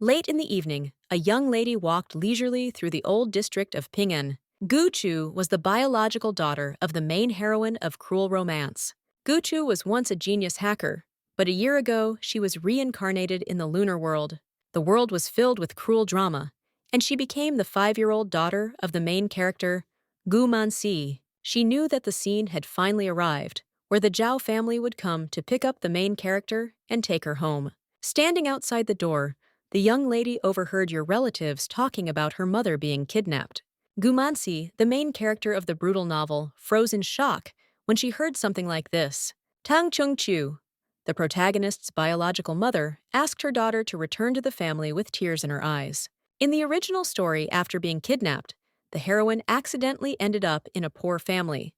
Late in the evening, a young lady walked leisurely through the old district of Ping'an. Gu Chu was the biological daughter of the main heroine of Cruel Romance. Gu Chu was once a genius hacker, but a year ago she was reincarnated in the lunar world. The world was filled with cruel drama, and she became the 5-year-old daughter of the main character, Gu Manxi. She knew that the scene had finally arrived, where the Zhao family would come to pick up the main character and take her home. Standing outside the door, the young lady overheard your relatives talking about her mother being kidnapped. Gumansi, the main character of the brutal novel, froze in shock when she heard something like this. Tang Chung Chu, the protagonist's biological mother, asked her daughter to return to the family with tears in her eyes. In the original story, after being kidnapped, the heroine accidentally ended up in a poor family.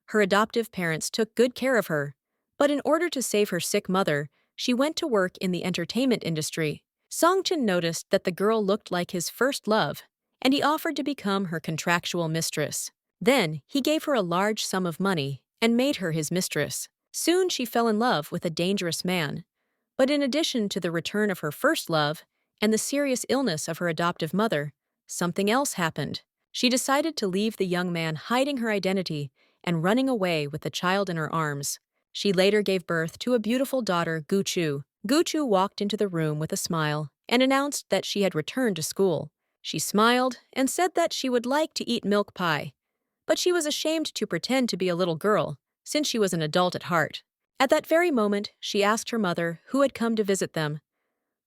Her adoptive parents took good care of her, but in order to save her sick mother, she went to work in the entertainment industry. Song Chen noticed that the girl looked like his first love, and he offered to become her contractual mistress. Then, he gave her a large sum of money and made her his mistress. Soon she fell in love with a dangerous man. But in addition to the return of her first love and the serious illness of her adoptive mother, something else happened. She decided to leave the young man hiding her identity and running away with the child in her arms. She later gave birth to a beautiful daughter, Gu Chu. Gu Chu walked into the room with a smile and announced that she had returned to school. She smiled and said that she would like to eat milk pie, but she was ashamed to pretend to be a little girl, since she was an adult at heart. At that very moment, she asked her mother who had come to visit them.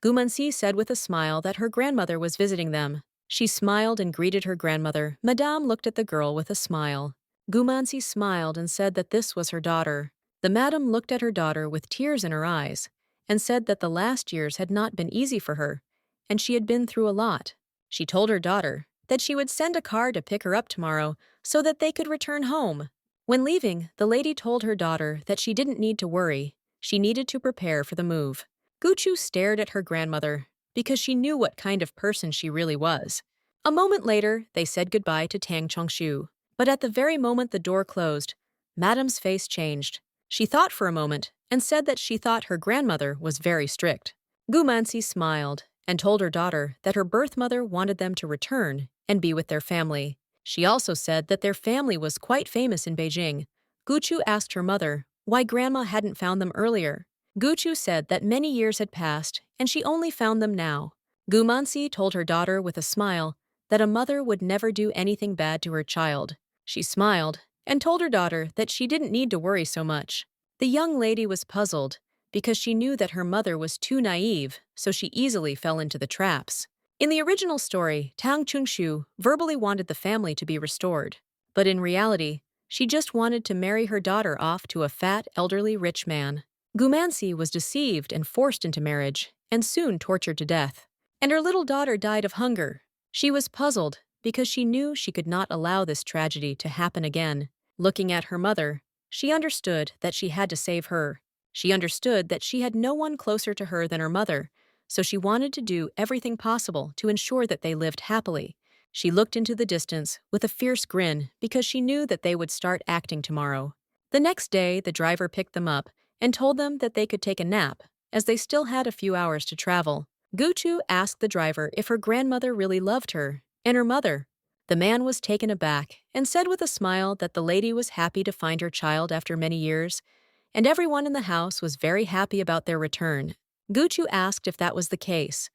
Gumansi said with a smile that her grandmother was visiting them. She smiled and greeted her grandmother. Madame looked at the girl with a smile. Gumansi smiled and said that this was her daughter. The madam looked at her daughter with tears in her eyes and said that the last years had not been easy for her, and she had been through a lot. She told her daughter that she would send a car to pick her up tomorrow so that they could return home. When leaving, the lady told her daughter that she didn't need to worry. She needed to prepare for the move. Guchu stared at her grandmother because she knew what kind of person she really was. A moment later, they said goodbye to Tang Chongshu. But at the very moment the door closed, Madame's face changed. She thought for a moment and said that she thought her grandmother was very strict. Gumansi smiled and told her daughter that her birth mother wanted them to return and be with their family. She also said that their family was quite famous in Beijing. Guchu asked her mother why grandma hadn't found them earlier. Guchu said that many years had passed and she only found them now. Gumansi told her daughter with a smile that a mother would never do anything bad to her child. She smiled and told her daughter that she didn't need to worry so much. The young lady was puzzled because she knew that her mother was too naive, so she easily fell into the traps. In the original story, Tang Chungshu verbally wanted the family to be restored, but in reality, she just wanted to marry her daughter off to a fat, elderly rich man. Gumansi was deceived and forced into marriage, and soon tortured to death. And her little daughter died of hunger. She was puzzled because she knew she could not allow this tragedy to happen again. Looking at her mother, she understood that she had to save her. She understood that she had no one closer to her than her mother, so she wanted to do everything possible to ensure that they lived happily. She looked into the distance with a fierce grin because she knew that they would start acting tomorrow. The next day, the driver picked them up and told them that they could take a nap, as they still had a few hours to travel. Guchu asked the driver if her grandmother really loved her, and her mother. The man was taken aback and said with a smile that the lady was happy to find her child after many years, and everyone in the house was very happy about their return. Guchu asked if that was the case.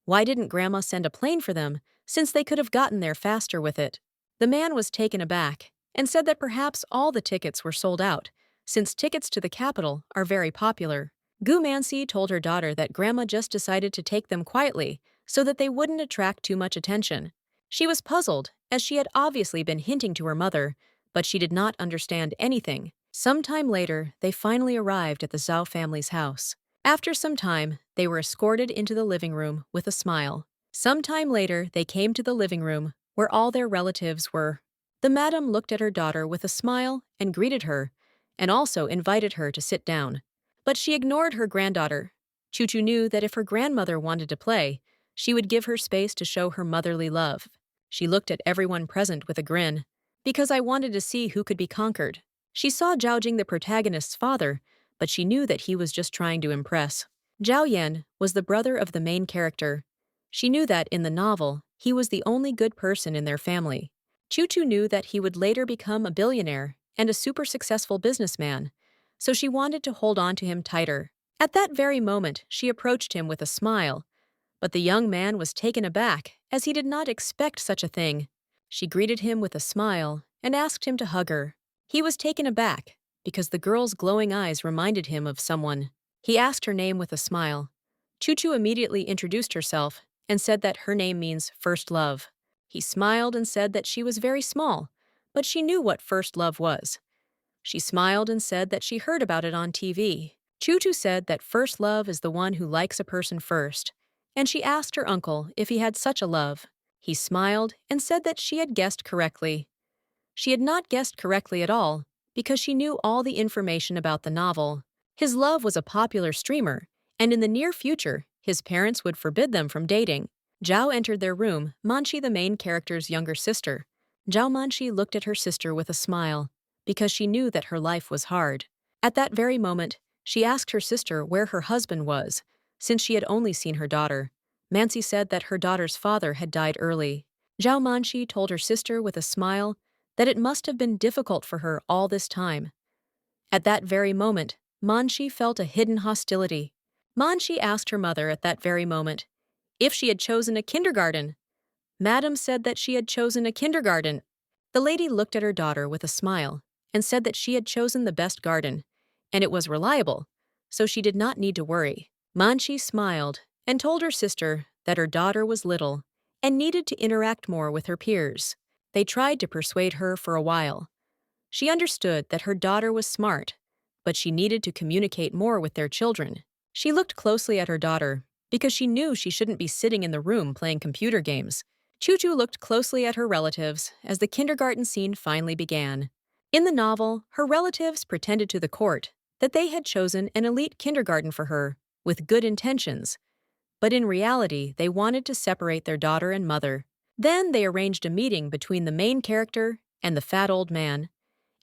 Why didn't Grandma send a plane for them, since they could have gotten there faster with it? The man was taken aback and said that perhaps all the tickets were sold out, since tickets to the capital are very popular. Gu Mansi told her daughter that Grandma just decided to take them quietly so that they wouldn't attract too much attention. She was puzzled, as she had obviously been hinting to her mother, but she did not understand anything. Sometime later, they finally arrived at the Zhao family's house. After some time, they were escorted into the living room with a smile. Sometime later, they came to the living room, where all their relatives were. The madam looked at her daughter with a smile and greeted her, and also invited her to sit down. But she ignored her granddaughter. Chuchu knew that if her grandmother wanted to play, she would give her space to show her motherly love. She looked at everyone present with a grin, because I wanted to see who could be conquered. She saw Zhao Jing, the protagonist's father, but she knew that he was just trying to impress. Zhao Yan was the brother of the main character. She knew that, in the novel, he was the only good person in their family. Choo-Choo knew that he would later become a billionaire and a super successful businessman, so she wanted to hold on to him tighter. At that very moment, she approached him with a smile, but the young man was taken aback, as he did not expect such a thing. She greeted him with a smile and asked him to hug her. He was taken aback, because the girl's glowing eyes reminded him of someone. He asked her name with a smile. Choo-Choo immediately introduced herself and said that her name means first love. He smiled and said that she was very small, but she knew what first love was. She smiled and said that she heard about it on TV. Choo-Choo said that first love is the one who likes a person first, and she asked her uncle if he had such a love. He smiled and said that she had guessed correctly. She had not guessed correctly at all, because she knew all the information about the novel. His love was a popular streamer, and in the near future, his parents would forbid them from dating. Zhao entered their room, Manchi, the main character's younger sister. Zhao Manchi looked at her sister with a smile, because she knew that her life was hard. At that very moment, she asked her sister where her husband was, since she had only seen her daughter. Mansi said that her daughter's father had died early. Zhao Manchi told her sister with a smile that it must have been difficult for her all this time. At that very moment, Manchi felt a hidden hostility. Manchi asked her mother at that very moment if she had chosen a kindergarten. Madam said that she had chosen a kindergarten. The lady looked at her daughter with a smile and said that she had chosen the best garden, and it was reliable, so she did not need to worry. Manchi smiled and told her sister that her daughter was little and needed to interact more with her peers. They tried to persuade her for a while. She understood that her daughter was smart, but she needed to communicate more with their children. She looked closely at her daughter because she knew she shouldn't be sitting in the room playing computer games. Choo-Choo looked closely at her relatives as the kindergarten scene finally began. In the novel, her relatives pretended to the court that they had chosen an elite kindergarten for her with good intentions, but in reality, they wanted to separate their daughter and mother. Then they arranged a meeting between the main character and the fat old man,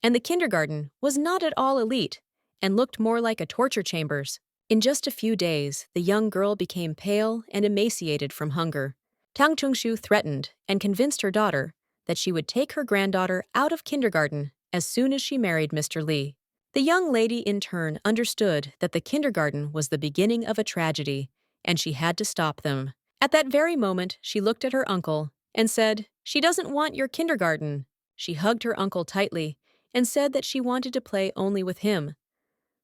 and the kindergarten was not at all elite and looked more like a torture chambers. In just a few days, the young girl became pale and emaciated from hunger. Tang Chungshu threatened and convinced her daughter that she would take her granddaughter out of kindergarten as soon as she married Mr. Li. The young lady in turn understood that the kindergarten was the beginning of a tragedy, and she had to stop them. At that very moment, she looked at her uncle and said, "She doesn't want your kindergarten." She hugged her uncle tightly and said that she wanted to play only with him.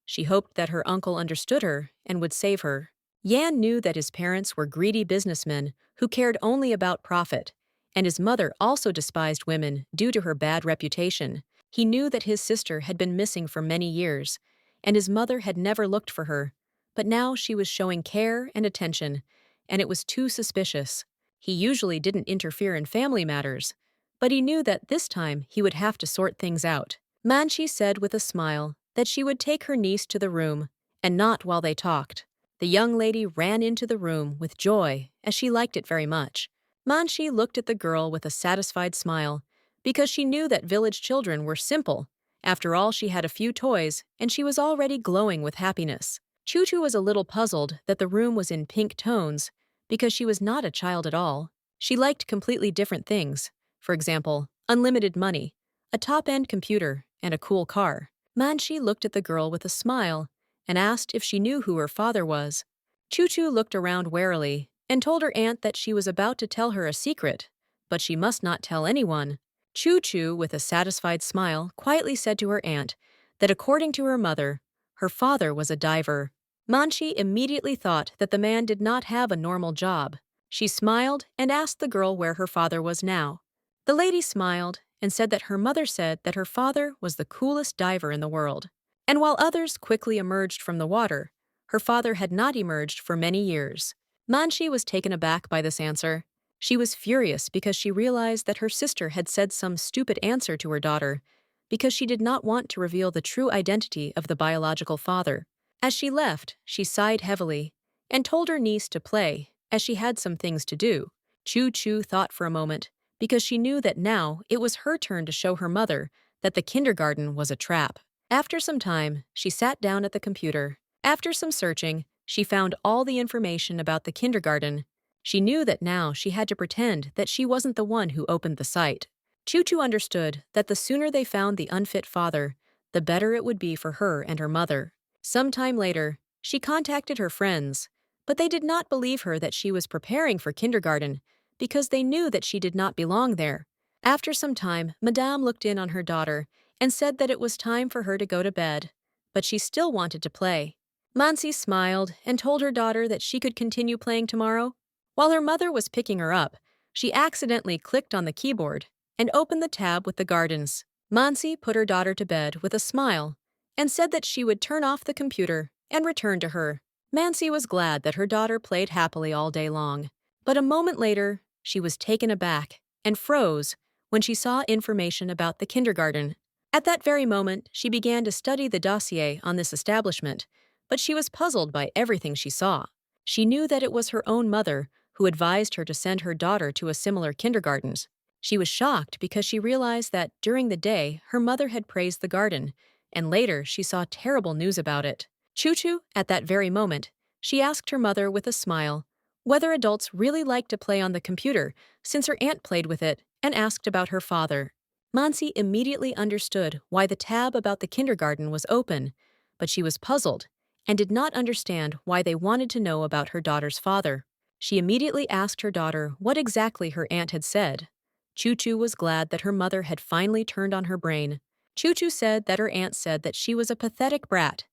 She hoped that her uncle understood her and would save her. Yan knew that his parents were greedy businessmen who cared only about profit, and his mother also despised women due to her bad reputation. He knew that his sister had been missing for many years, and his mother had never looked for her, but now she was showing care and attention, and it was too suspicious. He usually didn't interfere in family matters, but he knew that this time he would have to sort things out. Manchi said with a smile that she would take her niece to the room, and not while they talked. The young lady ran into the room with joy, as she liked it very much. Manchi looked at the girl with a satisfied smile, because she knew that village children were simple. After all, she had a few toys, and she was already glowing with happiness. Choo-Choo was a little puzzled that the room was in pink tones, because she was not a child at all. She liked completely different things. For example, unlimited money, a top-end computer, and a cool car. Manchi looked at the girl with a smile and asked if she knew who her father was. Choo-Choo looked around warily and told her aunt that she was about to tell her a secret, but she must not tell anyone. Choo-Choo, with a satisfied smile, quietly said to her aunt that according to her mother, her father was a diver. Manchi immediately thought that the man did not have a normal job. She smiled and asked the girl where her father was now. The lady smiled and said that her mother said that her father was the coolest diver in the world. And while others quickly emerged from the water, her father had not emerged for many years. Manchi was taken aback by this answer. She was furious because she realized that her sister had said some stupid answer to her daughter, because she did not want to reveal the true identity of the biological father. As she left, she sighed heavily and told her niece to play, as she had some things to do. Choo-Choo thought for a moment, because she knew that now it was her turn to show her mother that the kindergarten was a trap. After some time, she sat down at the computer. After some searching, she found all the information about the kindergarten, She knew that now she had to pretend that she wasn't the one who opened the site. Choo-Choo understood that the sooner they found the unfit father, the better it would be for her and her mother. Sometime later, she contacted her friends, but they did not believe her that she was preparing for kindergarten because they knew that she did not belong there. After some time, Madame looked in on her daughter and said that it was time for her to go to bed, but she still wanted to play. Mansi smiled and told her daughter that she could continue playing tomorrow. While her mother was picking her up, she accidentally clicked on the keyboard and opened the tab with the gardens. Mansi put her daughter to bed with a smile and said that she would turn off the computer and return to her. Mansi was glad that her daughter played happily all day long, but a moment later, she was taken aback and froze when she saw information about the kindergarten. At that very moment, she began to study the dossier on this establishment, but she was puzzled by everything she saw. She knew that it was her own mother who advised her to send her daughter to a similar kindergarten. She was shocked because she realized that during the day her mother had praised the garden, and later she saw terrible news about it. Choo-Choo, at that very moment, she asked her mother with a smile whether adults really liked to play on the computer since her aunt played with it and asked about her father. Mansi immediately understood why the tab about the kindergarten was open, but she was puzzled and did not understand why they wanted to know about her daughter's father. She immediately asked her daughter what exactly her aunt had said. Choo-Choo was glad that her mother had finally turned on her brain. Choo-Choo said that her aunt said that she was a pathetic brat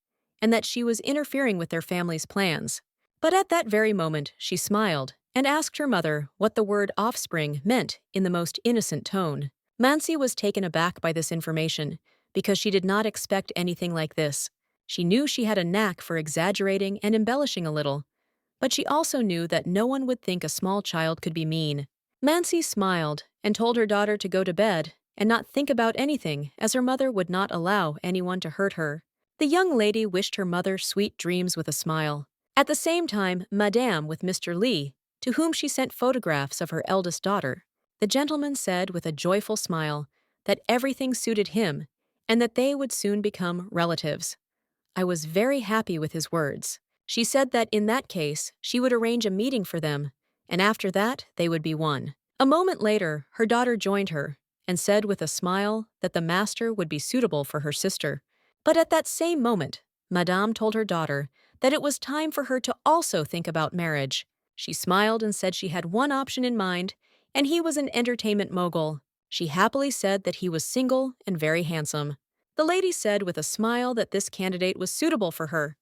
and that she was interfering with their family's plans. But at that very moment, she smiled and asked her mother what the word offspring meant in the most innocent tone. Mansi was taken aback by this information because she did not expect anything like this. She knew she had a knack for exaggerating and embellishing a little, but she also knew that no one would think a small child could be mean. Mansi smiled and told her daughter to go to bed and not think about anything, as her mother would not allow anyone to hurt her. The young lady wished her mother sweet dreams with a smile. At the same time, Madame with Mr. Li, to whom she sent photographs of her eldest daughter. The gentleman said with a joyful smile that everything suited him and that they would soon become relatives. I was very happy with his words. She said that in that case, she would arrange a meeting for them, and after that, they would be one. A moment later, her daughter joined her and said with a smile that the master would be suitable for her sister. But at that same moment, Madame told her daughter that it was time for her to also think about marriage. She smiled and said she had one option in mind, and he was an entertainment mogul. She happily said that he was single and very handsome. The lady said with a smile that this candidate was suitable for her,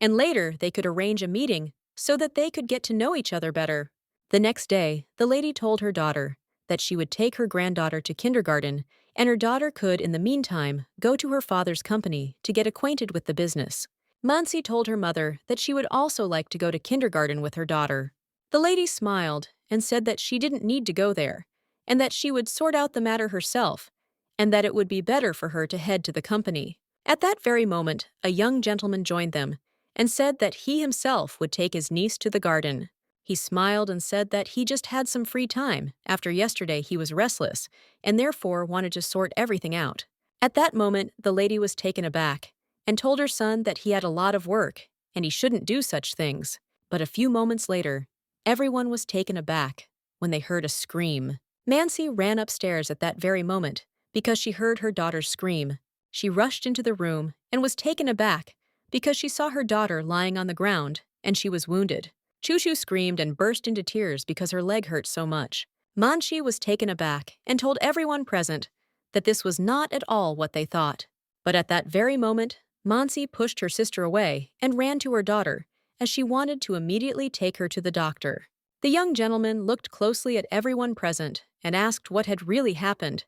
and later they could arrange a meeting so that they could get to know each other better. The next day, the lady told her daughter that she would take her granddaughter to kindergarten, and her daughter could, in the meantime, go to her father's company to get acquainted with the business. Mansi told her mother that she would also like to go to kindergarten with her daughter. The lady smiled and said that she didn't need to go there, and that she would sort out the matter herself, and that it would be better for her to head to the company. At that very moment, a young gentleman joined them and said that he himself would take his niece to the garden. He smiled and said that he just had some free time after yesterday he was restless and therefore wanted to sort everything out. At that moment, the lady was taken aback and told her son that he had a lot of work and he shouldn't do such things. But a few moments later, everyone was taken aback when they heard a scream. Mansi ran upstairs at that very moment because she heard her daughter scream. She rushed into the room and was taken aback because she saw her daughter lying on the ground and she was wounded. Choo-Choo screamed and burst into tears because her leg hurt so much. Mansi was taken aback and told everyone present that this was not at all what they thought. But at that very moment, Mansi pushed her sister away and ran to her daughter, as she wanted to immediately take her to the doctor. The young gentleman looked closely at everyone present and asked what had really happened.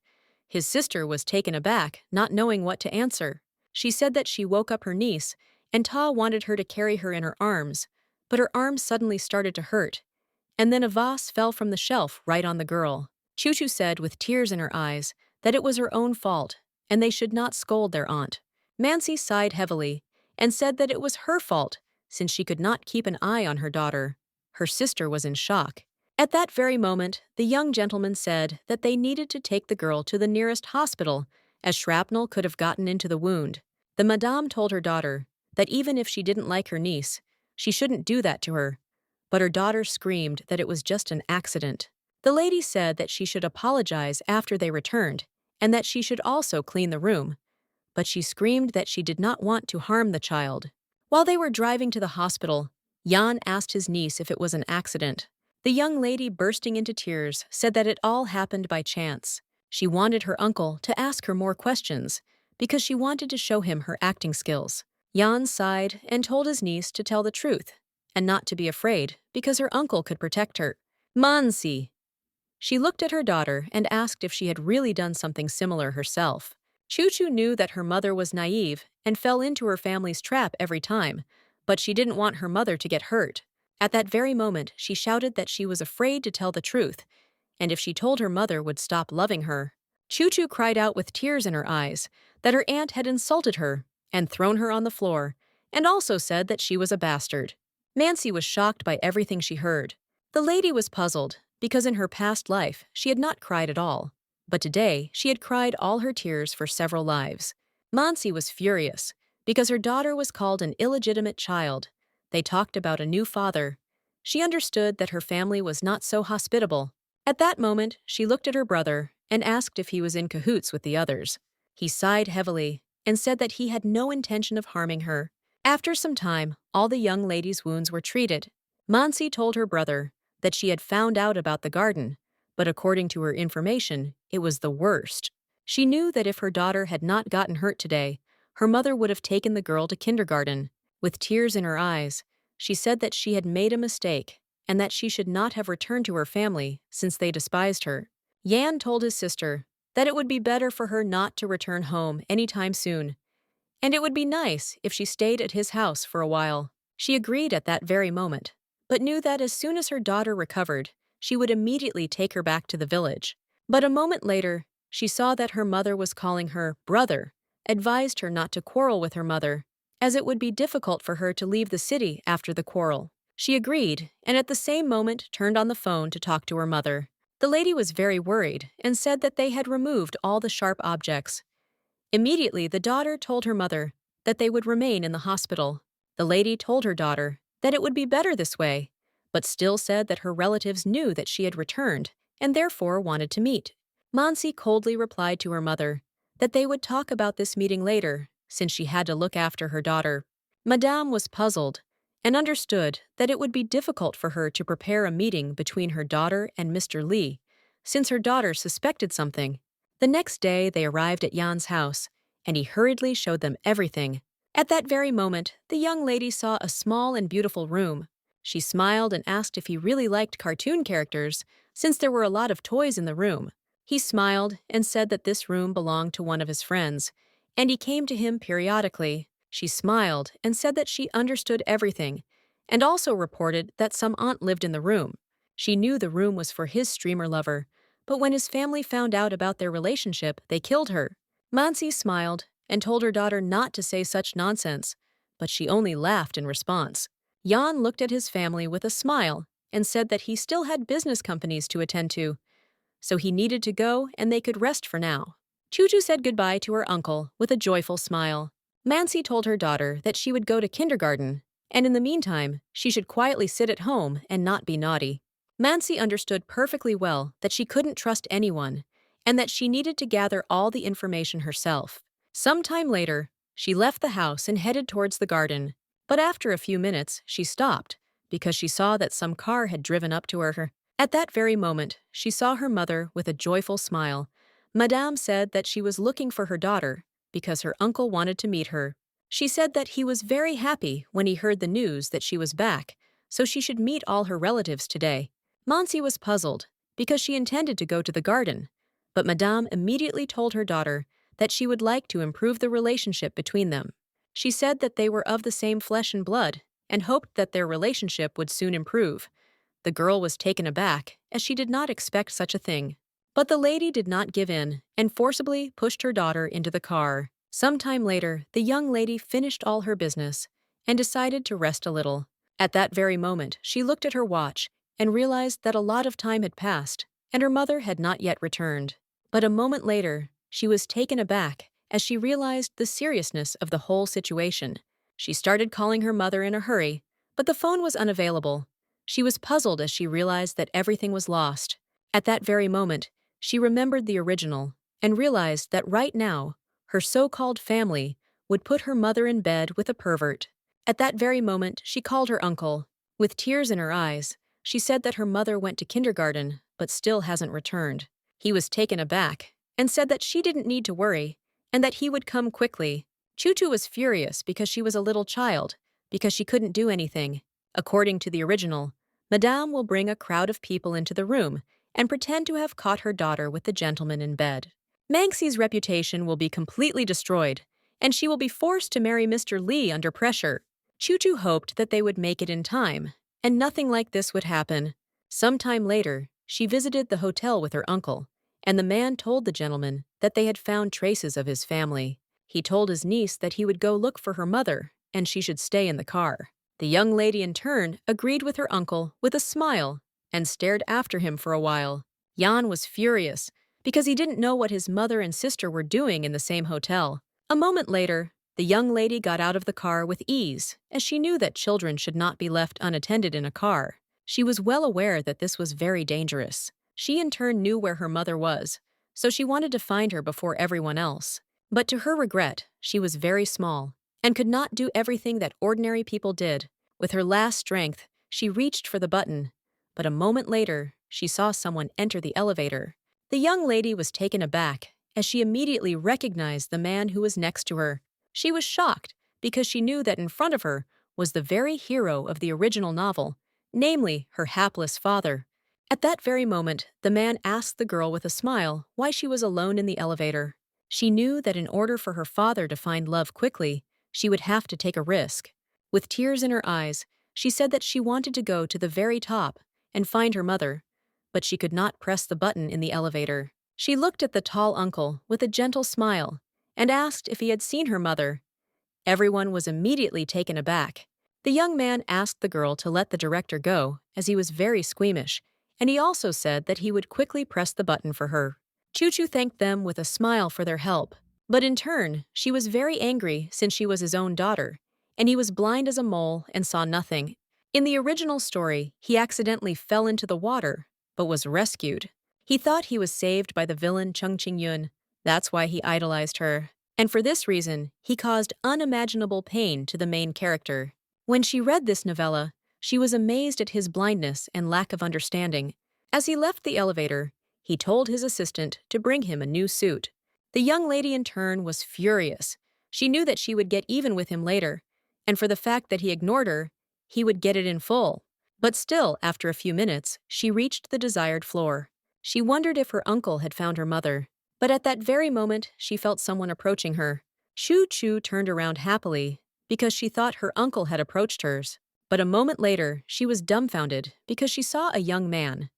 His sister was taken aback, not knowing what to answer. She said that she woke up her niece, and Ta wanted her to carry her in her arms, but her arms suddenly started to hurt, and then a vase fell from the shelf right on the girl. Choo-Choo said with tears in her eyes that it was her own fault, and they should not scold their aunt. Mansi sighed heavily and said that it was her fault, since she could not keep an eye on her daughter. Her sister was in shock. At that very moment, the young gentleman said that they needed to take the girl to the nearest hospital, as shrapnel could have gotten into the wound. The madame told her daughter that even if she didn't like her niece, she shouldn't do that to her, but her daughter screamed that it was just an accident. The lady said that she should apologize after they returned, and that she should also clean the room, but she screamed that she did not want to harm the child. While they were driving to the hospital, Jan asked his niece if it was an accident. The young lady, bursting into tears, said that it all happened by chance. She wanted her uncle to ask her more questions because she wanted to show him her acting skills. Jan sighed and told his niece to tell the truth and not to be afraid because her uncle could protect her. Mansi. She looked at her daughter and asked if she had really done something similar herself. Choo-Choo knew that her mother was naive and fell into her family's trap every time, but she didn't want her mother to get hurt. At that very moment, she shouted that she was afraid to tell the truth, and if she told her mother would stop loving her. Choo-Choo cried out with tears in her eyes that her aunt had insulted her and thrown her on the floor, and also said that she was a bastard. Mansi was shocked by everything she heard. The lady was puzzled because in her past life she had not cried at all, but today she had cried all her tears for several lives. Mansi was furious because her daughter was called an illegitimate child. They talked about a new father. She understood that her family was not so hospitable. At that moment, she looked at her brother and asked if he was in cahoots with the others. He sighed heavily and said that he had no intention of harming her. After some time, all the young lady's wounds were treated. Mansi told her brother that she had found out about the garden, but according to her information, it was the worst. She knew that if her daughter had not gotten hurt today, her mother would have taken the girl to kindergarten. With tears in her eyes, she said that she had made a mistake and that she should not have returned to her family since they despised her. Jan told his sister that it would be better for her not to return home anytime soon, and it would be nice if she stayed at his house for a while. She agreed at that very moment, but knew that as soon as her daughter recovered, she would immediately take her back to the village. But a moment later, she saw that her mother was calling her brother, advised her not to quarrel with her mother, as it would be difficult for her to leave the city after the quarrel. She agreed, and at the same moment turned on the phone to talk to her mother. The lady was very worried and said that they had removed all the sharp objects. Immediately, the daughter told her mother that they would remain in the hospital. The lady told her daughter that it would be better this way, but still said that her relatives knew that she had returned and therefore wanted to meet. Mansi coldly replied to her mother that they would talk about this meeting later, since she had to look after her daughter. Madame was puzzled and understood that it would be difficult for her to prepare a meeting between her daughter and Mr. Li, since her daughter suspected something. The next day, they arrived at Jan's house, and he hurriedly showed them everything. At that very moment, the young lady saw a small and beautiful room. She smiled and asked if he really liked cartoon characters, since there were a lot of toys in the room. He smiled and said that this room belonged to one of his friends, and he came to him periodically. She smiled and said that she understood everything, and also reported that some aunt lived in the room. She knew the room was for his streamer lover, but when his family found out about their relationship, they killed her. Mansi smiled and told her daughter not to say such nonsense, but she only laughed in response. Jan looked at his family with a smile and said that he still had business companies to attend to, so he needed to go and they could rest for now. Choo-Choo said goodbye to her uncle with a joyful smile. Mansi told her daughter that she would go to kindergarten, and in the meantime, she should quietly sit at home and not be naughty. Mansi understood perfectly well that she couldn't trust anyone, and that she needed to gather all the information herself. Some time later, she left the house and headed towards the garden, but after a few minutes, she stopped, because she saw that some car had driven up to her. At that very moment, she saw her mother with a joyful smile. Madame said that she was looking for her daughter, because her uncle wanted to meet her. She said that he was very happy when he heard the news that she was back, so she should meet all her relatives today. Mansi was puzzled, because she intended to go to the garden, but Madame immediately told her daughter that she would like to improve the relationship between them. She said that they were of the same flesh and blood, and hoped that their relationship would soon improve. The girl was taken aback, as she did not expect such a thing. But the lady did not give in, and forcibly pushed her daughter into the car. Some time later, the young lady finished all her business, and decided to rest a little. At that very moment, she looked at her watch, and realized that a lot of time had passed, and her mother had not yet returned. But a moment later, she was taken aback, as she realized the seriousness of the whole situation. She started calling her mother in a hurry, but the phone was unavailable. She was puzzled as she realized that everything was lost. At that very moment, she remembered the original and realized that right now, her so-called family would put her mother in bed with a pervert. At that very moment, she called her uncle. With tears in her eyes, she said that her mother went to kindergarten but still hasn't returned. He was taken aback and said that she didn't need to worry and that he would come quickly. Chuchu was furious because she was a little child, because she couldn't do anything. According to the original, Madame will bring a crowd of people into the room and pretend to have caught her daughter with the gentleman in bed. Manxi's reputation will be completely destroyed, and she will be forced to marry Mr. Lee under pressure. Chuchu hoped that they would make it in time, and nothing like this would happen. Sometime later, she visited the hotel with her uncle, and the man told the gentleman that they had found traces of his family. He told his niece that he would go look for her mother, and she should stay in the car. The young lady in turn agreed with her uncle with a smile and stared after him for a while. Jan was furious because he didn't know what his mother and sister were doing in the same hotel. A moment later, the young lady got out of the car with ease, as she knew that children should not be left unattended in a car. She was well aware that this was very dangerous. She in turn knew where her mother was, so she wanted to find her before everyone else. But to her regret, she was very small and could not do everything that ordinary people did. With her last strength, she reached for the button, but a moment later, she saw someone enter the elevator. The young lady was taken aback as she immediately recognized the man who was next to her. She was shocked because she knew that in front of her was the very hero of the original novel, namely her hapless father. At that very moment, the man asked the girl with a smile why she was alone in the elevator. She knew that in order for her father to find love quickly, she would have to take a risk. With tears in her eyes, she said that she wanted to go to the very top and find her mother, but she could not press the button in the elevator. She looked at the tall uncle with a gentle smile and asked if he had seen her mother. Everyone was immediately taken aback. The young man asked the girl to let the director go, as he was very squeamish, and he also said that he would quickly press the button for her. Chuchu thanked them with a smile for their help, but in turn, she was very angry since she was his own daughter, and he was blind as a mole and saw nothing. In the original story, he accidentally fell into the water, but was rescued. He thought he was saved by the villain Chung Ching-yun. That's why he idolized her. And for this reason, he caused unimaginable pain to the main character. When she read this novella, she was amazed at his blindness and lack of understanding. As he left the elevator, he told his assistant to bring him a new suit. The young lady in turn was furious. She knew that she would get even with him later, and for the fact that he ignored her, he would get it in full. But still, after a few minutes, she reached the desired floor. She wondered if her uncle had found her mother. But at that very moment, she felt someone approaching her. Chu turned around happily because she thought her uncle had approached hers. But a moment later, she was dumbfounded because she saw a young man.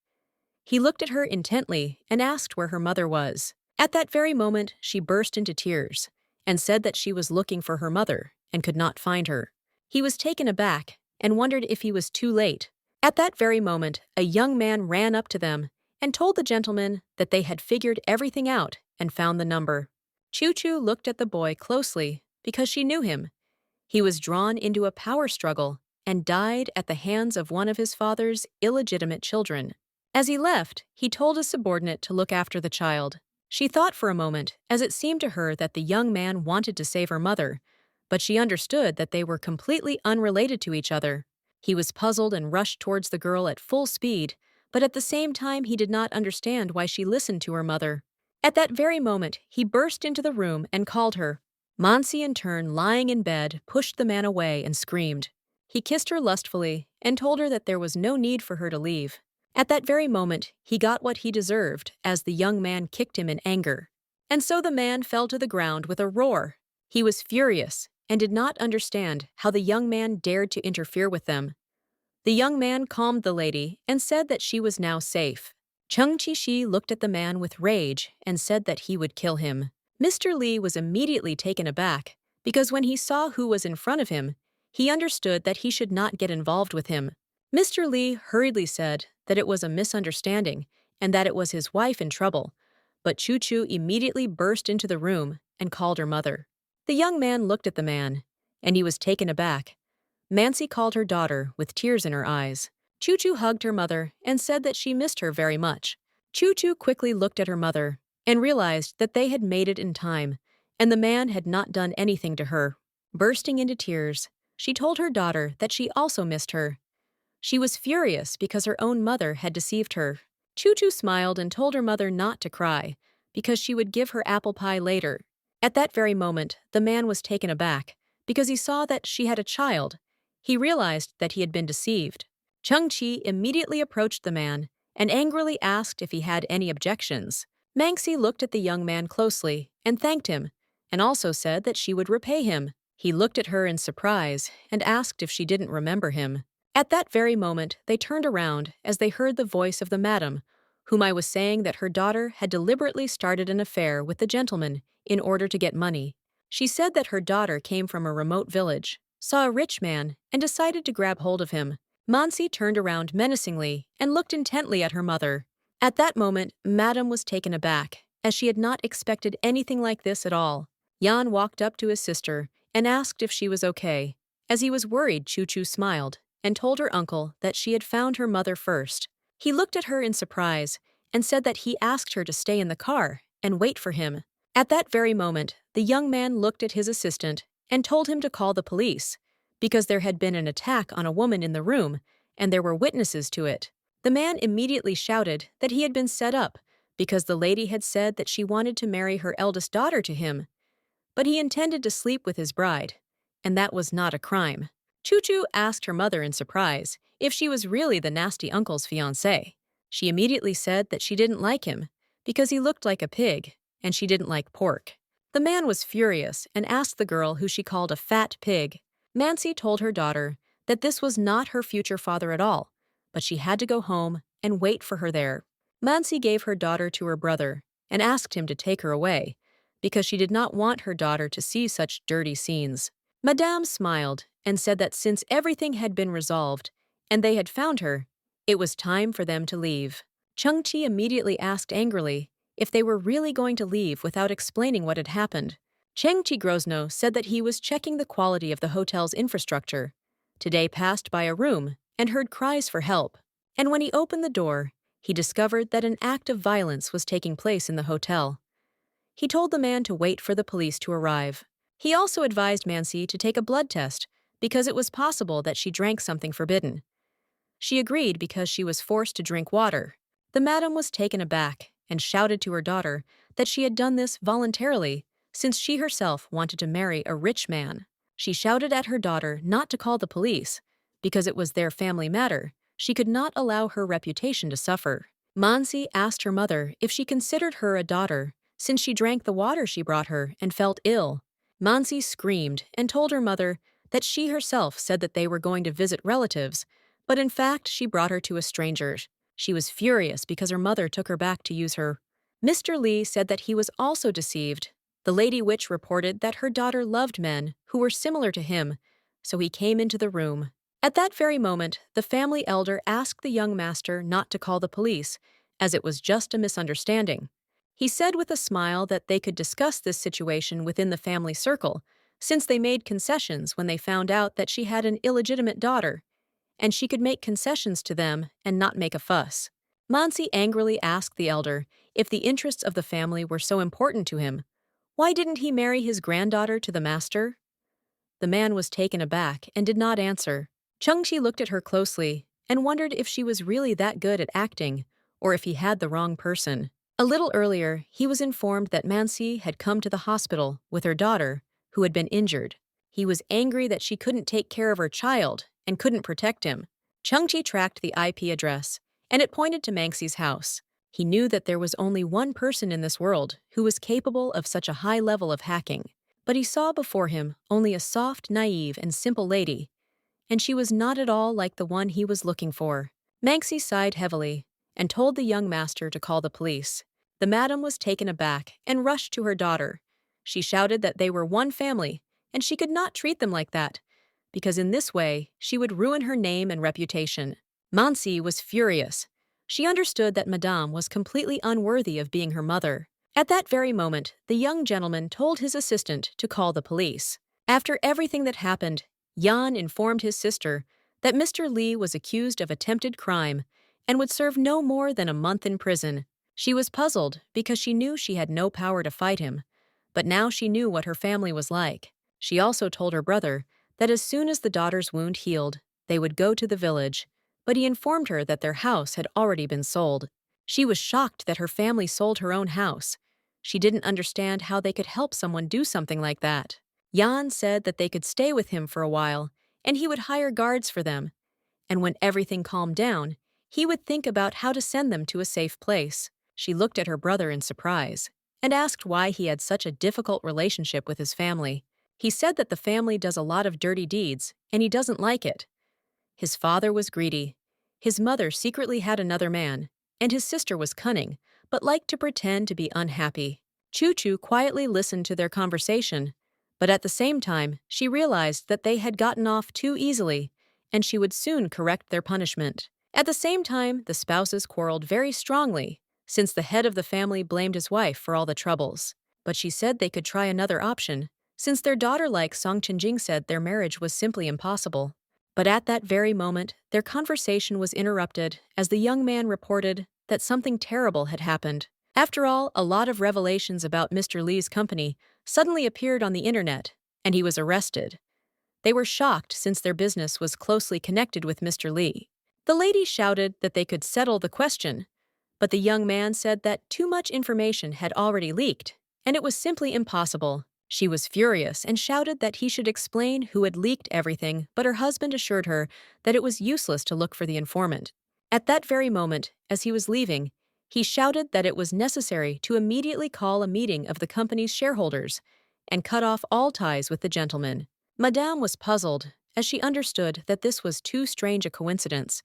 He looked at her intently and asked where her mother was. At that very moment, she burst into tears and said that she was looking for her mother and could not find her. He was taken aback and wondered if he was too late. At that very moment, a young man ran up to them and told the gentleman that they had figured everything out and found the number. Chu looked at the boy closely because she knew him. He was drawn into a power struggle and died at the hands of one of his father's illegitimate children. As he left, he told his subordinate to look after the child. She thought for a moment, as it seemed to her that the young man wanted to save her mother, but she understood that they were completely unrelated to each other. He was puzzled and rushed towards the girl at full speed, but at the same time he did not understand why she listened to her mother. At that very moment, he burst into the room and called her. Mansi, in turn, lying in bed, pushed the man away and screamed. He kissed her lustfully and told her that there was no need for her to leave. At that very moment, he got what he deserved as the young man kicked him in anger. And so the man fell to the ground with a roar. He was furious and did not understand how the young man dared to interfere with them. The young man calmed the lady and said that she was now safe. Chung Chi-shi looked at the man with rage and said that he would kill him. Mr. Lee was immediately taken aback because when he saw who was in front of him, he understood that he should not get involved with him. Mr. Lee hurriedly said that it was a misunderstanding and that it was his wife in trouble, but Chu immediately burst into the room and called her mother. The young man looked at the man, and he was taken aback. Mansi called her daughter with tears in her eyes. Choo-Choo hugged her mother and said that she missed her very much. Choo-Choo quickly looked at her mother and realized that they had made it in time, and the man had not done anything to her. Bursting into tears, she told her daughter that she also missed her. She was furious because her own mother had deceived her. Choo-Choo smiled and told her mother not to cry, because she would give her apple pie later. At that very moment, the man was taken aback, because he saw that she had a child. He realized that he had been deceived. Chung-Chi immediately approached the man and angrily asked if he had any objections. Manxi looked at the young man closely and thanked him, and also said that she would repay him. He looked at her in surprise and asked if she didn't remember him. At that very moment, they turned around as they heard the voice of the madam, whom I was saying that her daughter had deliberately started an affair with the gentleman in order to get money. She said that her daughter came from a remote village, saw a rich man, and decided to grab hold of him. Mansi turned around menacingly and looked intently at her mother. At that moment, Madam was taken aback, as she had not expected anything like this at all. Jan walked up to his sister and asked if she was okay. As he was worried, Choo-Choo smiled and told her uncle that she had found her mother first. He looked at her in surprise and said that he asked her to stay in the car and wait for him. At that very moment, the young man looked at his assistant and told him to call the police, because there had been an attack on a woman in the room and there were witnesses to it. The man immediately shouted that he had been set up because the lady had said that she wanted to marry her eldest daughter to him, but he intended to sleep with his bride, and that was not a crime. Choo-Choo asked her mother in surprise if she was really the nasty uncle's fiancée. She immediately said that she didn't like him because he looked like a pig, and she didn't like pork. The man was furious and asked the girl who she called a fat pig. Mansi told her daughter that this was not her future father at all, but she had to go home and wait for her there. Mansi gave her daughter to her brother and asked him to take her away, because she did not want her daughter to see such dirty scenes. Madame smiled and said that since everything had been resolved and they had found her, it was time for them to leave. Chung-Chi immediately asked angrily if they were really going to leave without explaining what had happened. Cheng-Chi Grosno said that he was checking the quality of the hotel's infrastructure. Today passed by a room and heard cries for help, and when he opened the door, he discovered that an act of violence was taking place in the hotel. He told the man to wait for the police to arrive. He also advised Mansi to take a blood test because it was possible that she drank something forbidden. She agreed because she was forced to drink water. The madam was taken aback and shouted to her daughter that she had done this voluntarily since she herself wanted to marry a rich man. She shouted at her daughter not to call the police because it was their family matter. She could not allow her reputation to suffer. Mansi asked her mother if she considered her a daughter since she drank the water she brought her and felt ill. Mansi screamed and told her mother that she herself said that they were going to visit relatives, but in fact she brought her to a stranger. She was furious because her mother took her back to use her. Mr. Lee said that he was also deceived. The lady witch reported that her daughter loved men who were similar to him, so he came into the room. At that very moment, the family elder asked the young master not to call the police, as it was just a misunderstanding. He said with a smile that they could discuss this situation within the family circle, since they made concessions when they found out that she had an illegitimate daughter, and she could make concessions to them and not make a fuss. Mansi angrily asked the elder if the interests of the family were so important to him. Why didn't he marry his granddaughter to the master? The man was taken aback and did not answer. Chung-Chi looked at her closely and wondered if she was really that good at acting, or if he had the wrong person. A little earlier, he was informed that Mansi had come to the hospital with her daughter, who had been injured. He was angry that she couldn't take care of her child and couldn't protect him. Chung-Chi tracked the IP address, and it pointed to Manxi's house. He knew that there was only one person in this world who was capable of such a high level of hacking, but he saw before him only a soft, naive, and simple lady, and she was not at all like the one he was looking for. Manxi sighed heavily and told the young master to call the police. The madam was taken aback and rushed to her daughter. She shouted that they were one family, and she could not treat them like that, because in this way she would ruin her name and reputation. Mansi was furious. She understood that Madame was completely unworthy of being her mother. At that very moment, the young gentleman told his assistant to call the police. After everything that happened, Jan informed his sister that Mr. Lee was accused of attempted crime and would serve no more than a month in prison. She was puzzled because she knew she had no power to fight him, but now she knew what her family was like. She also told her brother that as soon as the daughter's wound healed, they would go to the village, but he informed her that their house had already been sold. She was shocked that her family sold her own house. She didn't understand how they could help someone do something like that. Jan said that they could stay with him for a while, and he would hire guards for them. And when everything calmed down, he would think about how to send them to a safe place. She looked at her brother in surprise and asked why he had such a difficult relationship with his family. He said that the family does a lot of dirty deeds, and he doesn't like it. His father was greedy. His mother secretly had another man, and his sister was cunning, but liked to pretend to be unhappy. Choo-Choo quietly listened to their conversation, but at the same time, she realized that they had gotten off too easily, and she would soon correct their punishment. At the same time, the spouses quarreled very strongly, since the head of the family blamed his wife for all the troubles. But she said they could try another option, since their daughter like Song Chenjing said their marriage was simply impossible. But at that very moment, their conversation was interrupted as the young man reported that something terrible had happened. After all, a lot of revelations about Mr. Lee's company suddenly appeared on the internet, and he was arrested. They were shocked since their business was closely connected with Mr. Lee. The lady shouted that they could settle the question, but the young man said that too much information had already leaked, and it was simply impossible. She was furious and shouted that he should explain who had leaked everything, but her husband assured her that it was useless to look for the informant. At that very moment, as he was leaving, he shouted that it was necessary to immediately call a meeting of the company's shareholders and cut off all ties with the gentleman. Madame was puzzled, as she understood that this was too strange a coincidence.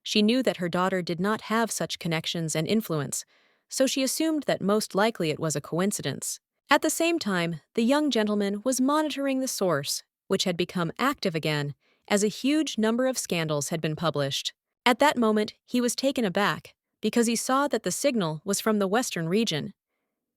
She knew that her daughter did not have such connections and influence, so she assumed that most likely it was a coincidence. At the same time, the young gentleman was monitoring the source, which had become active again, as a huge number of scandals had been published. At that moment, he was taken aback, because he saw that the signal was from the western region.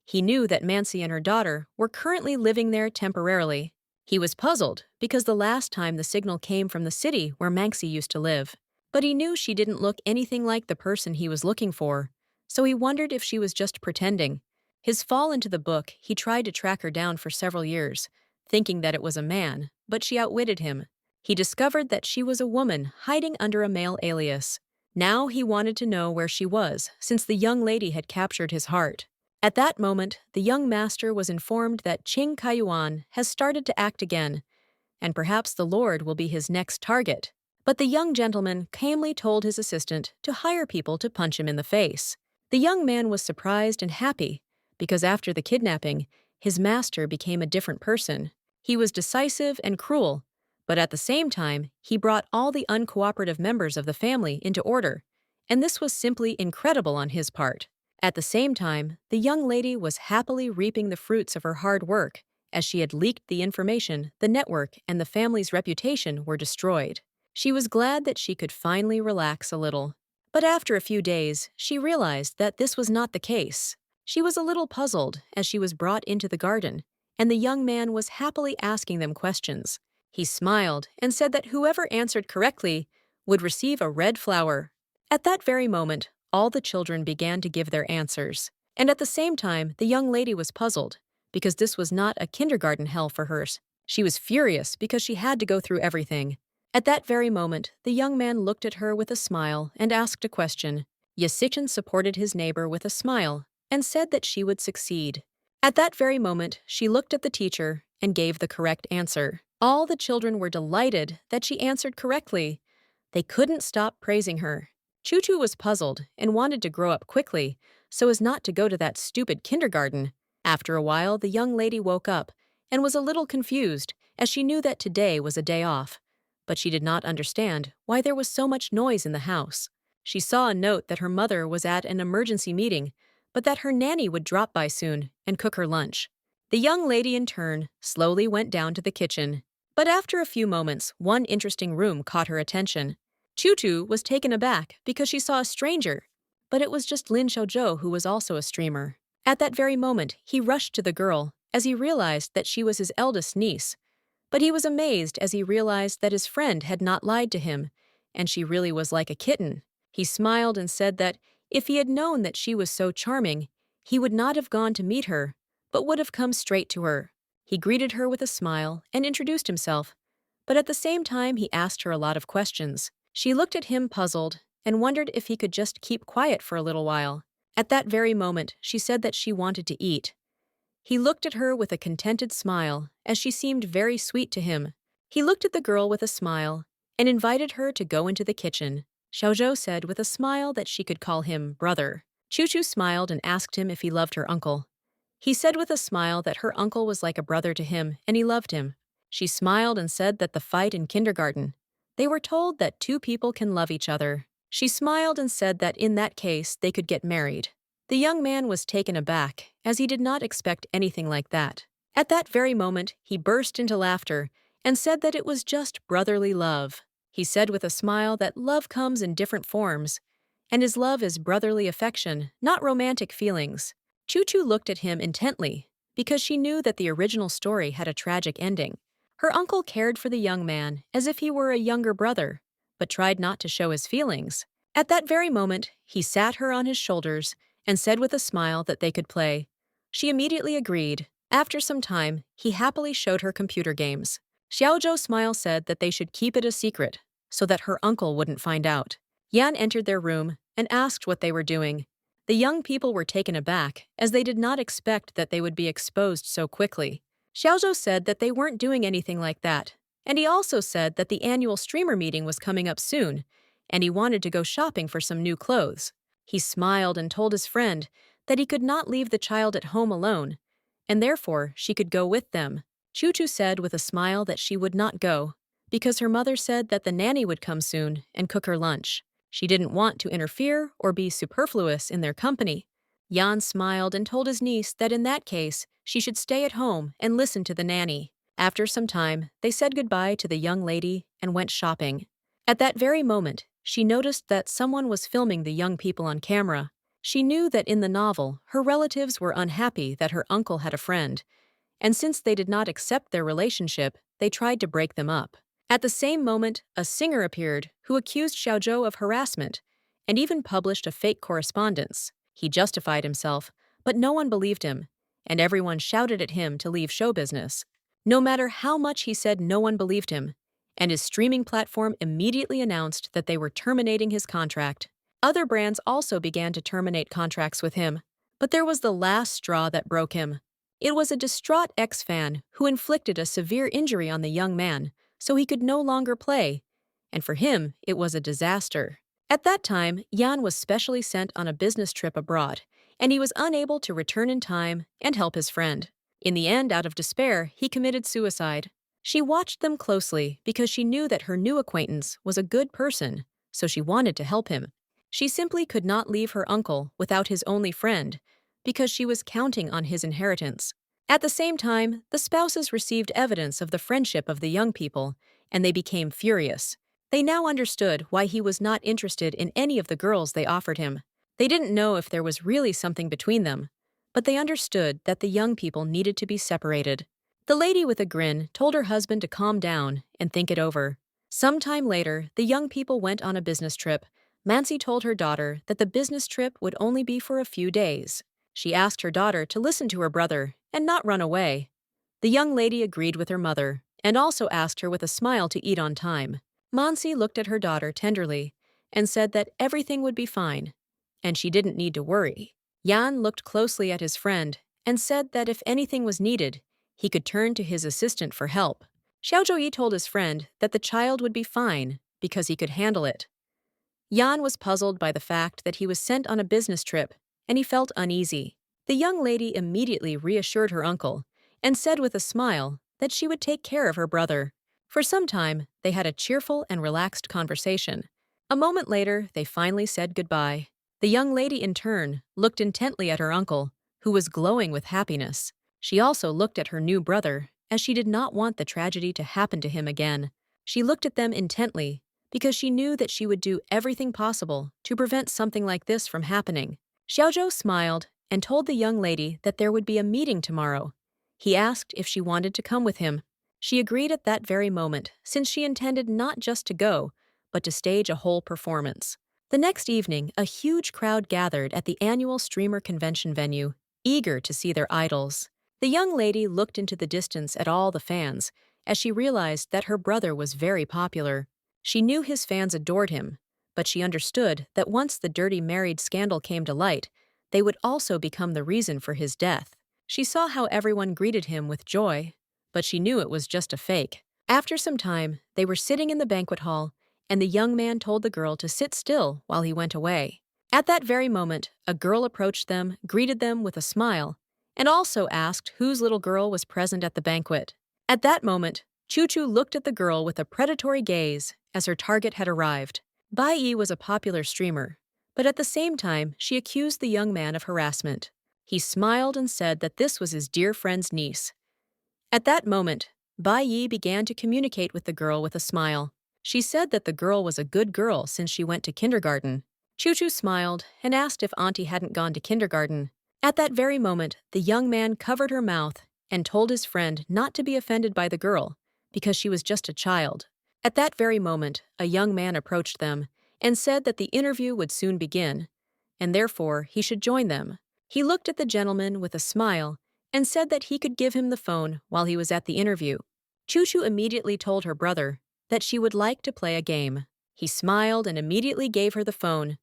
He knew that Mancy and her daughter were currently living there temporarily. He was puzzled, because the last time the signal came from the city where Mancy used to live. But he knew she didn't look anything like the person he was looking for, so he wondered if she was just pretending. His fall into the book, he tried to track her down for several years, thinking that it was a man, but she outwitted him. He discovered that she was a woman hiding under a male alias. Now he wanted to know where she was, since the young lady had captured his heart. At that moment, the young master was informed that Qing Kaiyuan has started to act again, and perhaps the Lord will be his next target. But the young gentleman calmly told his assistant to hire people to punch him in the face. The young man was surprised and happy, because after the kidnapping, his master became a different person. He was decisive and cruel, but at the same time, he brought all the uncooperative members of the family into order, and this was simply incredible on his part. At the same time, the young lady was happily reaping the fruits of her hard work, as she had leaked the information, the network and the family's reputation were destroyed. She was glad that she could finally relax a little. But after a few days, she realized that this was not the case. She was a little puzzled as she was brought into the garden, and the young man was happily asking them questions. He smiled and said that whoever answered correctly would receive a red flower. At that very moment, all the children began to give their answers. And at the same time, the young lady was puzzled, because this was not a kindergarten hell for her. She was furious because she had to go through everything. At that very moment, the young man looked at her with a smile and asked a question. Yasichen supported his neighbor with a smile and said that she would succeed. At that very moment, she looked at the teacher and gave the correct answer. All the children were delighted that she answered correctly. They couldn't stop praising her. Choo-Choo was puzzled and wanted to grow up quickly so as not to go to that stupid kindergarten. After a while, the young lady woke up and was a little confused, as she knew that today was a day off. But she did not understand why there was so much noise in the house. She saw a note that her mother was at an emergency meeting, but that her nanny would drop by soon and cook her lunch. The young lady, in turn, slowly went down to the kitchen. But after a few moments, one interesting room caught her attention. Choo-Choo was taken aback because she saw a stranger, but it was just Lin Xiaozhou, who was also a streamer. At that very moment, he rushed to the girl as he realized that she was his eldest niece. But he was amazed as he realized that his friend had not lied to him, and she really was like a kitten. He smiled and said that if he had known that she was so charming, he would not have gone to meet her, but would have come straight to her. He greeted her with a smile and introduced himself, but at the same time he asked her a lot of questions. She looked at him puzzled and wondered if he could just keep quiet for a little while. At that very moment, she said that she wanted to eat. He looked at her with a contented smile, as she seemed very sweet to him. He looked at the girl with a smile and invited her to go into the kitchen. Xiaozhou said with a smile that she could call him brother. Chu smiled and asked him if he loved her uncle. He said with a smile that her uncle was like a brother to him and he loved him. She smiled and said that the fight in kindergarten. They were told that two people can love each other. She smiled and said that in that case they could get married. The young man was taken aback, as he did not expect anything like that. At that very moment, he burst into laughter and said that it was just brotherly love. He said with a smile that love comes in different forms, and his love is brotherly affection, not romantic feelings. Chu looked at him intently, because she knew that the original story had a tragic ending. Her uncle cared for the young man as if he were a younger brother, but tried not to show his feelings. At that very moment, he sat her on his shoulders and said with a smile that they could play. She immediately agreed. After some time, he happily showed her computer games. Xiaozhou's smile said that they should keep it a secret, so that her uncle wouldn't find out. Yan entered their room and asked what they were doing. The young people were taken aback, as they did not expect that they would be exposed so quickly. Xiaozhou said that they weren't doing anything like that, and he also said that the annual streamer meeting was coming up soon, and he wanted to go shopping for some new clothes. He smiled and told his friend that he could not leave the child at home alone, and therefore she could go with them. Chu said with a smile that she would not go, because her mother said that the nanny would come soon and cook her lunch. She didn't want to interfere or be superfluous in their company. Yan smiled and told his niece that in that case, she should stay at home and listen to the nanny. After some time, they said goodbye to the young lady and went shopping. At that very moment, she noticed that someone was filming the young people on camera. She knew that in the novel, her relatives were unhappy that her uncle had a friend, and since they did not accept their relationship, they tried to break them up. At the same moment, a singer appeared who accused Xiaozhou of harassment and even published a fake correspondence. He justified himself, but no one believed him, and everyone shouted at him to leave show business. No matter how much he said, no one believed him, and his streaming platform immediately announced that they were terminating his contract. Other brands also began to terminate contracts with him, but there was the last straw that broke him. It was a distraught ex-fan who inflicted a severe injury on the young man, so he could no longer play, and for him, it was a disaster. At that time, Yan was specially sent on a business trip abroad, and he was unable to return in time and help his friend. In the end, out of despair, he committed suicide. She watched them closely because she knew that her new acquaintance was a good person, so she wanted to help him. She simply could not leave her uncle without his only friend, because she was counting on his inheritance. At the same time, the spouses received evidence of the friendship of the young people, and they became furious. They now understood why he was not interested in any of the girls they offered him. They didn't know if there was really something between them, but they understood that the young people needed to be separated. The lady with a grin told her husband to calm down and think it over. Sometime later, the young people went on a business trip. Mancy told her daughter that the business trip would only be for a few days. She asked her daughter to listen to her brother and not run away. The young lady agreed with her mother and also asked her with a smile to eat on time. Mancy looked at her daughter tenderly and said that everything would be fine, and she didn't need to worry. Yan looked closely at his friend and said that if anything was needed, he could turn to his assistant for help. Xiaozhou told his friend that the child would be fine because he could handle it. Yan was puzzled by the fact that he was sent on a business trip, and he felt uneasy. The young lady immediately reassured her uncle and said with a smile that she would take care of her brother. For some time, they had a cheerful and relaxed conversation. A moment later, they finally said goodbye. The young lady, in turn, looked intently at her uncle, who was glowing with happiness. She also looked at her new brother, as she did not want the tragedy to happen to him again. She looked at them intently, because she knew that she would do everything possible to prevent something like this from happening. Xiaozhou smiled and told the young lady that there would be a meeting tomorrow. He asked if she wanted to come with him. She agreed at that very moment, since she intended not just to go, but to stage a whole performance. The next evening, a huge crowd gathered at the annual streamer convention venue, eager to see their idols. The young lady looked into the distance at all the fans as she realized that her brother was very popular. She knew his fans adored him, but she understood that once the dirty marriage scandal came to light, they would also become the reason for his death. She saw how everyone greeted him with joy, but she knew it was just a fake. After some time, they were sitting in the banquet hall, and the young man told the girl to sit still while he went away. At that very moment, a girl approached them, greeted them with a smile, and also asked whose little girl was present at the banquet. At that moment, Choo-Choo looked at the girl with a predatory gaze as her target had arrived. Bai Yi was a popular streamer, but at the same time, she accused the young man of harassment. He smiled and said that this was his dear friend's niece. At that moment, Bai Yi began to communicate with the girl with a smile. She said that the girl was a good girl since she went to kindergarten. Choo-Choo smiled and asked if Auntie hadn't gone to kindergarten. At that very moment, the young man covered her mouth and told his friend not to be offended by the girl, because she was just a child. At that very moment, a young man approached them and said that the interview would soon begin, and therefore he should join them. He looked at the gentleman with a smile and said that he could give him the phone while he was at the interview. Choo-Choo immediately told her brother that she would like to play a game. He smiled and immediately gave her the phone.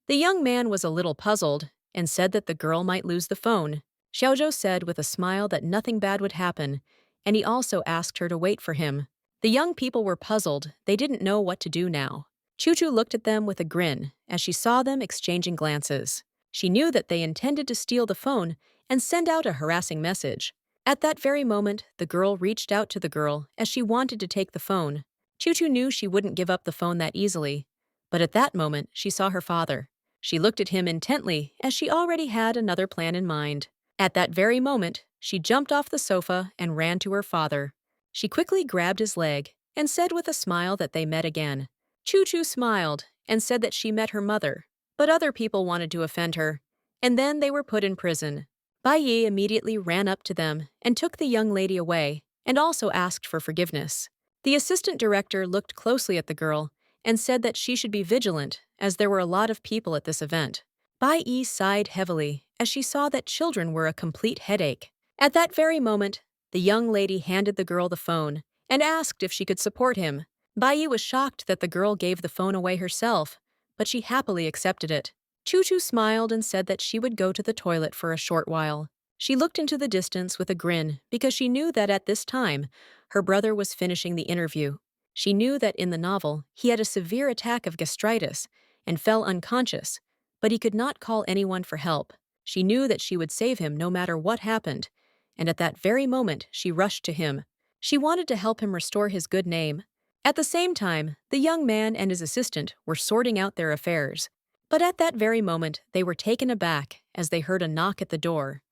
The young man was a little puzzled and said that the girl might lose the phone. Xiaozhou said with a smile that nothing bad would happen, and he also asked her to wait for him. The young people were puzzled. They didn't know what to do now. Choo-Choo looked at them with a grin as she saw them exchanging glances. She knew that they intended to steal the phone and send out a harassing message. At that very moment, the girl reached out to the girl as she wanted to take the phone. Choo-Choo knew she wouldn't give up the phone that easily, but at that moment, she saw her father. She looked at him intently as she already had another plan in mind. At that very moment, she jumped off the sofa and ran to her father. She quickly grabbed his leg and said with a smile that they met again. Choo-Choo smiled and said that she met her mother, but other people wanted to offend her, and then they were put in prison. Bai Yi immediately ran up to them and took the young lady away and also asked for forgiveness. The assistant director looked closely at the girl and said that she should be vigilant as there were a lot of people at this event. Bai Yi sighed heavily as she saw that children were a complete headache. At that very moment, the young lady handed the girl the phone and asked if she could support him. Bai Yi was shocked that the girl gave the phone away herself, but she happily accepted it. Choo-Choo smiled and said that she would go to the toilet for a short while. She looked into the distance with a grin because she knew that at this time, her brother was finishing the interview. She knew that in the novel, he had a severe attack of gastritis and fell unconscious, but he could not call anyone for help. She knew that she would save him no matter what happened, and at that very moment, she rushed to him. She wanted to help him restore his good name. At the same time, the young man and his assistant were sorting out their affairs. But at that very moment, they were taken aback as they heard a knock at the door.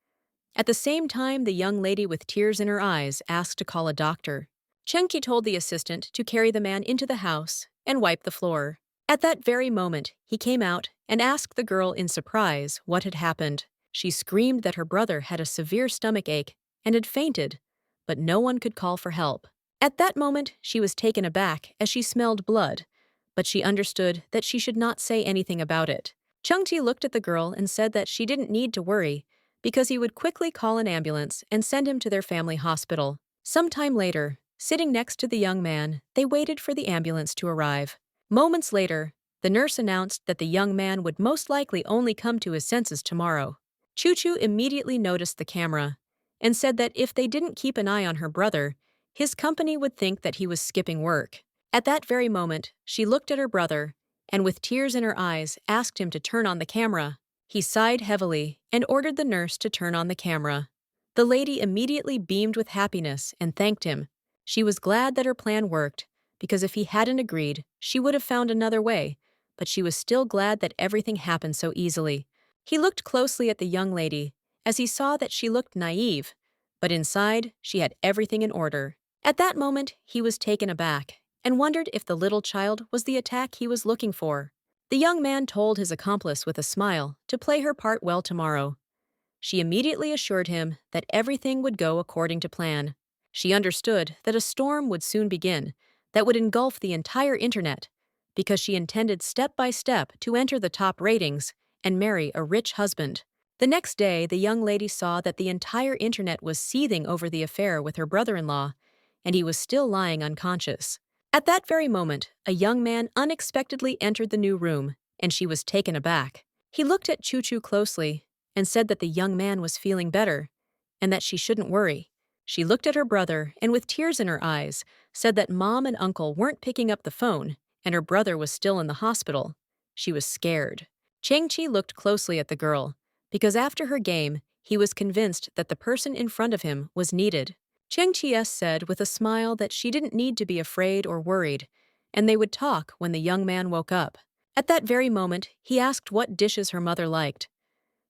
At the same time, the young lady with tears in her eyes asked to call a doctor. Chunky told the assistant to carry the man into the house and wipe the floor. At that very moment, he came out and asked the girl in surprise what had happened. She screamed that her brother had a severe stomach ache and had fainted, but no one could call for help. At that moment, she was taken aback as she smelled blood, but she understood that she should not say anything about it. Chungti looked at the girl and said that she didn't need to worry because he would quickly call an ambulance and send him to their family hospital. Sometime later, sitting next to the young man, they waited for the ambulance to arrive. Moments later, the nurse announced that the young man would most likely only come to his senses tomorrow. Choo-Choo immediately noticed the camera and said that if they didn't keep an eye on her brother, his company would think that he was skipping work. At that very moment, she looked at her brother and with tears in her eyes asked him to turn on the camera. He sighed heavily and ordered the nurse to turn on the camera. The lady immediately beamed with happiness and thanked him. She was glad that her plan worked, because if he hadn't agreed, she would have found another way, but she was still glad that everything happened so easily. He looked closely at the young lady, as he saw that she looked naive, but inside, she had everything in order. At that moment, he was taken aback and wondered if the little child was the attack he was looking for. The young man told his accomplice with a smile to play her part well tomorrow. She immediately assured him that everything would go according to plan. She understood that a storm would soon begin that would engulf the entire internet, because she intended step by step to enter the top ratings and marry a rich husband. The next day, the young lady saw that the entire internet was seething over the affair with her brother-in-law, and he was still lying unconscious. At that very moment, a young man unexpectedly entered the new room, and she was taken aback. He looked at Choo-Choo closely and said that the young man was feeling better and that she shouldn't worry. She looked at her brother and, with tears in her eyes, said that Mom and Uncle weren't picking up the phone and her brother was still in the hospital. She was scared. Chang-Chi looked closely at the girl, because after her game, he was convinced that the person in front of him was needed. Chang-Chi said with a smile that she didn't need to be afraid or worried, and they would talk when the young man woke up. At that very moment, he asked what dishes her mother liked.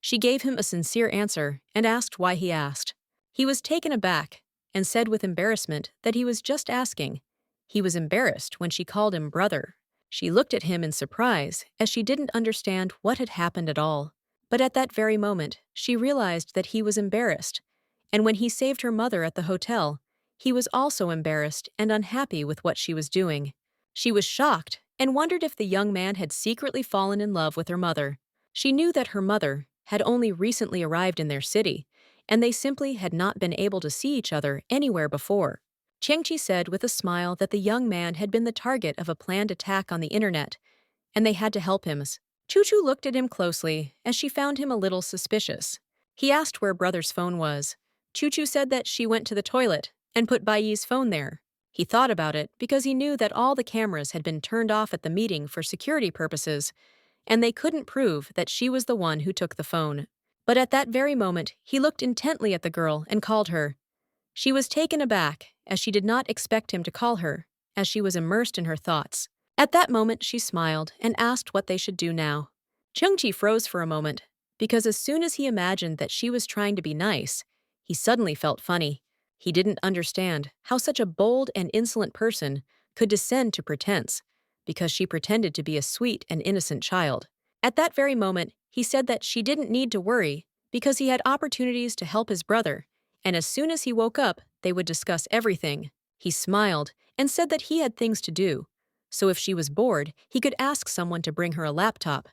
She gave him a sincere answer and asked why he asked. He was taken aback and said with embarrassment that he was just asking. He was embarrassed when she called him brother. She looked at him in surprise as she didn't understand what had happened at all. But at that very moment, she realized that he was embarrassed, and when he saved her mother at the hotel, he was also embarrassed and unhappy with what she was doing. She was shocked and wondered if the young man had secretly fallen in love with her mother. She knew that her mother had only recently arrived in their city, and they simply had not been able to see each other anywhere before. Chang-Chi said with a smile that the young man had been the target of a planned attack on the internet, and they had to help him. Choo-Choo looked at him closely as she found him a little suspicious. He asked where brother's phone was. Choo-Choo said that she went to the toilet and put Baiyi's phone there. He thought about it because he knew that all the cameras had been turned off at the meeting for security purposes, and they couldn't prove that she was the one who took the phone. But at that very moment, he looked intently at the girl and called her. She was taken aback, as she did not expect him to call her, as she was immersed in her thoughts. At that moment, she smiled and asked what they should do now. Chang-Chi froze for a moment, because as soon as he imagined that she was trying to be nice, he suddenly felt funny. He didn't understand how such a bold and insolent person could descend to pretense, because she pretended to be a sweet and innocent child. At that very moment, he said that she didn't need to worry because he had opportunities to help his brother, and as soon as he woke up, they would discuss everything. He smiled and said that he had things to do, so if she was bored, he could ask someone to bring her a laptop.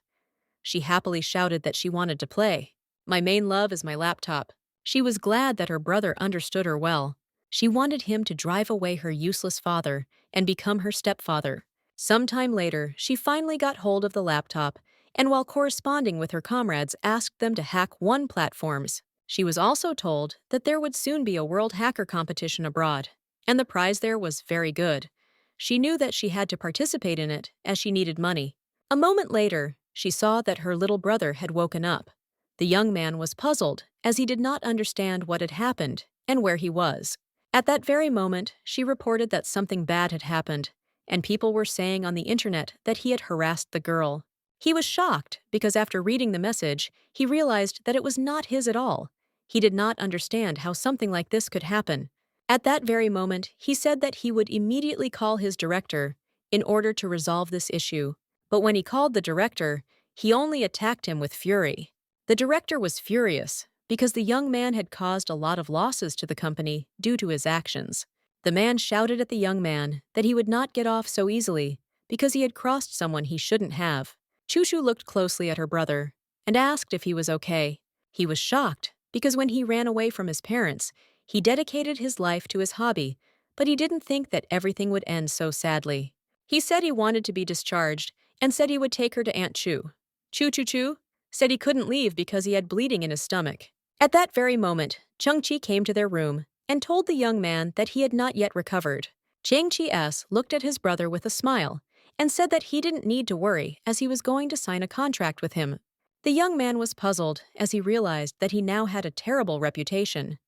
She happily shouted that she wanted to play. My main love is my laptop. She was glad that her brother understood her well. She wanted him to drive away her useless father and become her stepfather. Sometime later, she finally got hold of the laptop, and while corresponding with her comrades, asked them to hack one platforms. She was also told that there would soon be a world hacker competition abroad, and the prize there was very good. She knew that she had to participate in it as she needed money. A moment later, she saw that her little brother had woken up. The young man was puzzled as he did not understand what had happened and where he was. At that very moment, she reported that something bad had happened, and people were saying on the internet that he had harassed the girl. He was shocked because after reading the message, he realized that it was not his at all. He did not understand how something like this could happen. At that very moment, he said that he would immediately call his director in order to resolve this issue. But when he called the director, he only attacked him with fury. The director was furious because the young man had caused a lot of losses to the company due to his actions. The man shouted at the young man that he would not get off so easily because he had crossed someone he shouldn't have. Choo-Choo looked closely at her brother and asked if he was okay. He was shocked because when he ran away from his parents, he dedicated his life to his hobby, but he didn't think that everything would end so sadly. He said he wanted to be discharged and said he would take her to Aunt Chu. Choo-Choo said he couldn't leave because he had bleeding in his stomach. At that very moment, Chang-Chi came to their room and told the young man that he had not yet recovered. Chang-Chi looked at his brother with a smile and said that he didn't need to worry as he was going to sign a contract with him. The young man was puzzled as he realized that he now had a terrible reputation.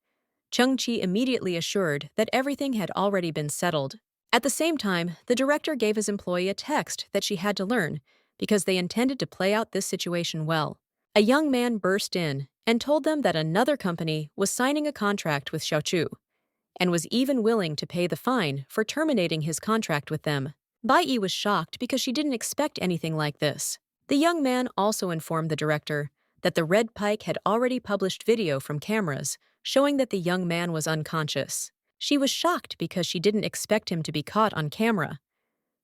Chang-Chi immediately assured that everything had already been settled. At the same time, the director gave his employee a text that she had to learn because they intended to play out this situation well. A young man burst in and told them that another company was signing a contract with Xiaochu and was even willing to pay the fine for terminating his contract with them. Baiyi was shocked because she didn't expect anything like this. The young man also informed the director that the Red Pike had already published video from cameras showing that the young man was unconscious. She was shocked because she didn't expect him to be caught on camera.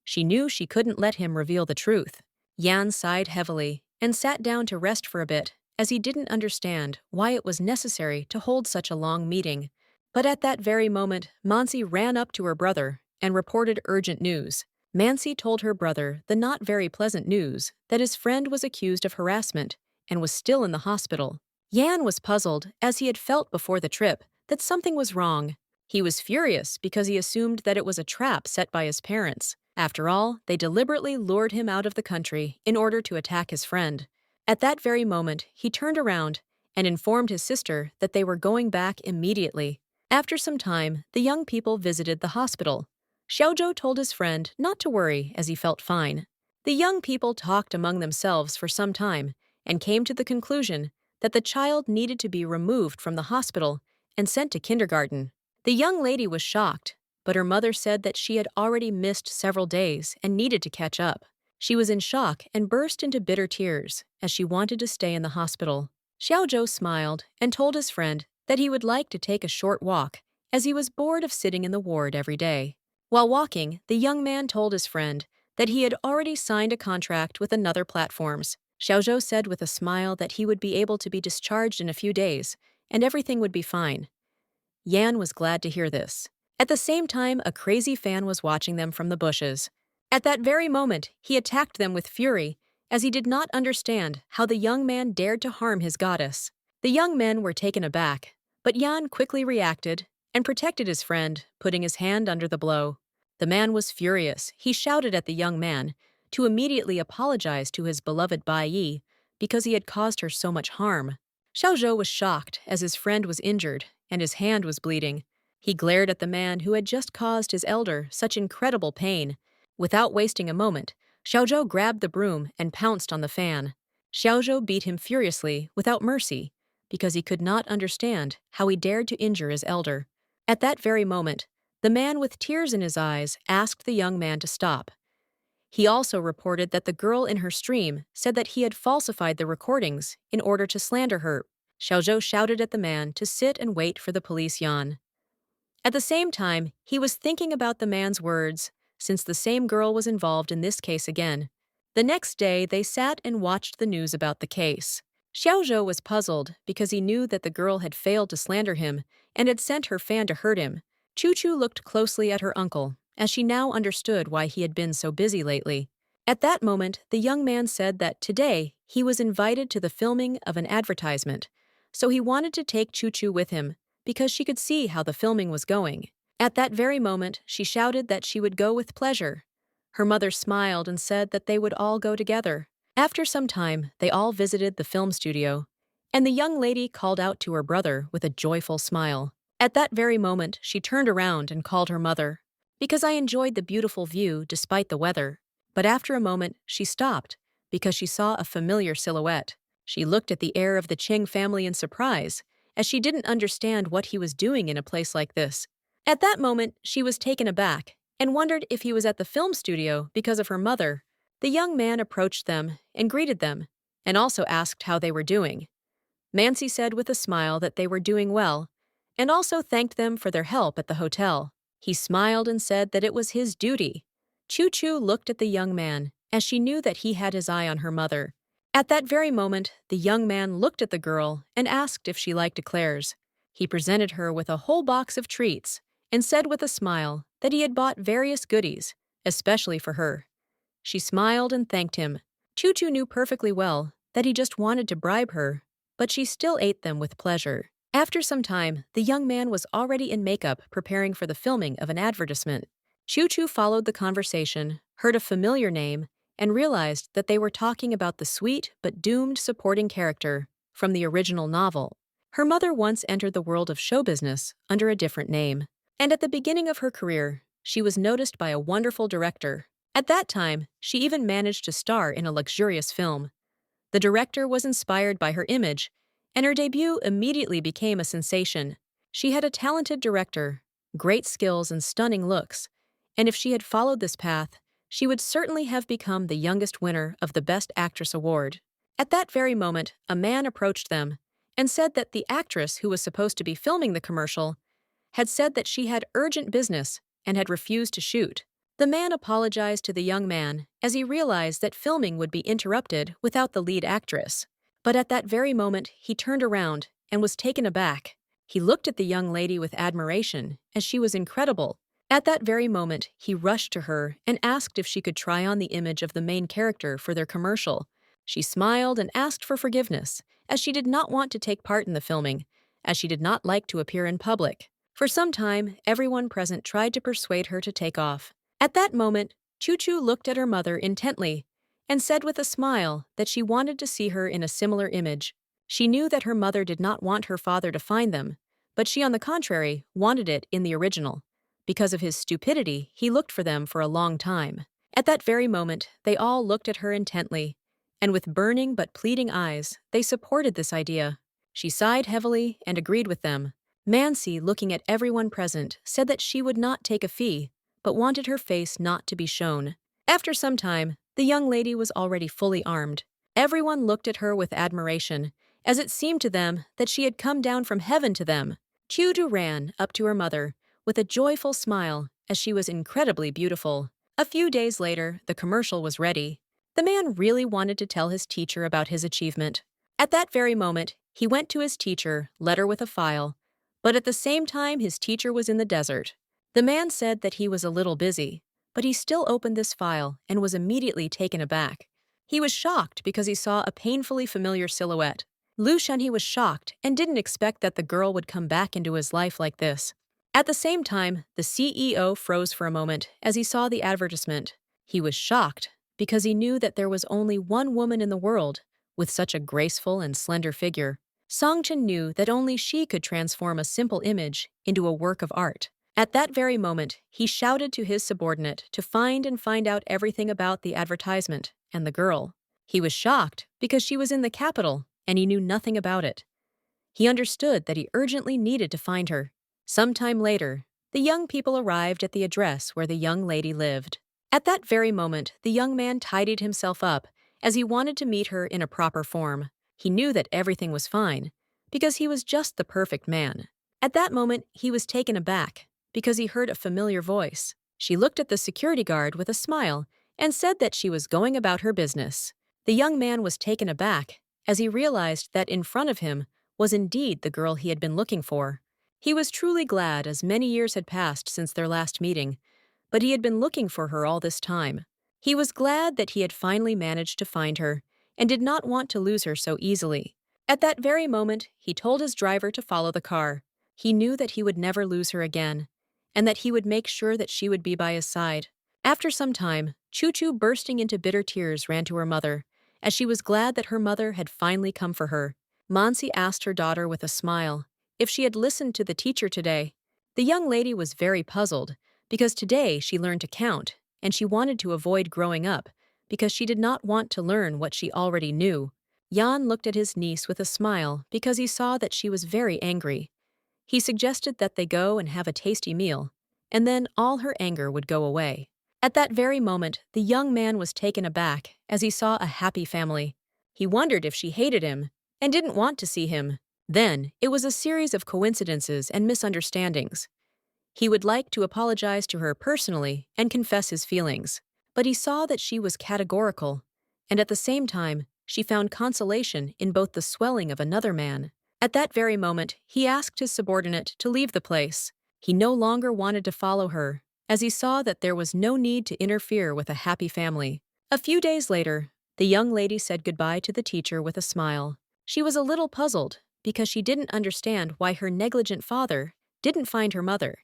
She knew she couldn't let him reveal the truth. Yan sighed heavily and sat down to rest for a bit, as he didn't understand why it was necessary to hold such a long meeting. But at that very moment, Mansi ran up to her brother and reported urgent news. Mansi told her brother the not very pleasant news that his friend was accused of harassment and was still in the hospital. Yan was puzzled, as he had felt before the trip, that something was wrong. He was furious because he assumed that it was a trap set by his parents. After all, they deliberately lured him out of the country in order to attack his friend. At that very moment, he turned around and informed his sister that they were going back immediately. After some time, the young people visited the hospital. Xiaozhou told his friend not to worry, as he felt fine. The young people talked among themselves for some time and came to the conclusion that the child needed to be removed from the hospital and sent to kindergarten. The young lady was shocked, but her mother said that she had already missed several days and needed to catch up. She was in shock and burst into bitter tears as she wanted to stay in the hospital. Xiaozhou smiled and told his friend that he would like to take a short walk, as he was bored of sitting in the ward every day. While walking, the young man told his friend that he had already signed a contract with another platforms. Xiaozhou said with a smile that he would be able to be discharged in a few days, and everything would be fine. Yan was glad to hear this. At the same time, a crazy fan was watching them from the bushes. At that very moment, he attacked them with fury, as he did not understand how the young man dared to harm his goddess. The young men were taken aback, but Yan quickly reacted and protected his friend, putting his hand under the blow. The man was furious. He shouted at the young man to immediately apologize to his beloved Bai Yi because he had caused her so much harm. Xiaozhou was shocked, as his friend was injured and his hand was bleeding. He glared at the man who had just caused his elder such incredible pain. Without wasting a moment, Xiaozhou grabbed the broom and pounced on the fan. Xiaozhou beat him furiously, without mercy, because he could not understand how he dared to injure his elder. At that very moment, the man with tears in his eyes asked the young man to stop. He also reported that the girl in her stream said that he had falsified the recordings in order to slander her. Xiaozhou shouted at the man to sit and wait for the police. Yan. At the same time, he was thinking about the man's words, since the same girl was involved in this case again. The next day, they sat and watched the news about the case. Xiaozhou was puzzled because he knew that the girl had failed to slander him and had sent her fan to hurt him. Chu looked closely at her uncle, as she now understood why he had been so busy lately. At that moment, the young man said that today he was invited to the filming of an advertisement, so he wanted to take Chu with him because she could see how the filming was going. At that very moment, she shouted that she would go with pleasure. Her mother smiled and said that they would all go together. After some time, they all visited the film studio, and the young lady called out to her brother with a joyful smile. At that very moment, she turned around and called her mother, because I enjoyed the beautiful view despite the weather. But after a moment, she stopped because she saw a familiar silhouette. She looked at the heir of the Qing family in surprise, as she didn't understand what he was doing in a place like this. At that moment, she was taken aback and wondered if he was at the film studio because of her mother. The young man approached them and greeted them, and also asked how they were doing. Mansi said with a smile that they were doing well, and also thanked them for their help at the hotel. He smiled and said that it was his duty. Chu looked at the young man, as she knew that he had his eye on her mother. At that very moment, the young man looked at the girl and asked if she liked eclairs. He presented her with a whole box of treats and said with a smile that he had bought various goodies, especially for her. She smiled and thanked him. Chu knew perfectly well that he just wanted to bribe her, but she still ate them with pleasure. After some time, the young man was already in makeup preparing for the filming of an advertisement. Chu followed the conversation, heard a familiar name, and realized that they were talking about the sweet but doomed supporting character from the original novel. Her mother once entered the world of show business under a different name, and at the beginning of her career, she was noticed by a wonderful director. At that time, she even managed to star in a luxurious film. The director was inspired by her image, and her debut immediately became a sensation. She had a talented director, great skills and stunning looks, and if she had followed this path, she would certainly have become the youngest winner of the Best Actress award. At that very moment, a man approached them and said that the actress who was supposed to be filming the commercial had said that she had urgent business and had refused to shoot. The man apologized to the young man as he realized that filming would be interrupted without the lead actress. But at that very moment, he turned around and was taken aback. He looked at the young lady with admiration, as she was incredible. At that very moment, he rushed to her and asked if she could try on the image of the main character for their commercial. She smiled and asked for forgiveness, as she did not want to take part in the filming, as she did not like to appear in public. For some time, everyone present tried to persuade her to take off. At that moment, Choo-Choo looked at her mother intently and said with a smile that she wanted to see her in a similar image. She knew that her mother did not want her father to find them, but she, on the contrary, wanted it in the original. Because of his stupidity, he looked for them for a long time. At that very moment, they all looked at her intently, and with burning but pleading eyes, they supported this idea. She sighed heavily and agreed with them. Mansi, looking at everyone present, said that she would not take a fee, but wanted her face not to be shown. After some time, the young lady was already fully armed. Everyone looked at her with admiration, as it seemed to them that she had come down from heaven to them. Choo-Choo ran up to her mother with a joyful smile, as she was incredibly beautiful. A few days later, the commercial was ready. The man really wanted to tell his teacher about his achievement. At that very moment, he went to his teacher, led her with a file, but at the same time his teacher was in the desert. The man said that he was a little busy, but he still opened this file and was immediately taken aback. He was shocked because he saw a painfully familiar silhouette. Lu Shenhe was shocked and didn't expect that the girl would come back into his life like this. At the same time, the CEO froze for a moment as he saw the advertisement. He was shocked because he knew that there was only one woman in the world with such a graceful and slender figure. Songchen knew that only she could transform a simple image into a work of art. At that very moment, he shouted to his subordinate to find out everything about the advertisement and the girl. He was shocked because she was in the capital and he knew nothing about it. He understood that he urgently needed to find her. Sometime later, the young people arrived at the address where the young lady lived. At that very moment, the young man tidied himself up as he wanted to meet her in a proper form. He knew that everything was fine because he was just the perfect man. At that moment, he was taken aback because he heard a familiar voice. She looked at the security guard with a smile and said that she was going about her business. The young man was taken aback as he realized that in front of him was indeed the girl he had been looking for. He was truly glad, as many years had passed since their last meeting, but he had been looking for her all this time. He was glad that he had finally managed to find her and did not want to lose her so easily. At that very moment, he told his driver to follow the car. He knew that he would never lose her again, and that he would make sure that she would be by his side. After some time, Choo-Choo, bursting into bitter tears, ran to her mother, as she was glad that her mother had finally come for her. Mansi asked her daughter with a smile if she had listened to the teacher today. The young lady was very puzzled, because today she learned to count, and she wanted to avoid growing up, because she did not want to learn what she already knew. Jan looked at his niece with a smile because he saw that she was very angry. He suggested that they go and have a tasty meal, and then all her anger would go away. At that very moment, the young man was taken aback as he saw a happy family. He wondered if she hated him and didn't want to see him. Then, it was a series of coincidences and misunderstandings. He would like to apologize to her personally and confess his feelings, but he saw that she was categorical, and at the same time, she found consolation in both the swelling of another man. At that very moment, he asked his subordinate to leave the place. He no longer wanted to follow her, as he saw that there was no need to interfere with a happy family. A few days later, the young lady said goodbye to the teacher with a smile. She was a little puzzled because she didn't understand why her negligent father didn't find her mother.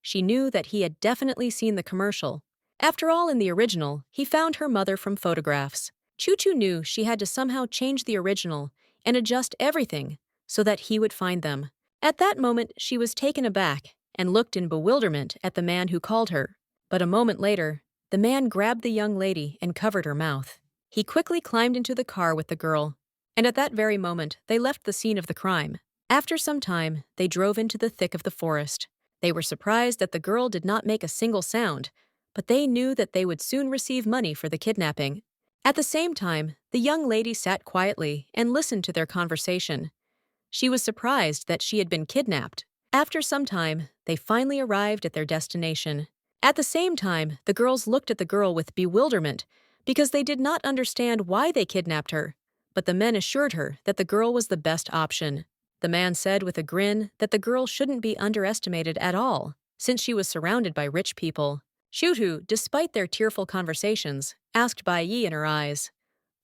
She knew that he had definitely seen the commercial. After all, in the original, he found her mother from photographs. Choo-Choo knew she had to somehow change the original and adjust everything so that he would find them. At that moment, she was taken aback and looked in bewilderment at the man who called her. But a moment later, the man grabbed the young lady and covered her mouth. He quickly climbed into the car with the girl, and at that very moment, they left the scene of the crime. After some time, they drove into the thick of the forest. They were surprised that the girl did not make a single sound, but they knew that they would soon receive money for the kidnapping. At the same time, the young lady sat quietly and listened to their conversation. She was surprised that she had been kidnapped. After some time, they finally arrived at their destination. At the same time, the girls looked at the girl with bewilderment because they did not understand why they kidnapped her, but the men assured her that the girl was the best option. The man said with a grin that the girl shouldn't be underestimated at all, since she was surrounded by rich people. Shutu, despite their tearful conversations, asked Bai Yi in her eyes,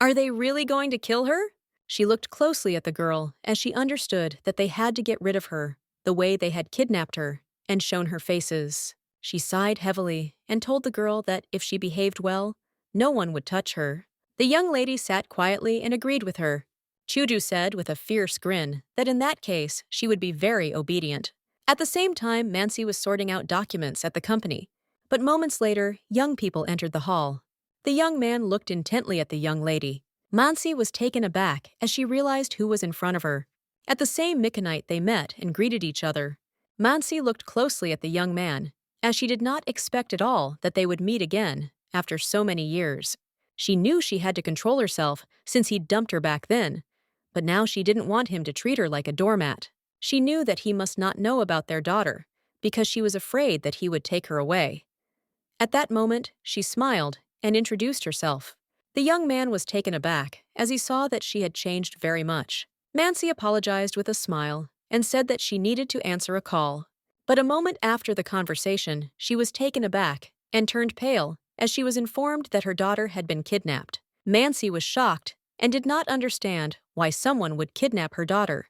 "Are they really going to kill her?" She looked closely at the girl as she understood that they had to get rid of her, the way they had kidnapped her, and shown her faces. She sighed heavily and told the girl that if she behaved well, no one would touch her. The young lady sat quietly and agreed with her. Chuju said with a fierce grin that in that case she would be very obedient. At the same time, Mansi was sorting out documents at the company. But moments later, young people entered the hall. The young man looked intently at the young lady. Mansi was taken aback as she realized who was in front of her. At the same midnight, they met and greeted each other. Mansi looked closely at the young man, as she did not expect at all that they would meet again after so many years. She knew she had to control herself since he'd dumped her back then, but now she didn't want him to treat her like a doormat. She knew that he must not know about their daughter, because she was afraid that he would take her away. At that moment, she smiled and introduced herself. The young man was taken aback as he saw that she had changed very much. Mansi apologized with a smile and said that she needed to answer a call. But a moment after the conversation, she was taken aback and turned pale as she was informed that her daughter had been kidnapped. Mansi was shocked and did not understand why someone would kidnap her daughter.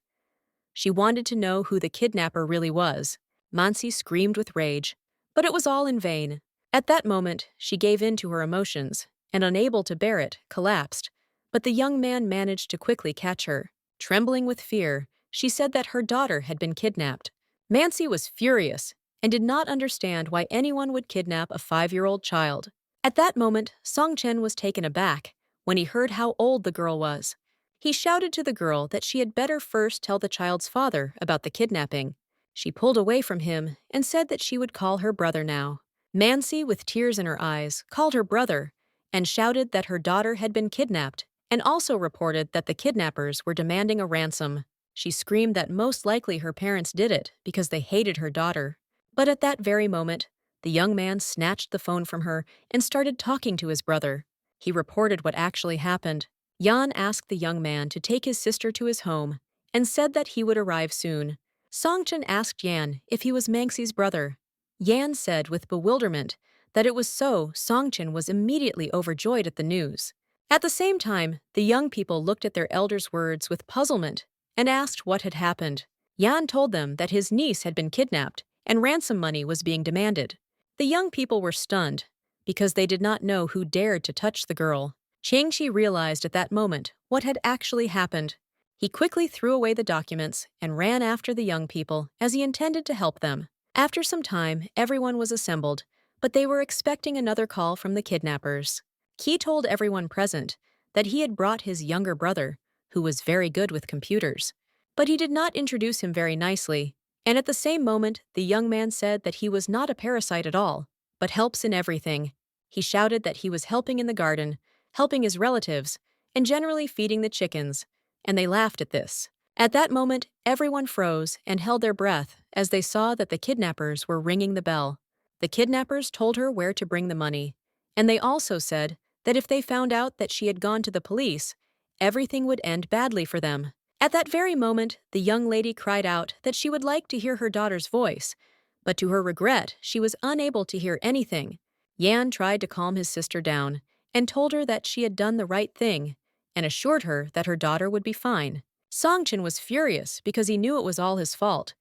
She wanted to know who the kidnapper really was. Mansi screamed with rage, but it was all in vain. At that moment, she gave in to her emotions and, unable to bear it, collapsed. But the young man managed to quickly catch her. Trembling with fear, she said that her daughter had been kidnapped. Mansi was furious and did not understand why anyone would kidnap a 5-year-old child. At that moment, Songchen was taken aback when he heard how old the girl was. He shouted to the girl that she had better first tell the child's father about the kidnapping. She pulled away from him and said that she would call her brother now. Mansi, with tears in her eyes, called her brother and shouted that her daughter had been kidnapped and also reported that the kidnappers were demanding a ransom. She screamed that most likely her parents did it because they hated her daughter. But at that very moment, the young man snatched the phone from her and started talking to his brother. He reported what actually happened. Yan asked the young man to take his sister to his home and said that he would arrive soon. Songchen asked Yan if he was Mangxi's brother. Yan said with bewilderment that it was so. Songchen was immediately overjoyed at the news. At the same time, the young people looked at their elder's words with puzzlement and asked what had happened. Yan told them that his niece had been kidnapped and ransom money was being demanded. The young people were stunned because they did not know who dared to touch the girl. Changshi realized at that moment what had actually happened. He quickly threw away the documents and ran after the young people as he intended to help them. After some time, everyone was assembled, but they were expecting another call from the kidnappers. He told everyone present that he had brought his younger brother, who was very good with computers. But he did not introduce him very nicely, and at the same moment, the young man said that he was not a parasite at all, but helps in everything. He shouted that he was helping in the garden, helping his relatives, and generally feeding the chickens, and they laughed at this. At that moment, everyone froze and held their breath as they saw that the kidnappers were ringing the bell. The kidnappers told her where to bring the money, and they also said that if they found out that she had gone to the police, everything would end badly for them. At that very moment, the young lady cried out that she would like to hear her daughter's voice, but to her regret, she was unable to hear anything. Yan tried to calm his sister down and told her that she had done the right thing and assured her that her daughter would be fine. Songchen was furious because he knew it was all his fault.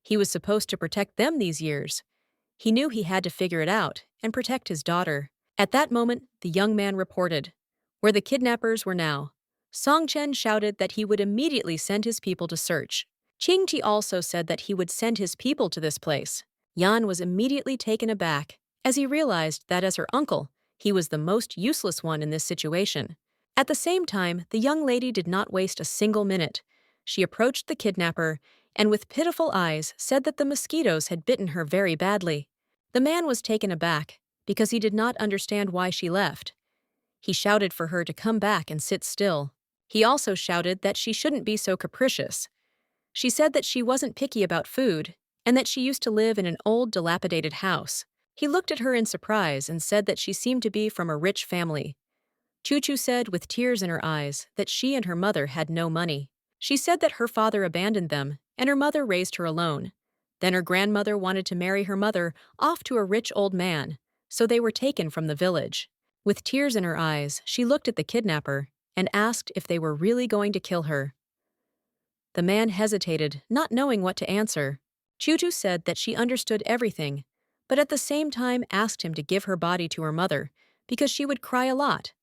He was supposed to protect them these years. He knew he had to figure it out and protect his daughter. At that moment, the young man reported where the kidnappers were now. Songchen shouted that he would immediately send his people to search. Qingti also said that he would send his people to this place. Yan was immediately taken aback as he realized that as her uncle, he was the most useless one in this situation. At the same time, the young lady did not waste a single minute. She approached the kidnapper and with pitiful eyes said that the mosquitoes had bitten her very badly. The man was taken aback because he did not understand why she left. He shouted for her to come back and sit still. He also shouted that she shouldn't be so capricious. She said that she wasn't picky about food and that she used to live in an old, dilapidated house. He looked at her in surprise and said that she seemed to be from a rich family. Chu said with tears in her eyes that she and her mother had no money. She said that her father abandoned them and her mother raised her alone. Then her grandmother wanted to marry her mother off to a rich old man, so they were taken from the village. With tears in her eyes, she looked at the kidnapper and asked if they were really going to kill her. The man hesitated, not knowing what to answer. Chu said that she understood everything, but at the same time asked him to give her body to her mother because she would cry a lot.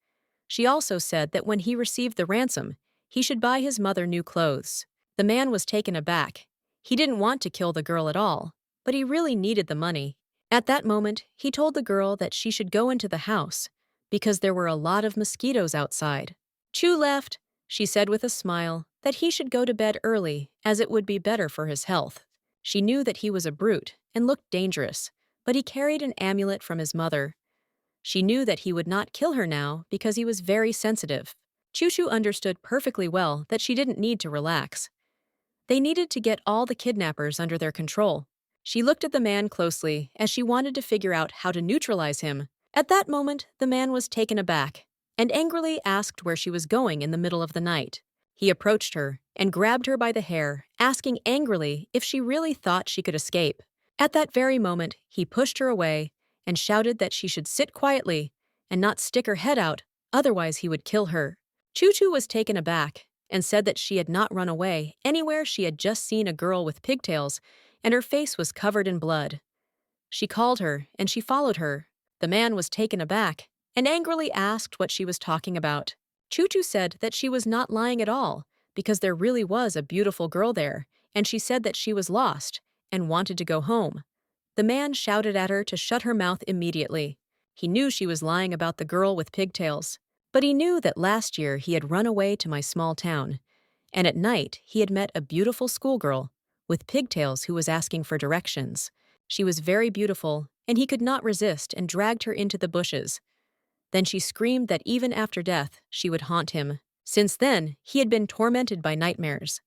She also said that when he received the ransom, he should buy his mother new clothes. The man was taken aback. He didn't want to kill the girl at all, but he really needed the money. At that moment, he told the girl that she should go into the house because there were a lot of mosquitoes outside. Chu left. She said with a smile that he should go to bed early as it would be better for his health. She knew that he was a brute and looked dangerous, but he carried an amulet from his mother. She knew that he would not kill her now because he was very sensitive. Chu understood perfectly well that she didn't need to relax. They needed to get all the kidnappers under their control. She looked at the man closely as she wanted to figure out how to neutralize him. At that moment, the man was taken aback and angrily asked where she was going in the middle of the night. He approached her and grabbed her by the hair, asking angrily if she really thought she could escape. At that very moment, he pushed her away and shouted that she should sit quietly and not stick her head out, otherwise he would kill her. Chu was taken aback and said that she had not run away anywhere. She had just seen a girl with pigtails, and her face was covered in blood. She called her, and she followed her. The man was taken aback and angrily asked what she was talking about. Chu said that she was not lying at all, because there really was a beautiful girl there, and she said that she was lost and wanted to go home. The man shouted at her to shut her mouth immediately. He knew she was lying about the girl with pigtails, but he knew that last year he had run away to my small town, and at night he had met a beautiful schoolgirl with pigtails who was asking for directions. She was very beautiful, and he could not resist and dragged her into the bushes. Then she screamed that even after death, she would haunt him. Since then, he had been tormented by nightmares.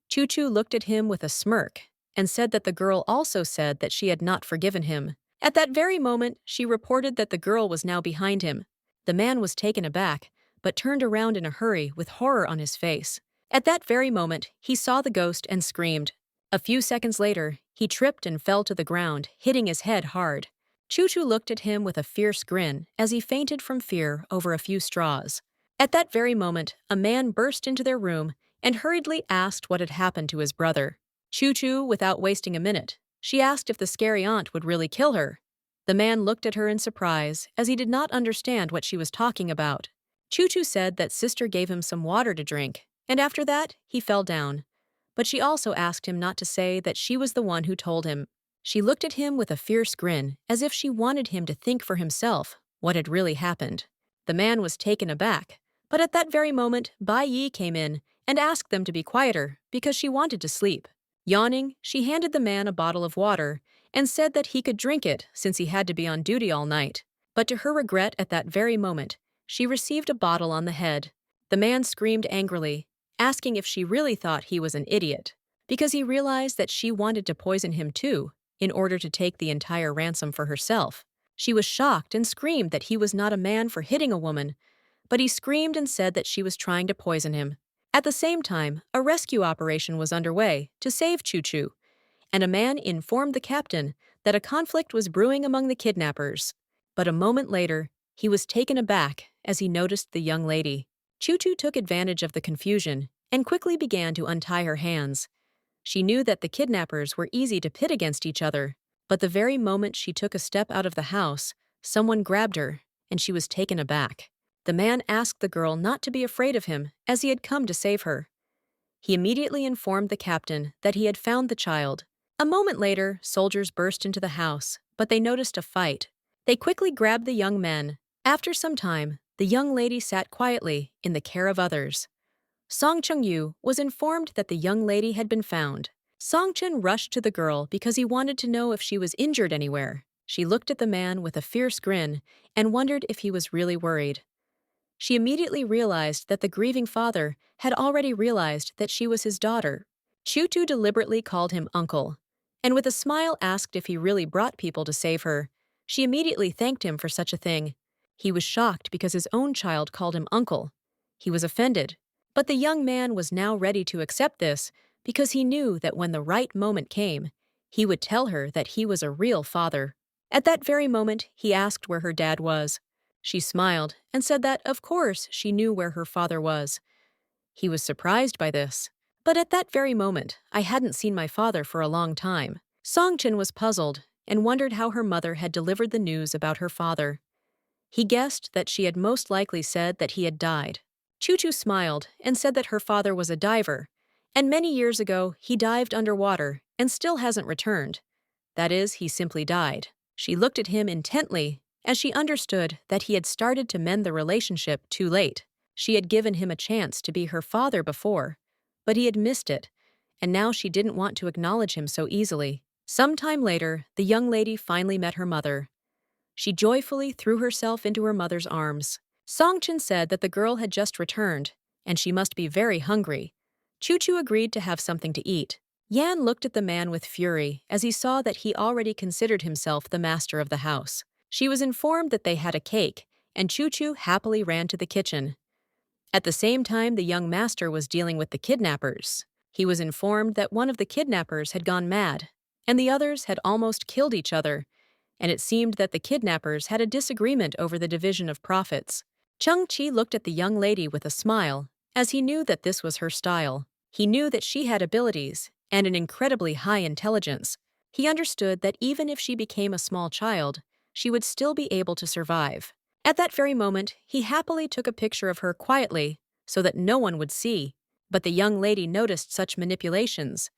Chu looked at him with a smirk and said that the girl also said that she had not forgiven him. At that very moment, she reported that the girl was now behind him. The man was taken aback, but turned around in a hurry with horror on his face. At that very moment, he saw the ghost and screamed. A few seconds later, he tripped and fell to the ground, hitting his head hard. Chu looked at him with a fierce grin as he fainted from fear over a few straws. At that very moment, a man burst into their room and hurriedly asked what had happened to his brother. Chu, without wasting a minute, she asked if the scary aunt would really kill her. The man looked at her in surprise as he did not understand what she was talking about. Chu said that sister gave him some water to drink, and after that, he fell down. But she also asked him not to say that she was the one who told him. She looked at him with a fierce grin, as if she wanted him to think for himself what had really happened. The man was taken aback, but at that very moment, Bai Yi came in and asked them to be quieter because she wanted to sleep. Yawning, she handed the man a bottle of water and said that he could drink it since he had to be on duty all night. But to her regret at that very moment, she received a bottle on the head. The man screamed angrily, asking if she really thought he was an idiot, because he realized that she wanted to poison him too, in order to take the entire ransom for herself. She was shocked and screamed that he was not a man for hitting a woman, but he screamed and said that she was trying to poison him. At the same time, a rescue operation was underway to save Chu, and a man informed the captain that a conflict was brewing among the kidnappers. But a moment later, he was taken aback as he noticed the young lady. Chu took advantage of the confusion and quickly began to untie her hands. She knew that the kidnappers were easy to pit against each other, but the very moment she took a step out of the house, someone grabbed her, and she was taken aback. The man asked the girl not to be afraid of him, as he had come to save her. He immediately informed the captain that he had found the child. A moment later, soldiers burst into the house, but they noticed a fight. They quickly grabbed the young men. After some time, the young lady sat quietly in the care of others. Song Chung-yu was informed that the young lady had been found. Song Chen rushed to the girl because he wanted to know if she was injured anywhere. She looked at the man with a fierce grin and wondered if he was really worried. She immediately realized that the grieving father had already realized that she was his daughter. Chu deliberately called him uncle, and with a smile asked if he really brought people to save her. She immediately thanked him for such a thing. He was shocked because his own child called him uncle. He was offended. But the young man was now ready to accept this because he knew that when the right moment came, he would tell her that he was a real father. At that very moment, he asked where her dad was. She smiled and said that, of course, she knew where her father was. He was surprised by this. But at that very moment, I hadn't seen my father for a long time. Songchin was puzzled and wondered how her mother had delivered the news about her father. He guessed that she had most likely said that he had died. Choo-Choo smiled and said that her father was a diver, and many years ago he dived underwater and still hasn't returned. That is, he simply died. She looked at him intently as she understood that he had started to mend the relationship too late. She had given him a chance to be her father before, but he had missed it, and now she didn't want to acknowledge him so easily. Some time later, the young lady finally met her mother. She joyfully threw herself into her mother's arms. Songchin said that the girl had just returned, and she must be very hungry. Choo-Choo agreed to have something to eat. Yan looked at the man with fury as he saw that he already considered himself the master of the house. She was informed that they had a cake, and Choo-Choo happily ran to the kitchen. At the same time, the young master was dealing with the kidnappers. He was informed that one of the kidnappers had gone mad, and the others had almost killed each other, and it seemed that the kidnappers had a disagreement over the division of profits. Chung Chi looked at the young lady with a smile, as he knew that this was her style. He knew that she had abilities and an incredibly high intelligence. He understood that even if she became a small child, she would still be able to survive. At that very moment, he happily took a picture of her quietly so that no one would see. But the young lady noticed such manipulations.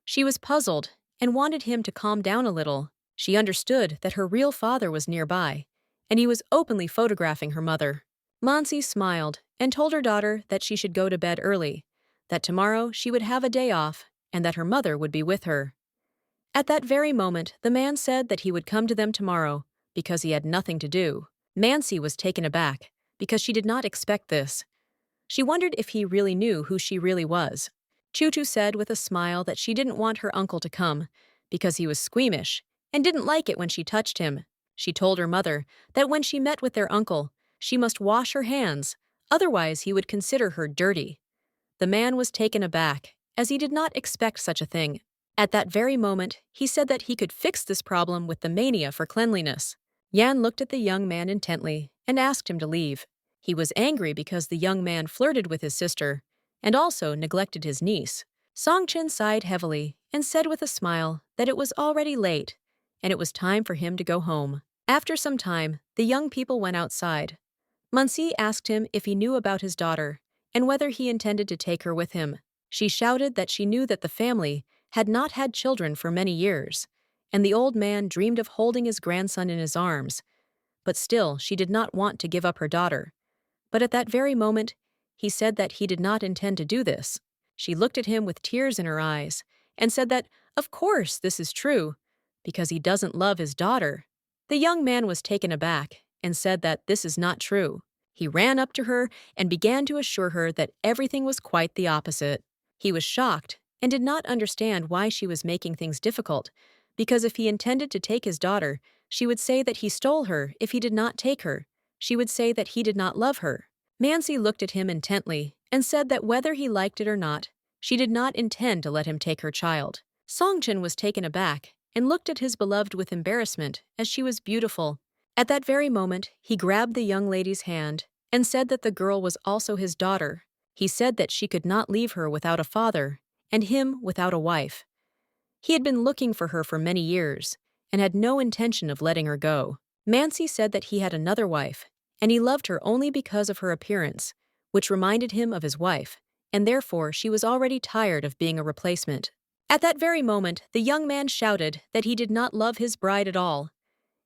She was puzzled and wanted him to calm down a little. She understood that her real father was nearby, and he was openly photographing her mother. Mansi smiled and told her daughter that she should go to bed early, that tomorrow she would have a day off, and that her mother would be with her. At that very moment, the man said that he would come to them tomorrow because he had nothing to do. Mansi was taken aback because she did not expect this. She wondered if he really knew who she really was. Choo-Choo said with a smile that she didn't want her uncle to come because he was squeamish and didn't like it when she touched him. She told her mother that when she met with their uncle, she must wash her hands, otherwise he would consider her dirty. The man was taken aback, as he did not expect such a thing. At that very moment, he said that he could fix this problem with the mania for cleanliness. Yan looked at the young man intently and asked him to leave. He was angry because the young man flirted with his sister and also neglected his niece. Songchin sighed heavily and said with a smile that it was already late and it was time for him to go home. After some time, the young people went outside. Munsi asked him if he knew about his daughter and whether he intended to take her with him. She shouted that she knew that the family had not had children for many years, and the old man dreamed of holding his grandson in his arms. But still, she did not want to give up her daughter. But at that very moment, he said that he did not intend to do this. She looked at him with tears in her eyes and said that, of course, this is true, because he doesn't love his daughter. The young man was taken aback and said that this is not true. He ran up to her and began to assure her that everything was quite the opposite. He was shocked and did not understand why she was making things difficult, because if he intended to take his daughter, she would say that he stole her if he did not take her. She would say that he did not love her. Mansi looked at him intently and said that whether he liked it or not, she did not intend to let him take her child. Songchin was taken aback and looked at his beloved with embarrassment, as she was beautiful. At that very moment, he grabbed the young lady's hand and said that the girl was also his daughter. He said that she could not leave her without a father, and him without a wife. He had been looking for her for many years, and had no intention of letting her go. Mansi said that he had another wife, and he loved her only because of her appearance, which reminded him of his wife, and therefore she was already tired of being a replacement. At that very moment, the young man shouted that he did not love his bride at all.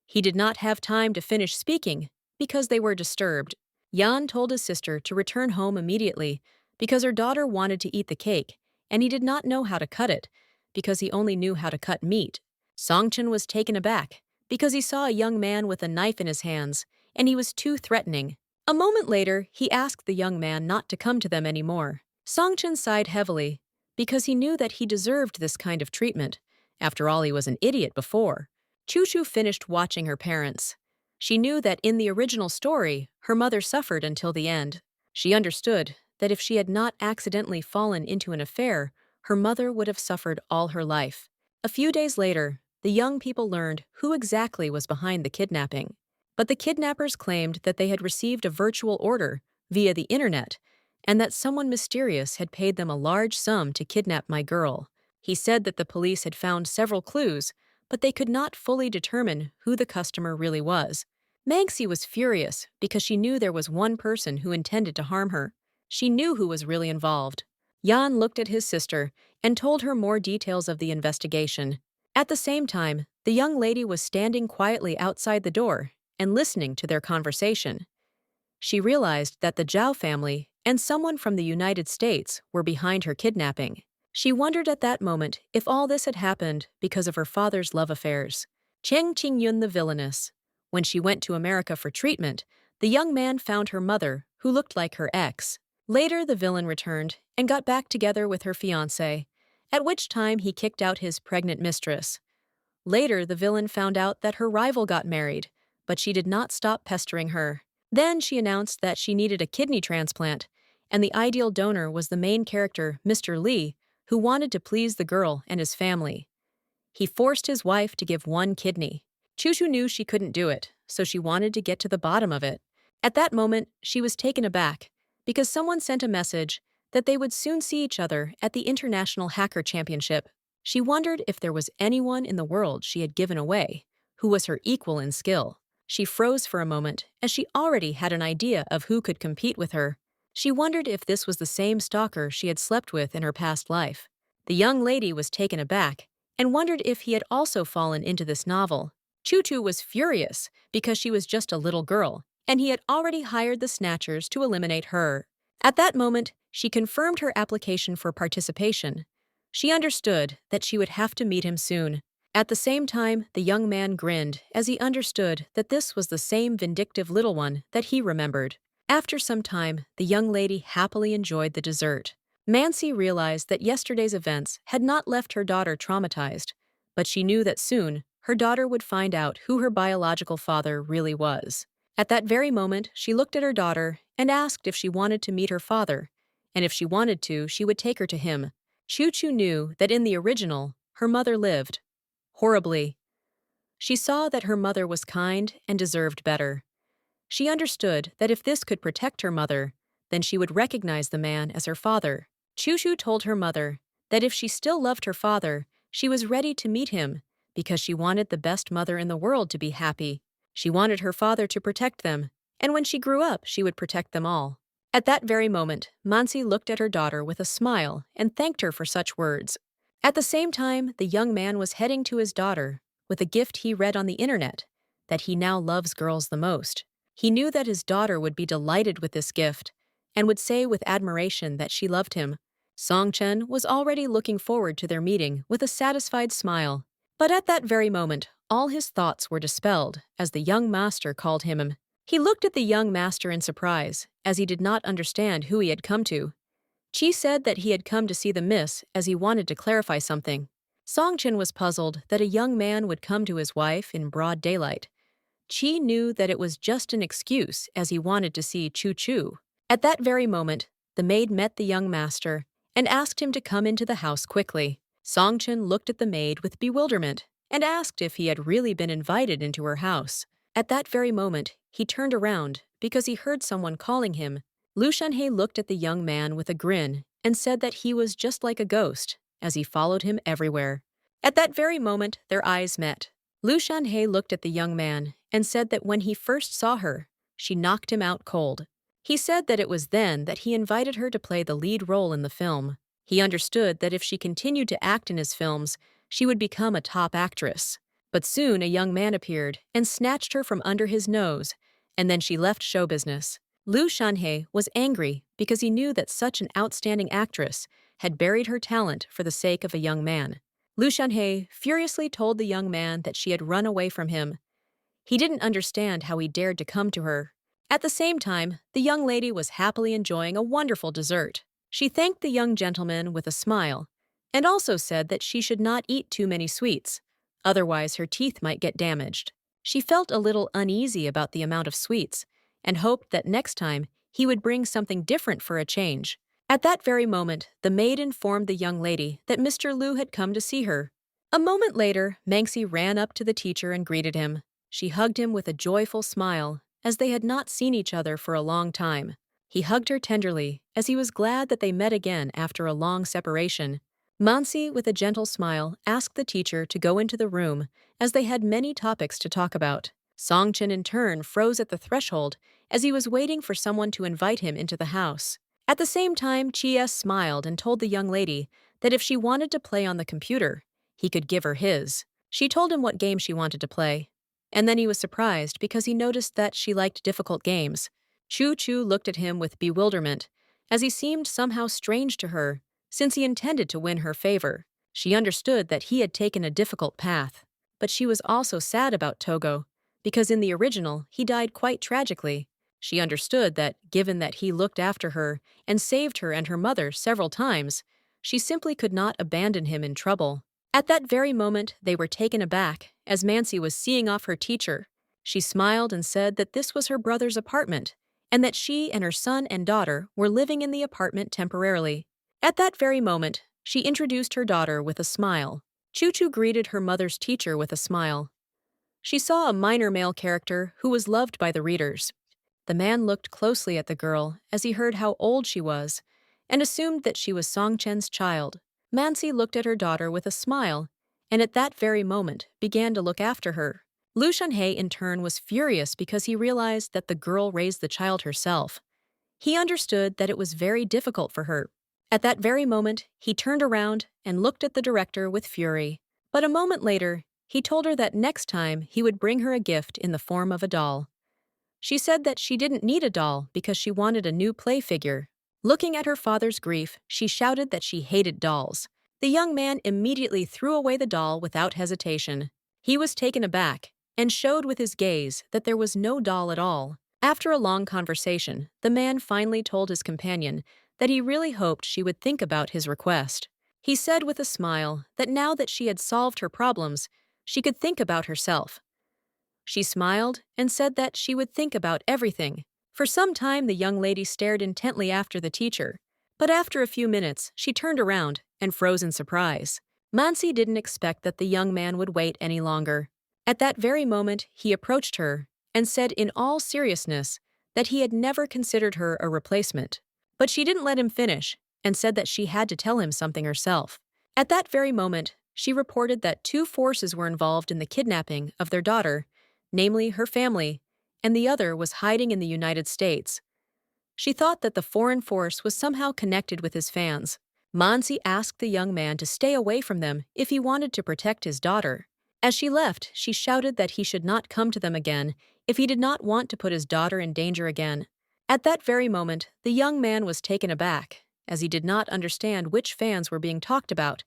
He did not have time to finish speaking because they were disturbed. Yan told his sister to return home immediately because her daughter wanted to eat the cake, and he did not know how to cut it because he only knew how to cut meat. Songchin was taken aback because he saw a young man with a knife in his hands, and he was too threatening. A moment later, he asked the young man not to come to them anymore. Songchin sighed heavily because he knew that he deserved this kind of treatment. After all, he was an idiot before. Choo-Choo finished watching her parents. She knew that in the original story, her mother suffered until the end. She understood that if she had not accidentally fallen into an affair, her mother would have suffered all her life. A few days later, the young people learned who exactly was behind the kidnapping. But the kidnappers claimed that they had received a virtual order via the internet and that someone mysterious had paid them a large sum to kidnap my girl. He said that the police had found several clues, but they could not fully determine who the customer really was. Manxie was furious because she knew there was one person who intended to harm her. She knew who was really involved. Jan looked at his sister and told her more details of the investigation. At the same time, the young lady was standing quietly outside the door and listening to their conversation. She realized that the Zhao family and someone from the United States were behind her kidnapping. She wondered at that moment if all this had happened because of her father's love affairs. Cheng Qingyun the villainous. When she went to America for treatment, the young man found her mother, who looked like her ex. Later, the villain returned and got back together with her fiancé, at which time he kicked out his pregnant mistress. Later, the villain found out that her rival got married, but she did not stop pestering her. Then she announced that she needed a kidney transplant, and the ideal donor was the main character, Mr. Li, who wanted to please the girl and his family. He forced his wife to give one kidney. Choo-Choo knew she couldn't do it, so she wanted to get to the bottom of it. At that moment, she was taken aback, because someone sent a message that they would soon see each other at the International Hacker Championship. She wondered if there was anyone in the world she had given away, who was her equal in skill. She froze for a moment, as she already had an idea of who could compete with her. She wondered if this was the same stalker she had slept with in her past life. The young lady was taken aback, and wondered if he had also fallen into this novel. Choo-Choo was furious because she was just a little girl, and he had already hired the Snatchers to eliminate her. At that moment, she confirmed her application for participation. She understood that she would have to meet him soon. At the same time, the young man grinned as he understood that this was the same vindictive little one that he remembered. After some time, the young lady happily enjoyed the dessert. Mancy realized that yesterday's events had not left her daughter traumatized, but she knew that soon her daughter would find out who her biological father really was. At that very moment, she looked at her daughter and asked if she wanted to meet her father, and if she wanted to, she would take her to him. Choo-Choo knew that in the original, her mother lived. Horribly. She saw that her mother was kind and deserved better. She understood that if this could protect her mother, then she would recognize the man as her father. Choo-Choo told her mother that if she still loved her father, she was ready to meet him because she wanted the best mother in the world to be happy. She wanted her father to protect them, and when she grew up, she would protect them all. At that very moment, Mansi looked at her daughter with a smile and thanked her for such words. At the same time, the young man was heading to his daughter with a gift he read on the internet, that he now loves girls the most. He knew that his daughter would be delighted with this gift and would say with admiration that she loved him. Song Chen was already looking forward to their meeting with a satisfied smile. But at that very moment, all his thoughts were dispelled as the young master called him. He looked at the young master in surprise, as he did not understand who he had come to. Chi said that he had come to see the miss as he wanted to clarify something. Song Chen was puzzled that a young man would come to his wife in broad daylight. Chi knew that it was just an excuse as he wanted to see Choo-Choo. At that very moment, the maid met the young master and asked him to come into the house quickly. Song Chen looked at the maid with bewilderment and asked if he had really been invited into her house. At that very moment, he turned around because he heard someone calling him. Lu Shanhe looked at the young man with a grin and said that he was just like a ghost, as he followed him everywhere. At that very moment, their eyes met. Lu Shanhe looked at the young man and said that when he first saw her, she knocked him out cold. He said that it was then that he invited her to play the lead role in the film. He understood that if she continued to act in his films, she would become a top actress. But soon a young man appeared and snatched her from under his nose, and then she left show business. Lu Shanhe was angry because he knew that such an outstanding actress had buried her talent for the sake of a young man. Lu Shanhe furiously told the young man that she had run away from him. He didn't understand how he dared to come to her. At the same time, the young lady was happily enjoying a wonderful dessert. She thanked the young gentleman with a smile, and also said that she should not eat too many sweets. otherwise her teeth might get damaged. She felt a little uneasy about the amount of sweets and hoped that next time he would bring something different for a change. At that very moment, the maid informed the young lady that Mr. Liu had come to see her. A moment later, Manxie ran up to the teacher and greeted him. She hugged him with a joyful smile, as they had not seen each other for a long time. He hugged her tenderly, as he was glad that they met again after a long separation. Mansi, with a gentle smile, asked the teacher to go into the room, as they had many topics to talk about. Songchen in turn froze at the threshold, as he was waiting for someone to invite him into the house. At the same time, Chies smiled and told the young lady that if she wanted to play on the computer, he could give her his. She told him what game she wanted to play. And then he was surprised because he noticed that she liked difficult games. Chu looked at him with bewilderment, as he seemed somehow strange to her, since he intended to win her favor. She understood that he had taken a difficult path. But she was also sad about Togo, because in the original, he died quite tragically. She understood that, given that he looked after her and saved her and her mother several times, she simply could not abandon him in trouble. At that very moment, they were taken aback, as Mansi was seeing off her teacher. She smiled and said that this was her brother's apartment, and that she and her son and daughter were living in the apartment temporarily. At that very moment, she introduced her daughter with a smile. Chu greeted her mother's teacher with a smile. She saw a minor male character who was loved by the readers. The man looked closely at the girl as he heard how old she was, and assumed that she was Songchen's child. Mansi looked at her daughter with a smile, and at that very moment began to look after her. Lu Shanhei in turn was furious because he realized that the girl raised the child herself. He understood that it was very difficult for her. At that very moment, he turned around and looked at the director with fury. But a moment later, he told her that next time he would bring her a gift in the form of a doll. She said that she didn't need a doll because she wanted a new play figure. Looking at her father's grief, she shouted that she hated dolls. The young man immediately threw away the doll without hesitation. He was taken aback and showed with his gaze that there was no doll at all. After a long conversation, the man finally told his companion that he really hoped she would think about his request. He said with a smile that now that she had solved her problems, she could think about herself. She smiled and said that she would think about everything. For some time, the young lady stared intently after the teacher, but after a few minutes, she turned around and froze in surprise. Mansi didn't expect that the young man would wait any longer. At that very moment, he approached her and said in all seriousness that he had never considered her a replacement. But she didn't let him finish and said that she had to tell him something herself. At that very moment, she reported that two forces were involved in the kidnapping of their daughter, namely her family, and the other was hiding in the United States. She thought that the foreign force was somehow connected with his fans. Mansi asked the young man to stay away from them if he wanted to protect his daughter. As she left, she shouted that he should not come to them again if he did not want to put his daughter in danger again. At that very moment, the young man was taken aback, as he did not understand which fans were being talked about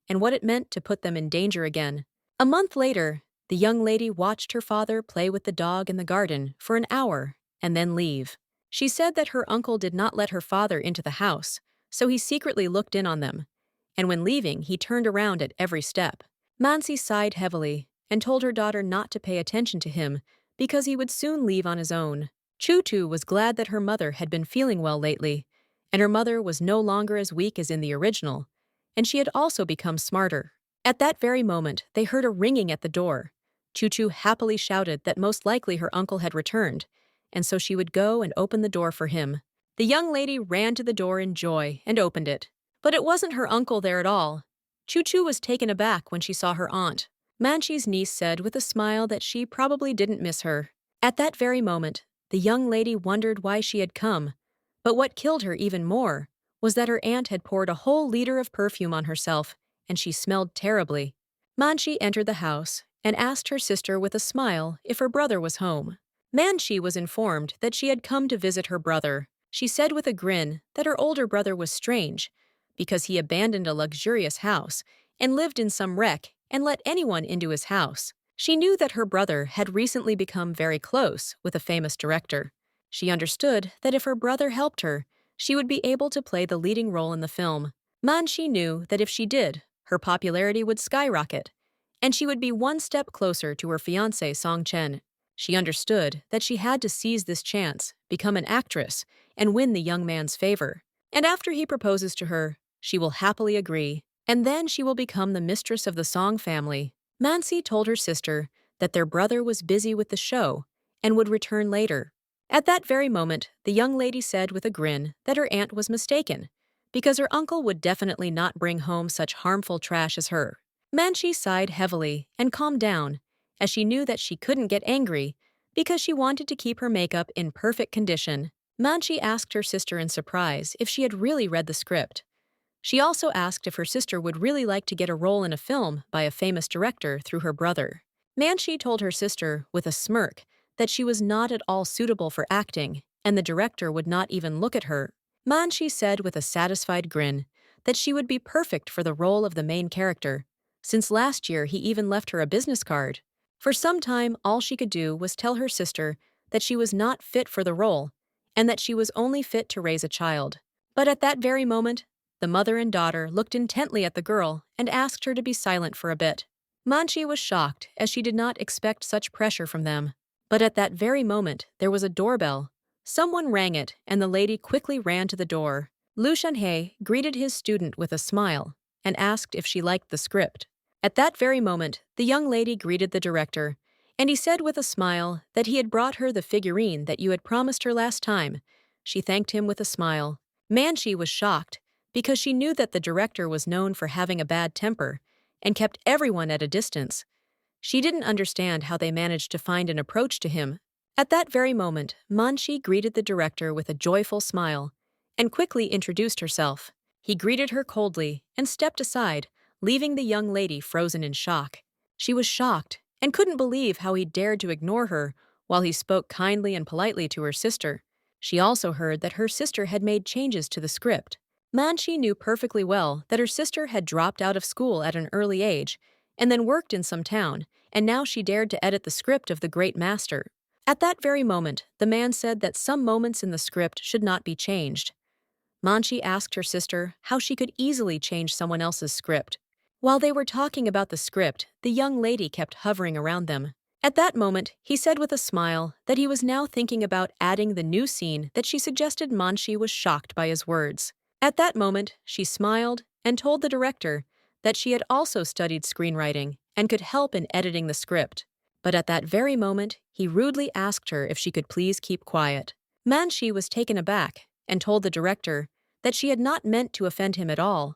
and what it meant to put them in danger again. A month later, the young lady watched her father play with the dog in the garden for an hour and then leave. She said that her uncle did not let her father into the house, so he secretly looked in on them, and when leaving, he turned around at every step. Mansi sighed heavily and told her daughter not to pay attention to him because he would soon leave on his own. Chu was glad that her mother had been feeling well lately, and her mother was no longer as weak as in the original, and she had also become smarter. At that very moment, they heard a ringing at the door. Chu happily shouted that most likely her uncle had returned, and so she would go and open the door for him. The young lady ran to the door in joy and opened it. But it wasn't her uncle there at all. Chu was taken aback when she saw her aunt. Manchi's niece said with a smile that she probably didn't miss her. At that very moment, the young lady wondered why she had come, but what killed her even more was that her aunt had poured a whole liter of perfume on herself, and she smelled terribly. Manchi entered the house and asked her sister with a smile if her brother was home. Manchi was informed that she had come to visit her brother. She said with a grin that her older brother was strange, because he abandoned a luxurious house and lived in some wreck and let anyone into his house. She knew that her brother had recently become very close with a famous director. She understood that if her brother helped her, she would be able to play the leading role in the film. Manchi knew that if she did, her popularity would skyrocket, and she would be one step closer to her fiancé Song Chen. She understood that she had to seize this chance, become an actress, and win the young man's favor. And after he proposes to her, she will happily agree, and then she will become the mistress of the Song family. Mansi told her sister that their brother was busy with the show and would return later. At that very moment, the young lady said with a grin that her aunt was mistaken, because her uncle would definitely not bring home such harmful trash as her. Mansi sighed heavily and calmed down, as she knew that she couldn't get angry because she wanted to keep her makeup in perfect condition. Mansi asked her sister in surprise if she had really read the script. She also asked if her sister would really like to get a role in a film by a famous director through her brother. Mansi told her sister with a smirk that she was not at all suitable for acting, and the director would not even look at her. Mansi said with a satisfied grin that she would be perfect for the role of the main character, since last year he even left her a business card. For some time, all she could do was tell her sister that she was not fit for the role, and that she was only fit to raise a child. But at that very moment, the mother and daughter looked intently at the girl and asked her to be silent for a bit. Mansi was shocked, as she did not expect such pressure from them. But at that very moment, there was a doorbell. Someone rang it, and the lady quickly ran to the door. Lu Shanhei greeted his student with a smile and asked if she liked the script. At that very moment, the young lady greeted the director, and he said with a smile that he had brought her the figurine that you had promised her last time. She thanked him with a smile. Mansi was shocked, because she knew that the director was known for having a bad temper and kept everyone at a distance. She didn't understand how they managed to find an approach to him. At that very moment, Mansi greeted the director with a joyful smile and quickly introduced herself. He greeted her coldly and stepped aside, leaving the young lady frozen in shock. She was shocked and couldn't believe how he dared to ignore her while he spoke kindly and politely to her sister. She also heard that her sister had made changes to the script. Mansi knew perfectly well that her sister had dropped out of school at an early age and then worked in some town, and now she dared to edit the script of the great master. At that very moment, the man said that some moments in the script should not be changed. Mansi asked her sister how she could easily change someone else's script. While they were talking about the script, the young lady kept hovering around them. At that moment, he said with a smile that he was now thinking about adding the new scene that she suggested. Mansi was shocked by his words. At that moment, she smiled and told the director that she had also studied screenwriting and could help in editing the script. But at that very moment, he rudely asked her if she could please keep quiet. Mansi was taken aback and told the director that she had not meant to offend him at all.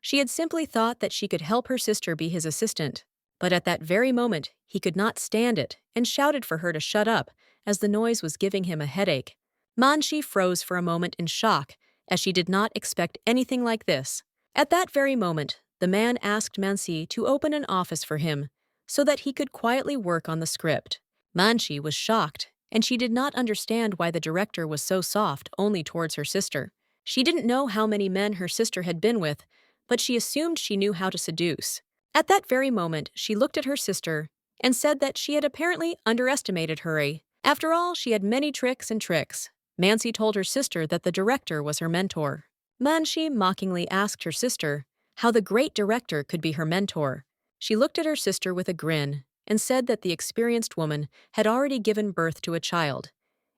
She had simply thought that she could help her sister be his assistant. But at that very moment, he could not stand it and shouted for her to shut up, as the noise was giving him a headache. Mansi froze for a moment in shock, as she did not expect anything like this. At that very moment, the man asked Mansi to open an office for him so that he could quietly work on the script. Mansi was shocked, and she did not understand why the director was so soft only towards her sister. She didn't know how many men her sister had been with, but she assumed she knew how to seduce. At that very moment, she looked at her sister and said that she had apparently underestimated her. After all, she had many tricks and tricks. Mansi told her sister that the director was her mentor. Mansi mockingly asked her sister how the great director could be her mentor. She looked at her sister with a grin and said that the experienced woman had already given birth to a child,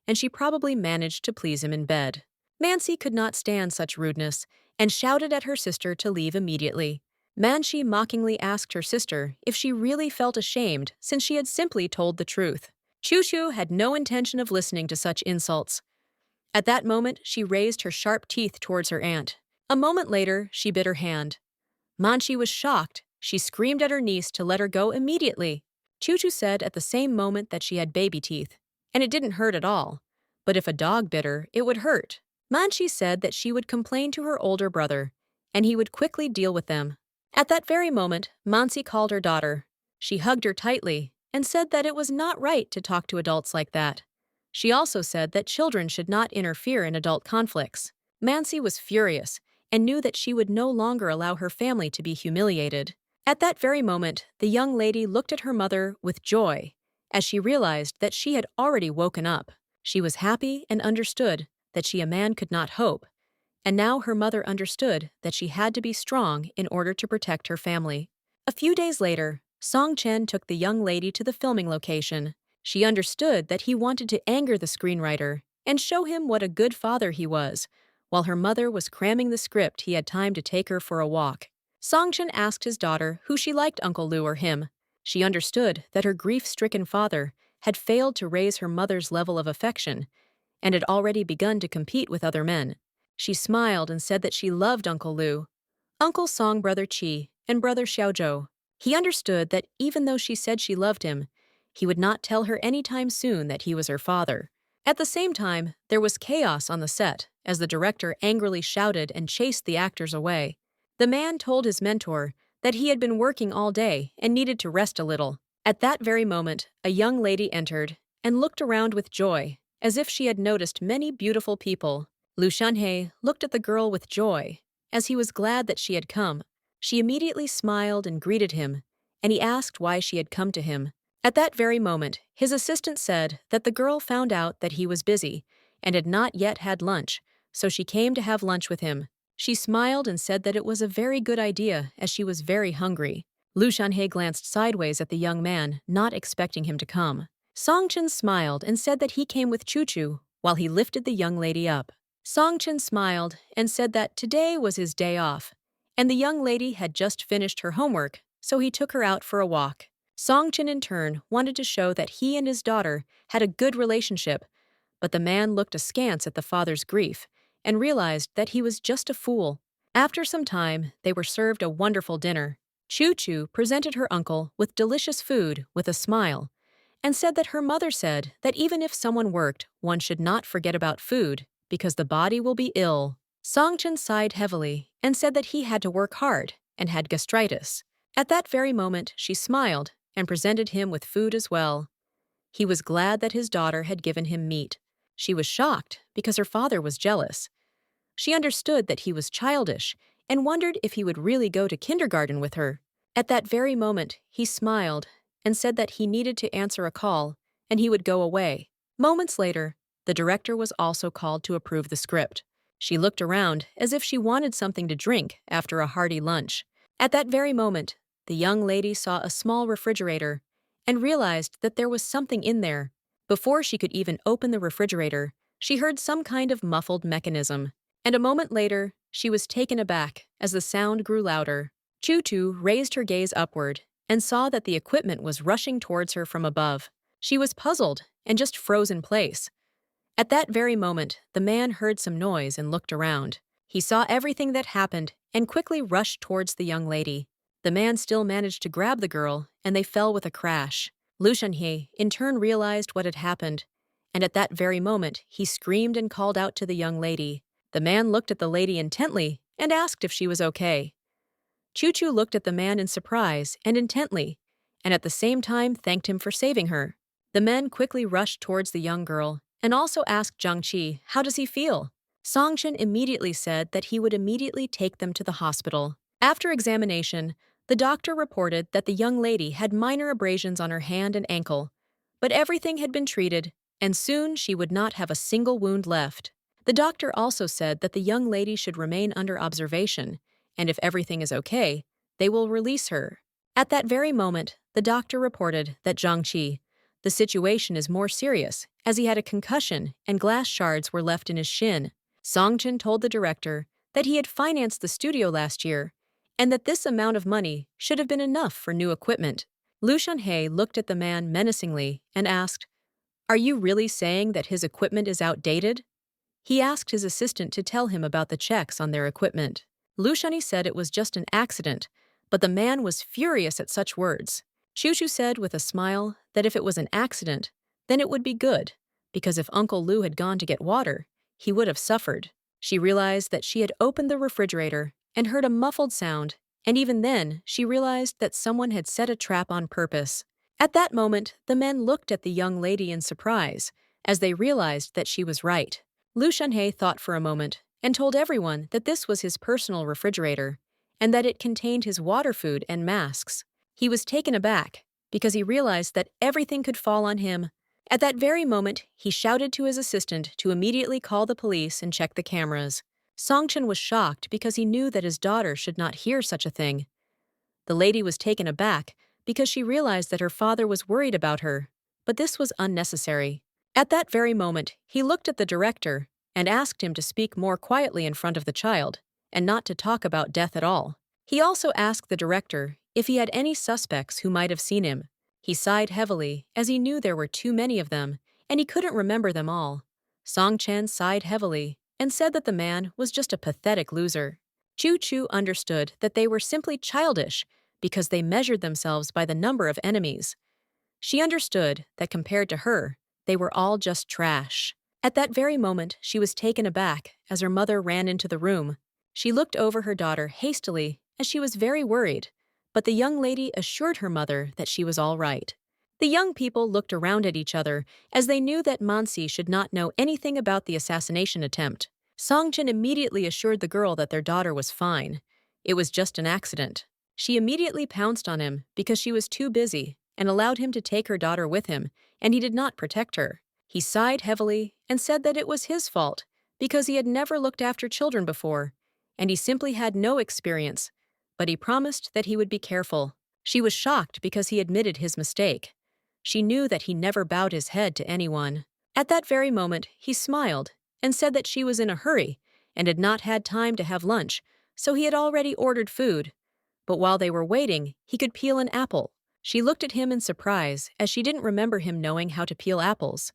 and she probably managed to please him in bed. Mansi could not stand such rudeness and shouted at her sister to leave immediately. Mansi mockingly asked her sister if she really felt ashamed since she had simply told the truth. Chu had no intention of listening to such insults. At that moment, she raised her sharp teeth towards her aunt. A moment later, she bit her hand. Mansi was shocked. She screamed at her niece to let her go immediately. Chu said at the same moment that she had baby teeth, and it didn't hurt at all. But if a dog bit her, it would hurt. Mansi said that she would complain to her older brother, and he would quickly deal with them. At that very moment, Mansi called her daughter. She hugged her tightly and said that it was not right to talk to adults like that. She also said that children should not interfere in adult conflicts. Mansi was furious and knew that she would no longer allow her family to be humiliated. At that very moment, the young lady looked at her mother with joy, as she realized that she had already woken up. She was happy and understood that she a man could not hope, and now her mother understood that she had to be strong in order to protect her family. A few days later, Song Chen took the young lady to the filming location. She understood that he wanted to anger the screenwriter and show him what a good father he was. While her mother was cramming the script, he had time to take her for a walk. Song Chen asked his daughter who she liked, Uncle Lu or him. She understood that her grief-stricken father had failed to raise her mother's level of affection and had already begun to compete with other men. She smiled and said that she loved Uncle Lu, Uncle Song, Brother Chi, and Brother Xiaozhou. He understood that even though she said she loved him, he would not tell her anytime soon that he was her father. At the same time, there was chaos on the set as the director angrily shouted and chased the actors away. The man told his mentor that he had been working all day and needed to rest a little. At that very moment, a young lady entered and looked around with joy, as if she had noticed many beautiful people. Lu Shanhe looked at the girl with joy, as he was glad that she had come. She immediately smiled and greeted him, and he asked why she had come to him. At that very moment, his assistant said that the girl found out that he was busy and had not yet had lunch, so she came to have lunch with him. She smiled and said that it was a very good idea as she was very hungry. Lu Shanhe glanced sideways at the young man, not expecting him to come. Song Chen smiled and said that he came with Chu Chu while he lifted the young lady up. Song Chen smiled and said that today was his day off, and the young lady had just finished her homework, so he took her out for a walk. Song Chen in turn wanted to show that he and his daughter had a good relationship, but the man looked askance at the father's grief and realized that he was just a fool. After some time, they were served a wonderful dinner. Chu Chu presented her uncle with delicious food with a smile and said that her mother said that even if someone worked, one should not forget about food because the body will be ill. Song Chen sighed heavily and said that he had to work hard and had gastritis. At that very moment, she smiled and presented him with food as well. He was glad that his daughter had given him meat. She was shocked because her father was jealous. She understood that he was childish and wondered if he would really go to kindergarten with her. At that very moment, he smiled and said that he needed to answer a call and he would go away. Moments later, the director was also called to approve the script. She looked around as if she wanted something to drink after a hearty lunch. At that very moment, the young lady saw a small refrigerator and realized that there was something in there. Before she could even open the refrigerator, she heard some kind of muffled mechanism, and a moment later, she was taken aback as the sound grew louder. Chu Chu raised her gaze upward and saw that the equipment was rushing towards her from above. She was puzzled and just froze in place. At that very moment, the man heard some noise and looked around. He saw everything that happened and quickly rushed towards the young lady. The man still managed to grab the girl, and they fell with a crash. Lu Shanhe in turn realized what had happened, and at that very moment, he screamed and called out to the young lady. The man looked at the lady intently and asked if she was okay. Chu Chu looked at the man in surprise and intently, and at the same time thanked him for saving her. The men quickly rushed towards the young girl and also asked Zhang Qi, how does he feel? Song Chen immediately said that he would immediately take them to the hospital. After examination, the doctor reported that the young lady had minor abrasions on her hand and ankle, but everything had been treated, and soon she would not have a single wound left. The doctor also said that the young lady should remain under observation, and if everything is okay, they will release her. At that very moment, the doctor reported that Zhang Qi, the situation is more serious, as he had a concussion and glass shards were left in his shin. Song Chen told the director that he had financed the studio last year and that this amount of money should have been enough for new equipment. Lu Shanhe looked at the man menacingly and asked, "Are you really saying that his equipment is outdated?" He asked his assistant to tell him about the checks on their equipment. Lu Shanhe said it was just an accident, but the man was furious at such words. Chu Chu said with a smile that if it was an accident, then it would be good, because if Uncle Lu had gone to get water, he would have suffered. She realized that she had opened the refrigerator and heard a muffled sound, and even then, she realized that someone had set a trap on purpose. At that moment, the men looked at the young lady in surprise, as they realized that she was right. Lu Shanhe thought for a moment and told everyone that this was his personal refrigerator and that it contained his water food and masks. He was taken aback because he realized that everything could fall on him. At that very moment, he shouted to his assistant to immediately call the police and check the cameras. Song Chen was shocked because he knew that his daughter should not hear such a thing. The lady was taken aback, because she realized that her father was worried about her, but this was unnecessary. At that very moment, he looked at the director and asked him to speak more quietly in front of the child and not to talk about death at all. He also asked the director if he had any suspects who might have seen him. He sighed heavily as he knew there were too many of them and he couldn't remember them all. Song Chen sighed heavily and said that the man was just a pathetic loser. Chu Chu understood that they were simply childish because they measured themselves by the number of enemies. She understood that compared to her, they were all just trash. At that very moment, she was taken aback as her mother ran into the room. She looked over her daughter hastily as she was very worried, but the young lady assured her mother that she was all right. The young people looked around at each other as they knew that Mansi should not know anything about the assassination attempt. Songchen immediately assured the girl that their daughter was fine. It was just an accident. She immediately pounced on him because she was too busy and allowed him to take her daughter with him, and he did not protect her. He sighed heavily and said that it was his fault because he had never looked after children before, and he simply had no experience, but he promised that he would be careful. She was shocked because he admitted his mistake. She knew that he never bowed his head to anyone. At that very moment, he smiled and said that she was in a hurry and had not had time to have lunch, so he had already ordered food. But while they were waiting, he could peel an apple. She looked at him in surprise as she didn't remember him knowing how to peel apples.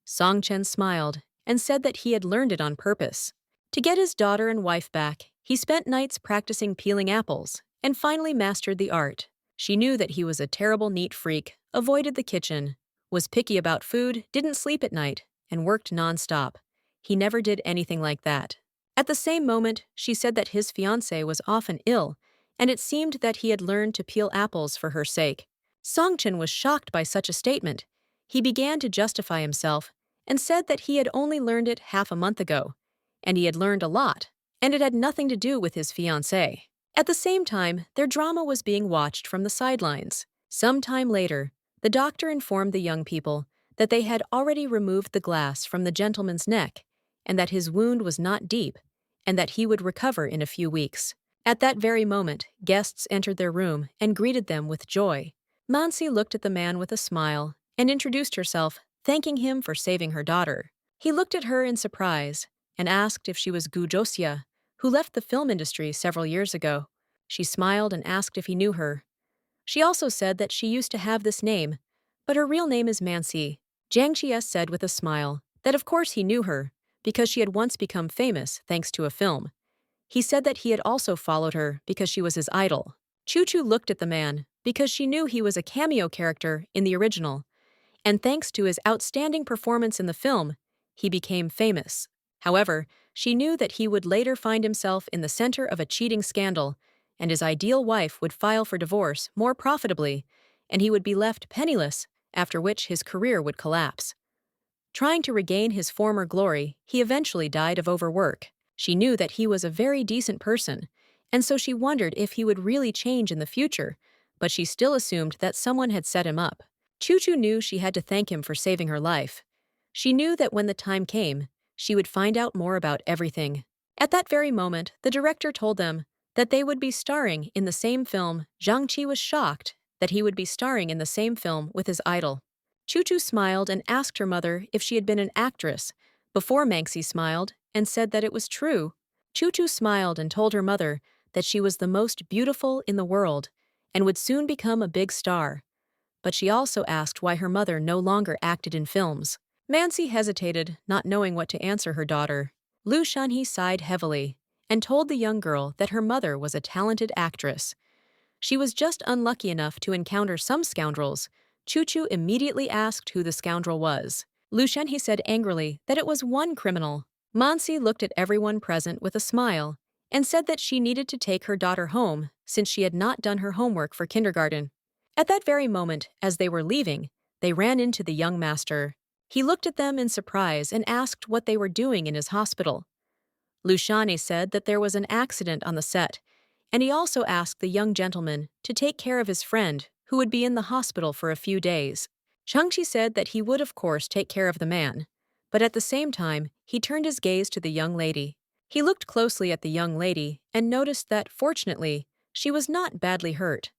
Song Chen smiled and said that he had learned it on purpose. To get his daughter and wife back, he spent nights practicing peeling apples and finally mastered the art. She knew that he was a terrible neat freak, avoided the kitchen, was picky about food, didn't sleep at night, and worked non-stop. He never did anything like that. At the same moment, she said that his fiancée was often ill, and it seemed that he had learned to peel apples for her sake. Songchen was shocked by such a statement. He began to justify himself and said that he had only learned it half a month ago, and he had learned a lot, and it had nothing to do with his fiancée. At the same time, their drama was being watched from the sidelines. Some time later, the doctor informed the young people that they had already removed the glass from the gentleman's neck and that his wound was not deep and that he would recover in a few weeks. At that very moment, guests entered their room and greeted them with joy. Mansi looked at the man with a smile and introduced herself, thanking him for saving her daughter. He looked at her in surprise and asked if she was Gu Josia, who left the film industry several years ago. She smiled and asked if he knew her. She also said that she used to have this name, but her real name is Mansi. Jiang Qies said with a smile that of course he knew her, because she had once become famous thanks to a film. He said that he had also followed her because she was his idol. Chu Chu looked at the man because she knew he was a cameo character in the original, and thanks to his outstanding performance in the film, he became famous. However, she knew that he would later find himself in the center of a cheating scandal, and his ideal wife would file for divorce more profitably, and he would be left penniless, after which his career would collapse. Trying to regain his former glory, he eventually died of overwork. She knew that he was a very decent person, and so she wondered if he would really change in the future, but she still assumed that someone had set him up. Chu Chu knew she had to thank him for saving her life. She knew that when the time came, she would find out more about everything. At that very moment, the director told them that they would be starring in the same film. Zhang Qi was shocked that he would be starring in the same film with his idol. Chu Chu smiled and asked her mother if she had been an actress, before Mansi smiled and said that it was true. Chu Chu smiled and told her mother that she was the most beautiful in the world and would soon become a big star. But she also asked why her mother no longer acted in films. Mansi hesitated, not knowing what to answer her daughter. Lu Shanhe sighed heavily and told the young girl that her mother was a talented actress. She was just unlucky enough to encounter some scoundrels. Chu Chu immediately asked who the scoundrel was. Lu Shanhe said angrily that it was one criminal. Mansi looked at everyone present with a smile and said that she needed to take her daughter home since she had not done her homework for kindergarten. At that very moment, as they were leaving, they ran into the young master. He looked at them in surprise and asked what they were doing in his hospital. Lu Shanhe said that there was an accident on the set, and he also asked the young gentleman to take care of his friend, who would be in the hospital for a few days. Changqi said that he would of course take care of the man, but at the same time, he turned his gaze to the young lady. He looked closely at the young lady and noticed that, fortunately, she was not badly hurt.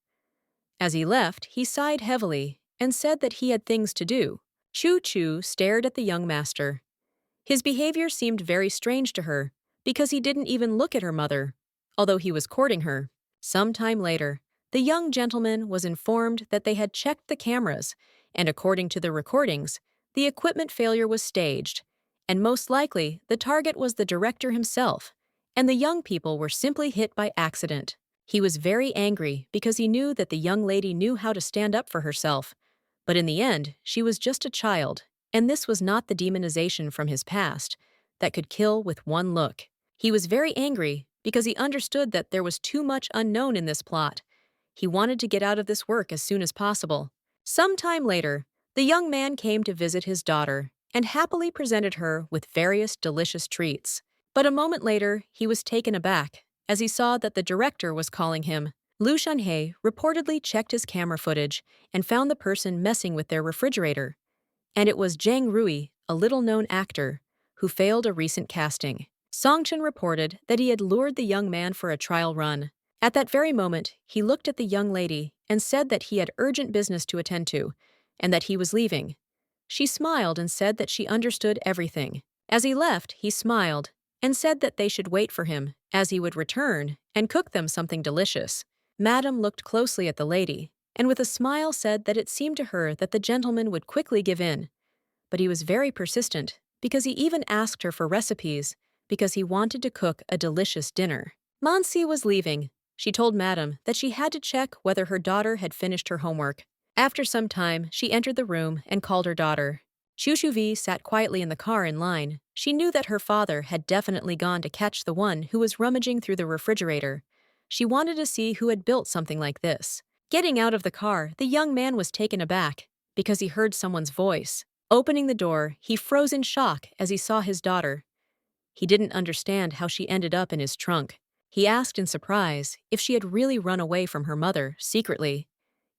As he left, he sighed heavily and said that he had things to do. Chu stared at the young master. His behavior seemed very strange to her because he didn't even look at her mother, although he was courting her. Some time later, the young gentleman was informed that they had checked the cameras, and according to the recordings, the equipment failure was staged, and most likely the target was the director himself, and the young people were simply hit by accident. He was very angry because he knew that the young lady knew how to stand up for herself, but in the end, she was just a child, and this was not the demonization from his past that could kill with one look. He was very angry because he understood that there was too much unknown in this plot. He wanted to get out of this work as soon as possible. Some time later, the young man came to visit his daughter and happily presented her with various delicious treats. But a moment later, he was taken aback as he saw that the director was calling him. Lu Shanhe reportedly checked his camera footage and found the person messing with their refrigerator. And it was Zhang Rui, a little-known actor, who failed a recent casting. Song Chen reported that he had lured the young man for a trial run. At that very moment, he looked at the young lady and said that he had urgent business to attend to, and that he was leaving. She smiled and said that she understood everything. As he left, he smiled and said that they should wait for him, as he would return and cook them something delicious. Madame looked closely at the lady, and with a smile said that it seemed to her that the gentleman would quickly give in. But he was very persistent, because he even asked her for recipes, because he wanted to cook a delicious dinner. Mansi was leaving. She told Madame that she had to check whether her daughter had finished her homework. After some time, she entered the room and called her daughter. Chu Shuvi sat quietly in the car in line. She knew that her father had definitely gone to catch the one who was rummaging through the refrigerator. She wanted to see who had built something like this. Getting out of the car, the young man was taken aback because he heard someone's voice. Opening the door, he froze in shock as he saw his daughter. He didn't understand how she ended up in his trunk. He asked in surprise if she had really run away from her mother, secretly.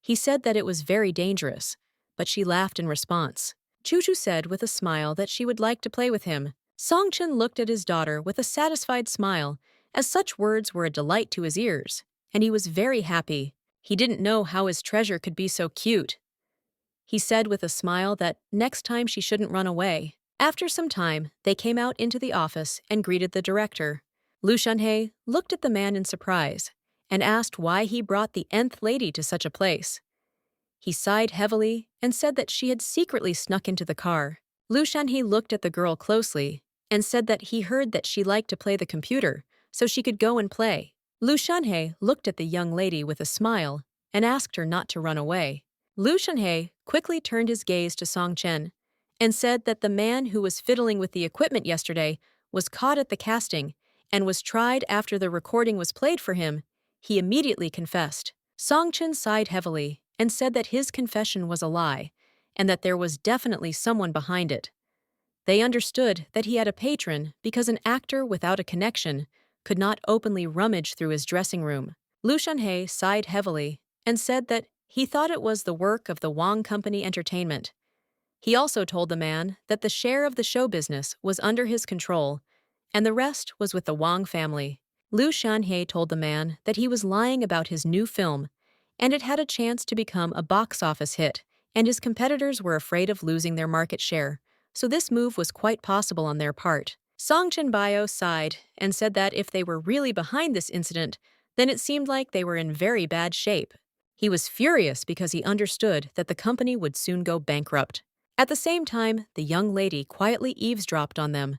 He said that it was very dangerous, but she laughed in response. Chu said with a smile that she would like to play with him. Song Chen looked at his daughter with a satisfied smile, as such words were a delight to his ears, and he was very happy. He didn't know how his treasure could be so cute. He said with a smile that next time she shouldn't run away. After some time, they came out into the office and greeted the director. Lu Shanhe looked at the man in surprise and asked why he brought the nth lady to such a place. He sighed heavily and said that she had secretly snuck into the car. Lu Shanhe looked at the girl closely and said that he heard that she liked to play the computer, so she could go and play. Lu Shanhe looked at the young lady with a smile and asked her not to run away. Lu Shanhe quickly turned his gaze to Song Chen and said that the man who was fiddling with the equipment yesterday was caught at the casting and was tried after the recording was played for him. He immediately confessed. Song Chen sighed heavily and said that his confession was a lie and that there was definitely someone behind it. They understood that he had a patron because an actor without a connection could not openly rummage through his dressing room. Lu Shanhe sighed heavily and said that he thought it was the work of the Wang Company Entertainment. He also told the man that the share of the show business was under his control, and the rest was with the Wang family. Lu Shanhe told the man that he was lying about his new film, and it had a chance to become a box office hit, and his competitors were afraid of losing their market share, so this move was quite possible on their part. Song Chen Bio sighed and said that if they were really behind this incident, then it seemed like they were in very bad shape. He was furious because he understood that the company would soon go bankrupt. At the same time, the young lady quietly eavesdropped on them.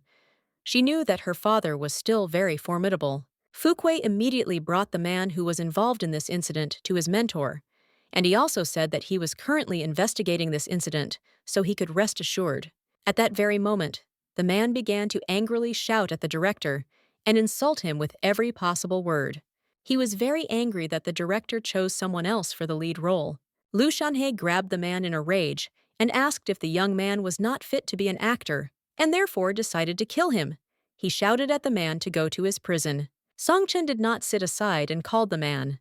She knew that her father was still very formidable. Fuquei immediately brought the man who was involved in this incident to his mentor, and he also said that he was currently investigating this incident, so he could rest assured. At that very moment, the man began to angrily shout at the director and insult him with every possible word. He was very angry that the director chose someone else for the lead role. Lu Shanhe grabbed the man in a rage and asked if the young man was not fit to be an actor, and therefore decided to kill him. He shouted at the man to go to his prison. Song Chen did not sit aside and called the man.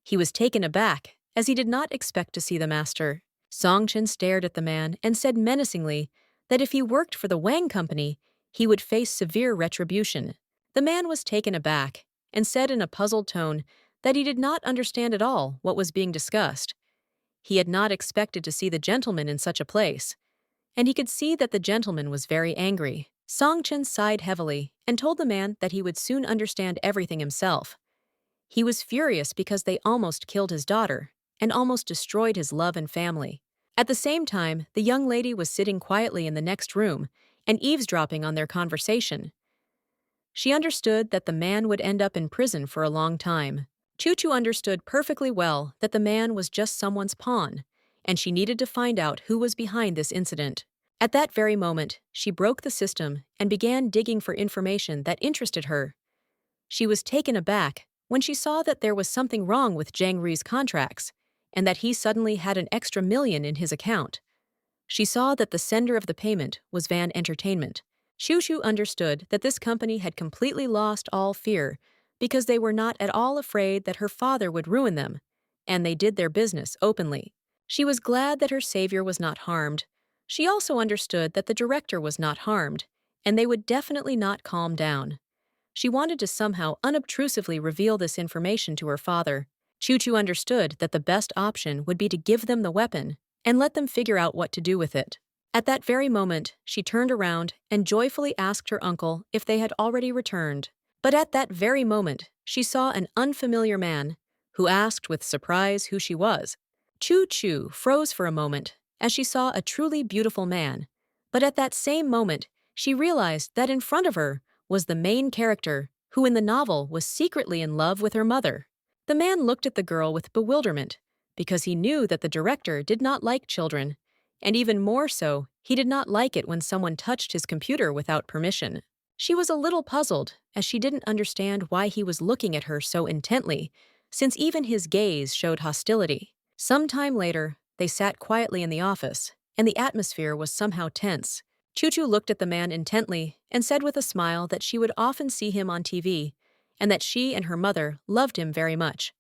He was taken aback, as he did not expect to see the master. Song Chen stared at the man and said menacingly that if he worked for the Wang Company, he would face severe retribution. The man was taken aback and said in a puzzled tone that he did not understand at all what was being discussed. He had not expected to see the gentleman in such a place, and he could see that the gentleman was very angry. Song Chen sighed heavily and told the man that he would soon understand everything himself. He was furious because they almost killed his daughter and almost destroyed his love and family. At the same time, the young lady was sitting quietly in the next room and eavesdropping on their conversation. She understood that the man would end up in prison for a long time. Chu Chu understood perfectly well that the man was just someone's pawn, and she needed to find out who was behind this incident. At that very moment, she broke the system and began digging for information that interested her. She was taken aback when she saw that there was something wrong with Zhang Ri's contracts, and that he suddenly had an extra million in his account. She saw that the sender of the payment was Van Entertainment. Chu Chu understood that this company had completely lost all fear because they were not at all afraid that her father would ruin them, and they did their business openly. She was glad that her savior was not harmed. She also understood that the director was not harmed, and they would definitely not calm down. She wanted to somehow unobtrusively reveal this information to her father. Chu Chu understood that the best option would be to give them the weapon and let them figure out what to do with it. At that very moment, she turned around and joyfully asked her uncle if they had already returned. But at that very moment, she saw an unfamiliar man, who asked with surprise who she was. Chu Chu froze for a moment as she saw a truly beautiful man, but at that same moment, she realized that in front of her was the main character, who in the novel was secretly in love with her mother. The man looked at the girl with bewilderment, because he knew that the director did not like children, and even more so, he did not like it when someone touched his computer without permission. She was a little puzzled, as she didn't understand why he was looking at her so intently, since even his gaze showed hostility. Some time later, they sat quietly in the office, and the atmosphere was somehow tense. Chu Chu looked at the man intently and said with a smile that she would often see him on TV, and that she and her mother loved him very much.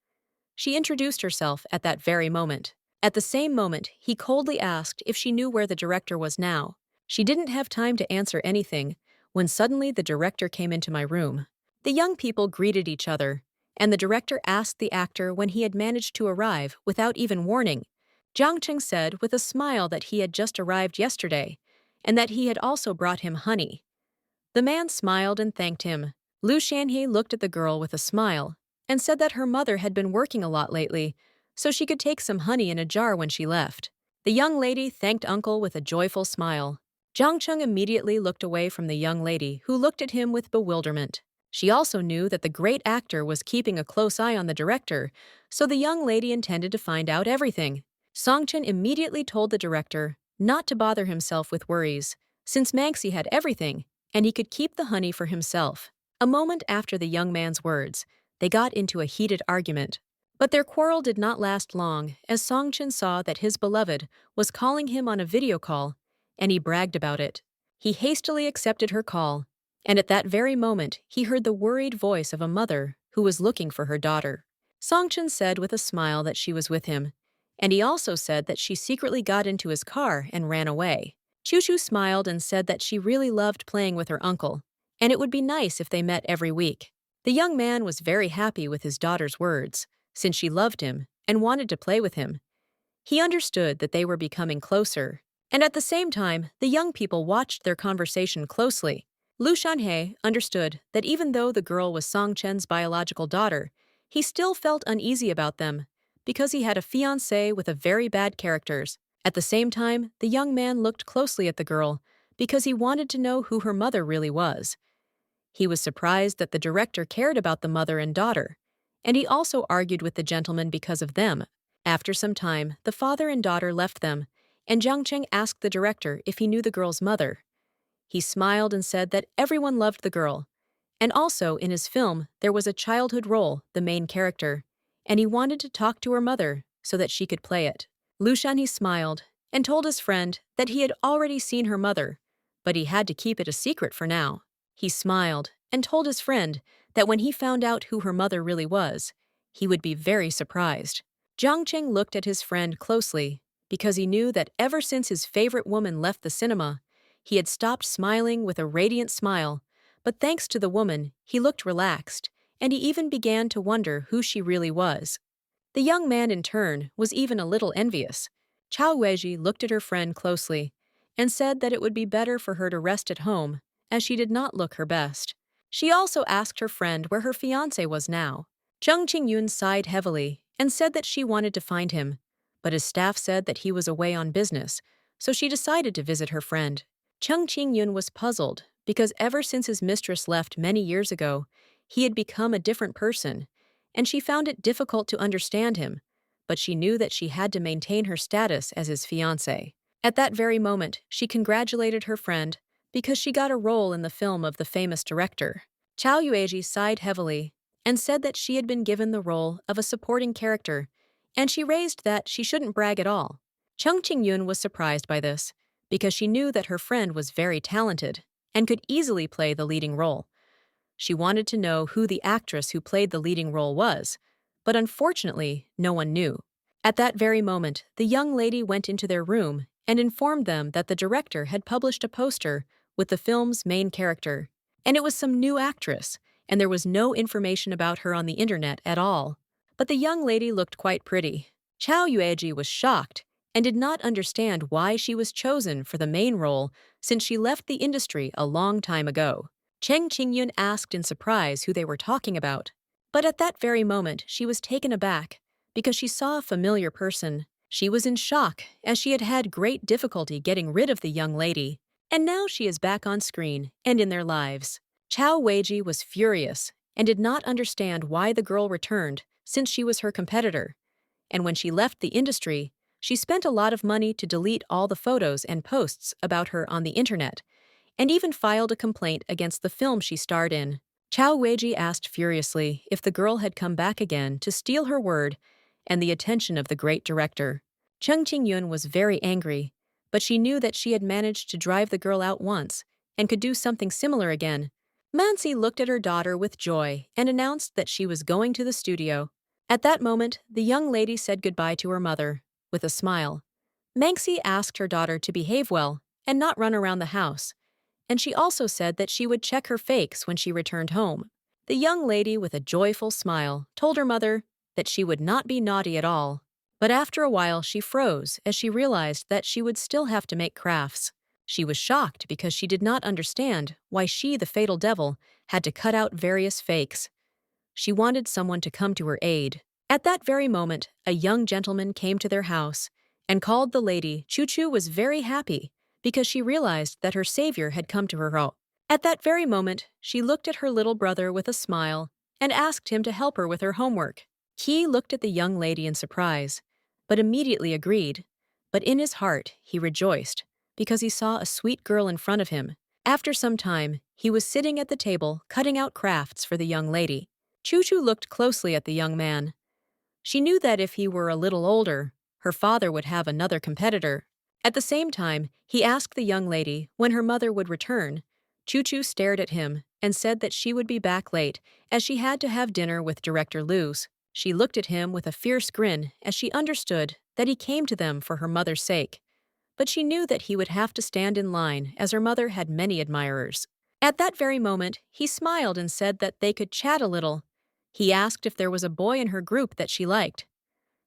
She introduced herself at that very moment. At the same moment, he coldly asked if she knew where the director was now. She didn't have time to answer anything when suddenly the director came into my room. The young people greeted each other, and the director asked the actor when he had managed to arrive without even warning. Jiang Cheng said with a smile that he had just arrived yesterday, and that he had also brought him honey. The man smiled and thanked him. Lu Shanhe looked at the girl with a smile and said that her mother had been working a lot lately, so she could take some honey in a jar when she left. The young lady thanked uncle with a joyful smile. Jiang Cheng immediately looked away from the young lady, who looked at him with bewilderment. She also knew that the great actor was keeping a close eye on the director, so the young lady intended to find out everything. Song Chen immediately told the director not to bother himself with worries, since Manxi had everything, and he could keep the honey for himself. A moment after the young man's words, they got into a heated argument. But their quarrel did not last long, as Song Chen saw that his beloved was calling him on a video call, and he bragged about it. He hastily accepted her call, and at that very moment he heard the worried voice of a mother who was looking for her daughter. Song Chen said with a smile that she was with him, and he also said that she secretly got into his car and ran away. Chu Chu smiled and said that she really loved playing with her uncle, and it would be nice if they met every week. The young man was very happy with his daughter's words, since she loved him and wanted to play with him. He understood that they were becoming closer, and at the same time, the young people watched their conversation closely. Lu Shanhe understood that even though the girl was Song Chen's biological daughter, he still felt uneasy about them, because he had a fiancée with a very bad characters. At the same time, the young man looked closely at the girl, because he wanted to know who her mother really was. He was surprised that the director cared about the mother and daughter, and he also argued with the gentleman because of them. After some time, the father and daughter left them, and Jiang Cheng asked the director if he knew the girl's mother. He smiled and said that everyone loved the girl, and also in his film there was a childhood role, the main character, and he wanted to talk to her mother so that she could play it. Lu Shanhe smiled and told his friend that he had already seen her mother, but he had to keep it a secret for now. He smiled and told his friend that when he found out who her mother really was, he would be very surprised. Jiang Cheng looked at his friend closely because he knew that ever since his favorite woman left the cinema, he had stopped smiling with a radiant smile, but thanks to the woman, he looked relaxed, and he even began to wonder who she really was. The young man, in turn, was even a little envious. Chao Weiji looked at her friend closely and said that it would be better for her to rest at home, as she did not look her best. She also asked her friend where her fiancé was now. Chung Qingyun sighed heavily and said that she wanted to find him, but his staff said that he was away on business, so she decided to visit her friend. Chung Qingyun was puzzled because ever since his mistress left many years ago, he had become a different person, and she found it difficult to understand him, but she knew that she had to maintain her status as his fiancé. At that very moment, she congratulated her friend because she got a role in the film of the famous director. Chao Yueji sighed heavily and said that she had been given the role of a supporting character, and she raised that she shouldn't brag at all. Chung Qingyun was surprised by this because she knew that her friend was very talented and could easily play the leading role. She wanted to know who the actress who played the leading role was, but unfortunately, no one knew. At that very moment, the young lady went into their room and informed them that the director had published a poster with the film's main character, and it was some new actress, and there was no information about her on the internet at all. But the young lady looked quite pretty. Chao Yueji was shocked and did not understand why she was chosen for the main role since she left the industry a long time ago. Cheng Qingyun asked in surprise who they were talking about, but at that very moment she was taken aback because she saw a familiar person. She was in shock as she had had great difficulty getting rid of the young lady, and now she is back on screen and in their lives. Chao Weiji was furious and did not understand why the girl returned since she was her competitor, and when she left the industry, she spent a lot of money to delete all the photos and posts about her on the internet, and even filed a complaint against the film she starred in. Chao Weiji asked furiously if the girl had come back again to steal her word and the attention of the great director. Chung Qingyun was very angry, but she knew that she had managed to drive the girl out once and could do something similar again. Mansi looked at her daughter with joy and announced that she was going to the studio. At that moment, the young lady said goodbye to her mother, with a smile. Mansi asked her daughter to behave well and not run around the house, and she also said that she would check her fakes when she returned home. The young lady, with a joyful smile, told her mother that she would not be naughty at all, but after a while she froze as she realized that she would still have to make crafts. She was shocked because she did not understand why she, the fatal devil, had to cut out various fakes. She wanted someone to come to her aid. At that very moment, a young gentleman came to their house and called the lady. Chu was very happy because she realized that her savior had come to her home. At that very moment, she looked at her little brother with a smile and asked him to help her with her homework. He looked at the young lady in surprise, but immediately agreed. But in his heart, he rejoiced because he saw a sweet girl in front of him. After some time, he was sitting at the table cutting out crafts for the young lady. Chu looked closely at the young man. She knew that if he were a little older, her father would have another competitor. At the same time, he asked the young lady when her mother would return. Chu stared at him and said that she would be back late as she had to have dinner with Director Lu's. She looked at him with a fierce grin as she understood that he came to them for her mother's sake. But she knew that he would have to stand in line as her mother had many admirers. At that very moment, he smiled and said that they could chat a little. He asked if there was a boy in her group that she liked.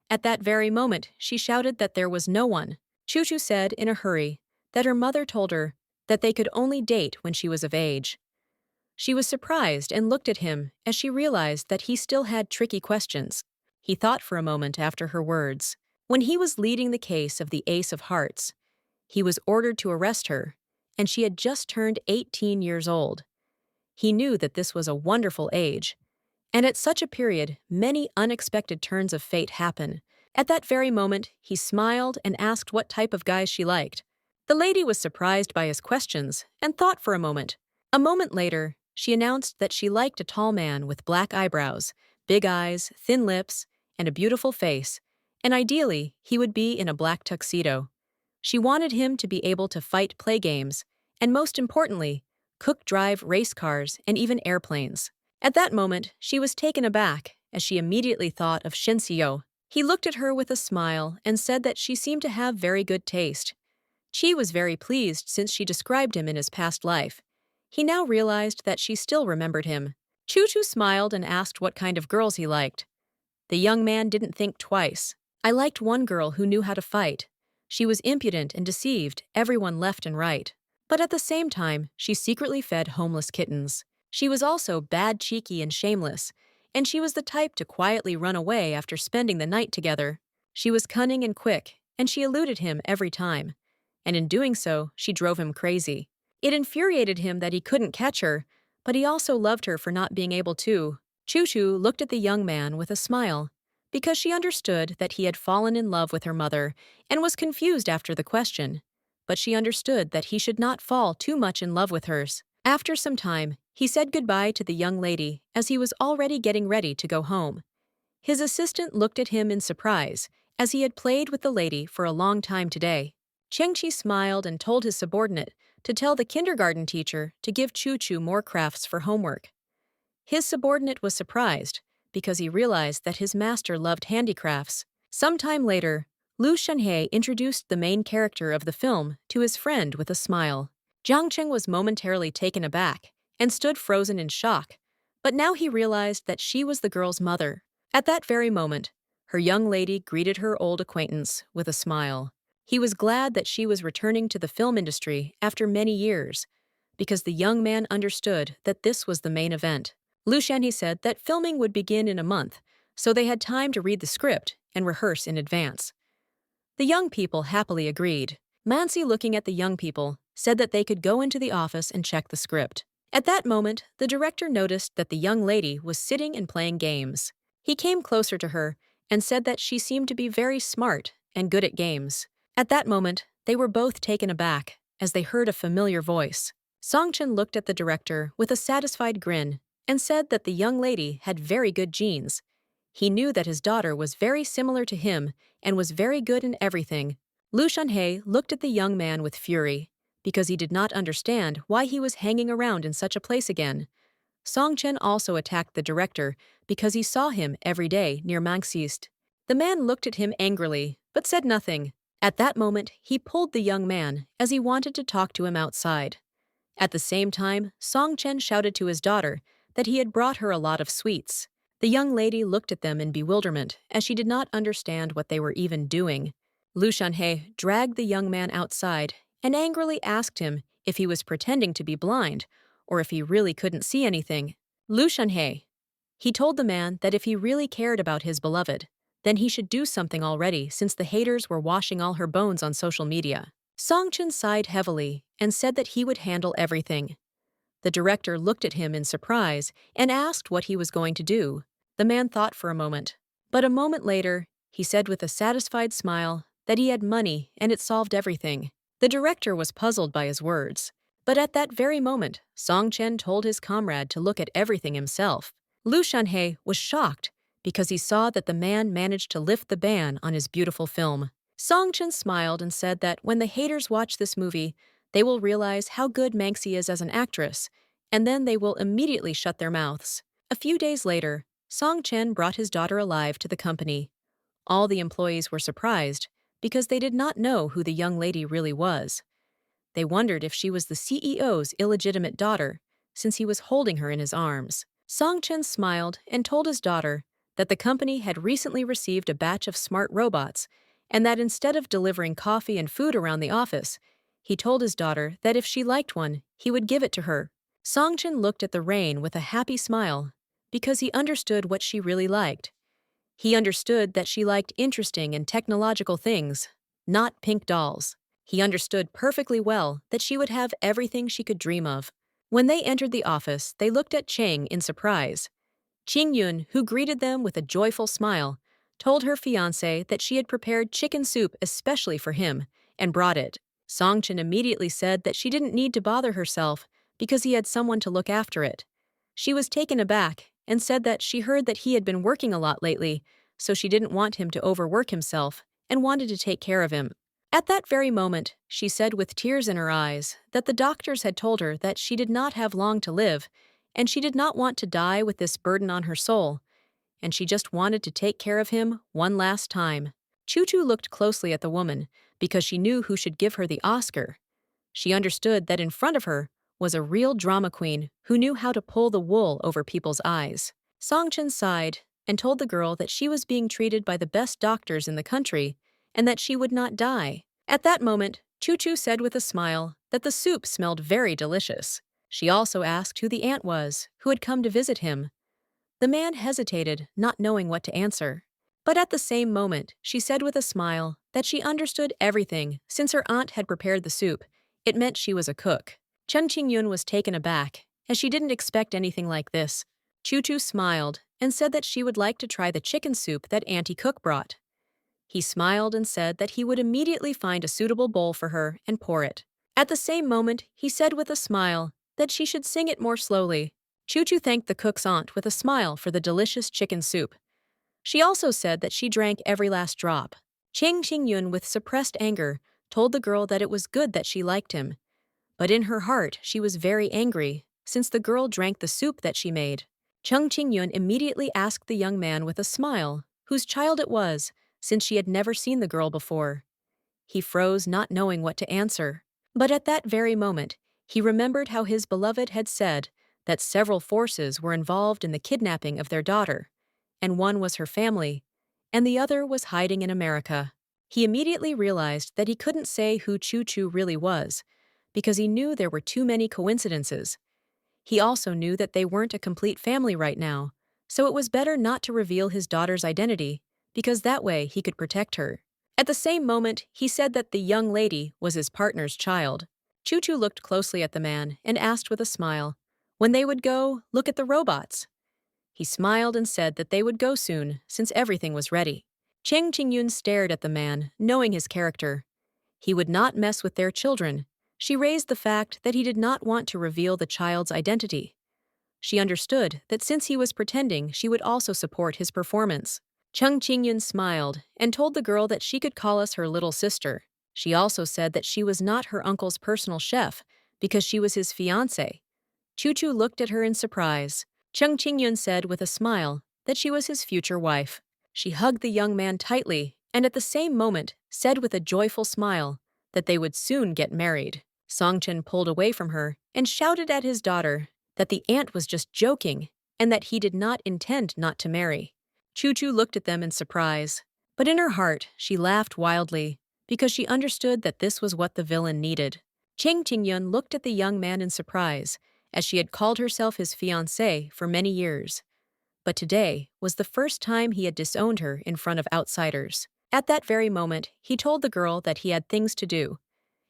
At that very moment, she shouted that there was no one. Chu said in a hurry that her mother told her that they could only date when she was of age. She was surprised and looked at him as she realized that he still had tricky questions. He thought for a moment after her words. When he was leading the case of the Ace of Hearts, he was ordered to arrest her, and she had just turned 18 years old. He knew that this was a wonderful age, and at such a period, many unexpected turns of fate happen. At that very moment, he smiled and asked what type of guys she liked. The lady was surprised by his questions and thought for a moment. A moment later, she announced that she liked a tall man with black eyebrows, big eyes, thin lips, and a beautiful face, and ideally, he would be in a black tuxedo. She wanted him to be able to fight play games, and most importantly, cook, drive race cars, and even airplanes. At that moment, she was taken aback as she immediately thought of Shen Xiao. He looked at her with a smile and said that she seemed to have very good taste. Qi was very pleased since she described him in his past life. He now realized that she still remembered him. Choo-Choo smiled and asked what kind of girls he liked. The young man didn't think twice. I liked one girl who knew how to fight. She was impudent and deceived everyone left and right. But at the same time, she secretly fed homeless kittens. She was also bad, cheeky, and shameless, and she was the type to quietly run away after spending the night together. She was cunning and quick, and she eluded him every time. And in doing so, she drove him crazy. It infuriated him that he couldn't catch her, but he also loved her for not being able to. Choo-Choo looked at the young man with a smile, because she understood that he had fallen in love with her mother and was confused after the question. But she understood that he should not fall too much in love with hers. After some time, he said goodbye to the young lady as he was already getting ready to go home. His assistant looked at him in surprise, as he had played with the lady for a long time today. Cheng-Chi smiled and told his subordinate to tell the kindergarten teacher to give Choo-Choo more crafts for homework. His subordinate was surprised, because he realized that his master loved handicrafts. Sometime later, Lu Shenhe introduced the main character of the film to his friend with a smile. Jiang Cheng was momentarily taken aback and stood frozen in shock, but now he realized that she was the girl's mother. At that very moment, her young lady greeted her old acquaintance with a smile. He was glad that she was returning to the film industry after many years, because the young man understood that this was the main event. Lu Shenhe said that filming would begin in a month, so they had time to read the script and rehearse in advance. The young people happily agreed. Mansi, looking at the young people, said that they could go into the office and check the script. At that moment, the director noticed that the young lady was sitting and playing games. He came closer to her and said that she seemed to be very smart and good at games. At that moment, they were both taken aback as they heard a familiar voice. Song-Chen looked at the director with a satisfied grin and said that the young lady had very good genes. He knew that his daughter was very similar to him and was very good in everything. Lu Shenhe looked at the young man with fury, because he did not understand why he was hanging around in such a place again. Song-Chen also attacked the director because he saw him every day near Manxist. The man looked at him angrily, but said nothing. At that moment, he pulled the young man as he wanted to talk to him outside. At the same time, Song-Chen shouted to his daughter that he had brought her a lot of sweets. The young lady looked at them in bewilderment as she did not understand what they were even doing. Lu Shenhe dragged the young man outside and angrily asked him if he was pretending to be blind or if he really couldn't see anything. Lu Shenhe. He told the man that if he really cared about his beloved, then he should do something already, since the haters were washing all her bones on social media. Song-Chen sighed heavily and said that he would handle everything. The director looked at him in surprise and asked what he was going to do. The man thought for a moment. But a moment later, he said with a satisfied smile that he had money and it solved everything. The director was puzzled by his words. But at that very moment, Song-Chen told his comrade to look at everything himself. Lu Shenhe was shocked because he saw that the man managed to lift the ban on his beautiful film. Song-Chen smiled and said that when the haters watch this movie, they will realize how good Manxi is as an actress, and then they will immediately shut their mouths. A few days later, Song-Chen brought his daughter alive to the company. All the employees were surprised because they did not know who the young lady really was. They wondered if she was the CEO's illegitimate daughter, since he was holding her in his arms. Song-Chen smiled and told his daughter that the company had recently received a batch of smart robots, and that instead of delivering coffee and food around the office, he told his daughter that if she liked one, he would give it to her. Song-Chen looked at the rain with a happy smile, because he understood what she really liked. He understood that she liked interesting and technological things, not pink dolls. He understood perfectly well that she would have everything she could dream of. When they entered the office, they looked at Cheng in surprise. Qing Yun, who greeted them with a joyful smile, told her fiancé that she had prepared chicken soup especially for him and brought it. Song-Chen immediately said that she didn't need to bother herself because he had someone to look after it. She was taken aback and said that she heard that he had been working a lot lately, so she didn't want him to overwork himself and wanted to take care of him. At that very moment, she said with tears in her eyes that the doctors had told her that she did not have long to live, and she did not want to die with this burden on her soul, and she just wanted to take care of him one last time. Choo-Choo looked closely at the woman because she knew who should give her the Oscar. She understood that in front of her was a real drama queen who knew how to pull the wool over people's eyes. Songchen sighed and told the girl that she was being treated by the best doctors in the country and that she would not die. At that moment, Chu-Chu said with a smile that the soup smelled very delicious. She also asked who the aunt was, who had come to visit him. The man hesitated, not knowing what to answer. But at the same moment, she said with a smile that she understood everything since her aunt had prepared the soup. It meant she was a cook. Cheng Qingyun was taken aback, as she didn't expect anything like this. Chu-Chu smiled and said that she would like to try the chicken soup that Auntie Cook brought. He smiled and said that he would immediately find a suitable bowl for her and pour it. At the same moment, he said with a smile that she should sing it more slowly. Chu-Chu thanked the cook's aunt with a smile for the delicious chicken soup. She also said that she drank every last drop. Cheng Qingyun, with suppressed anger, told the girl that it was good that she liked him. But in her heart, she was very angry, since the girl drank the soup that she made. Cheng Qingyun immediately asked the young man with a smile whose child it was, since she had never seen the girl before. He froze, not knowing what to answer. But at that very moment, he remembered how his beloved had said that several forces were involved in the kidnapping of their daughter, and one was her family, and the other was hiding in America. He immediately realized that he couldn't say who Chu-Chu really was, because he knew there were too many coincidences. He also knew that they weren't a complete family right now, so it was better not to reveal his daughter's identity, because that way he could protect her. At the same moment, he said that the young lady was his partner's child. Chu-Chu looked closely at the man and asked with a smile when they would go look at the robots. He smiled and said that they would go soon, since everything was ready. Cheng Qingyun stared at the man, knowing his character. He would not mess with their children. She raised the fact that he did not want to reveal the child's identity. She understood that since he was pretending, she would also support his performance. Cheng Qingyun smiled and told the girl that she could call us her little sister. She also said that she was not her uncle's personal chef because she was his fiancée. Chu-Chu looked at her in surprise. Cheng Qingyun said with a smile that she was his future wife. She hugged the young man tightly and at the same moment said with a joyful smile that they would soon get married. Songchen pulled away from her and shouted at his daughter that the aunt was just joking and that he did not intend not to marry. Chu-Chu looked at them in surprise, but in her heart she laughed wildly because she understood that this was what the villain needed. Cheng Qingyun looked at the young man in surprise, as she had called herself his fiancée for many years. But today was the first time he had disowned her in front of outsiders. At that very moment, he told the girl that he had things to do.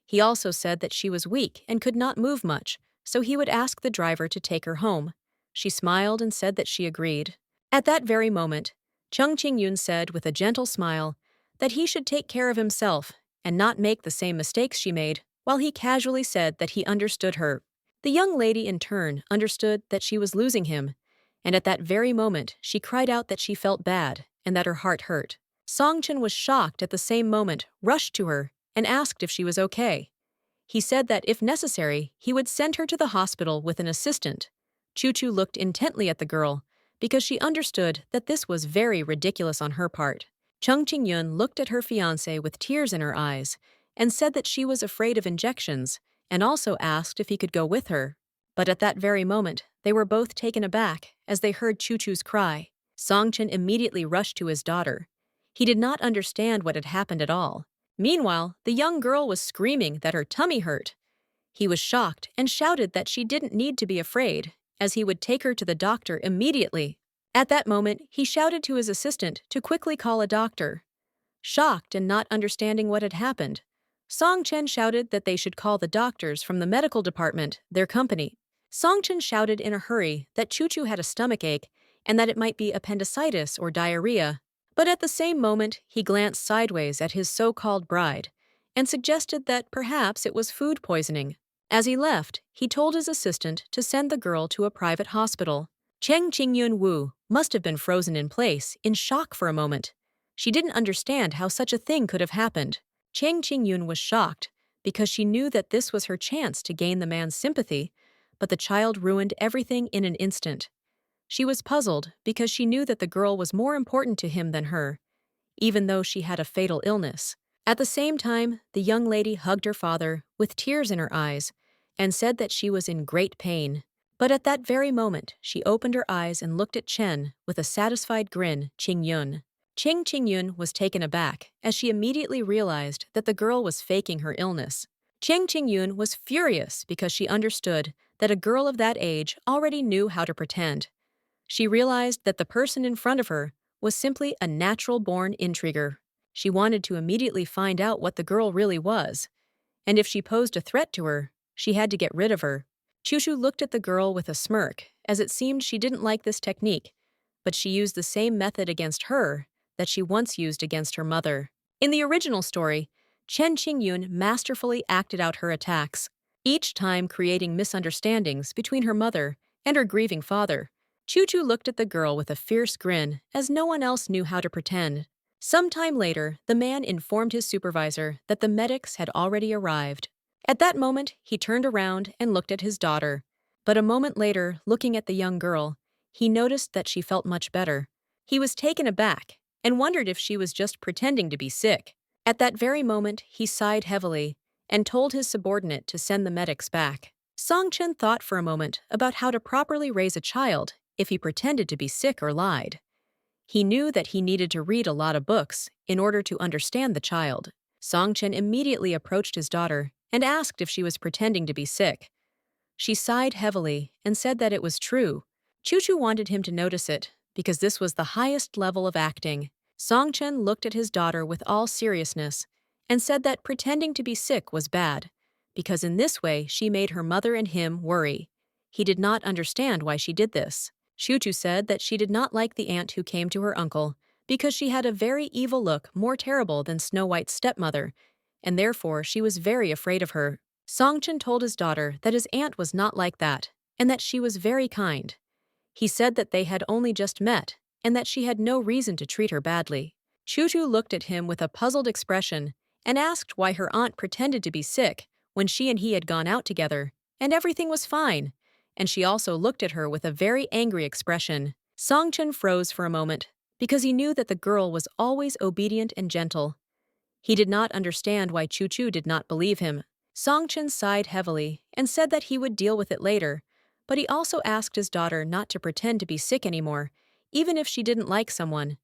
He also said that she was weak and could not move much, so he would ask the driver to take her home. She smiled and said that she agreed. At that very moment, Cheng Qingyun said with a gentle smile that he should take care of himself and not make the same mistakes she made, while he casually said that he understood her. The young lady in turn understood that she was losing him, and at that very moment she cried out that she felt bad and that her heart hurt. Songchen was shocked at the same moment, rushed to her, and asked if she was okay. He said that if necessary, he would send her to the hospital with an assistant. Chu-Chu looked intently at the girl, because she understood that this was very ridiculous on her part. Cheng Qingyun looked at her fiancé with tears in her eyes and said that she was afraid of injections, and also asked if he could go with her. But at that very moment, they were both taken aback as they heard Chu-Chu's cry. Songchen immediately rushed to his daughter. He did not understand what had happened at all. Meanwhile, the young girl was screaming that her tummy hurt. He was shocked and shouted that she didn't need to be afraid, as he would take her to the doctor immediately. At that moment, he shouted to his assistant to quickly call a doctor. Shocked and not understanding what had happened, Songchen shouted that they should call the doctors from the medical department, their company. Songchen shouted in a hurry that Chu-Chu had a stomachache and that it might be appendicitis or diarrhea. But at the same moment, he glanced sideways at his so-called bride and suggested that perhaps it was food poisoning. As he left, he told his assistant to send the girl to a private hospital. Cheng Qingyun Wu must have been frozen in place, in shock for a moment. She didn't understand how such a thing could have happened. Cheng Qingyun was shocked because she knew that this was her chance to gain the man's sympathy, but the child ruined everything in an instant. She was puzzled because she knew that the girl was more important to him than her, even though she had a fatal illness. At the same time, the young lady hugged her father with tears in her eyes and said that she was in great pain. But at that very moment, she opened her eyes and looked at Chen with a satisfied grin, Qingyun. Qingyun was taken aback as she immediately realized that the girl was faking her illness. Qingyun was furious because she understood that a girl of that age already knew how to pretend. She realized that the person in front of her was simply a natural-born intriguer. She wanted to immediately find out what the girl really was, and if she posed a threat to her, she had to get rid of her. Chushu looked at the girl with a smirk, as it seemed she didn't like this technique, but she used the same method against her that she once used against her mother. In the original story, Chen Qingyun masterfully acted out her attacks, each time creating misunderstandings between her mother and her grieving father. Chuchu looked at the girl with a fierce grin, as no one else knew how to pretend. Sometime later, the man informed his supervisor that the medics had already arrived. At that moment, he turned around and looked at his daughter. But a moment later, looking at the young girl, he noticed that she felt much better. He was taken aback and wondered if she was just pretending to be sick. At that very moment, he sighed heavily and told his subordinate to send the medics back. Songchen thought for a moment about how to properly raise a child if he pretended to be sick or lied. He knew that he needed to read a lot of books in order to understand the child. Songchen immediately approached his daughter and asked if she was pretending to be sick. She sighed heavily and said that it was true. Chuchu wanted him to notice it, because this was the highest level of acting. Songchen looked at his daughter with all seriousness and said that pretending to be sick was bad, because in this way she made her mother and him worry. He did not understand why she did this. Chuchu said that she did not like the aunt who came to her uncle because she had a very evil look, more terrible than Snow White's stepmother, and therefore she was very afraid of her. Songchen told his daughter that his aunt was not like that, and that she was very kind. He said that they had only just met, and that she had no reason to treat her badly. Chuchu looked at him with a puzzled expression and asked why her aunt pretended to be sick when she and he had gone out together, and everything was fine. And she also looked at her with a very angry expression. Songchen froze for a moment, because he knew that the girl was always obedient and gentle. He did not understand why Chuchu did not believe him. Songchen sighed heavily and said that he would deal with it later, but he also asked his daughter not to pretend to be sick anymore, even if she didn't like someone.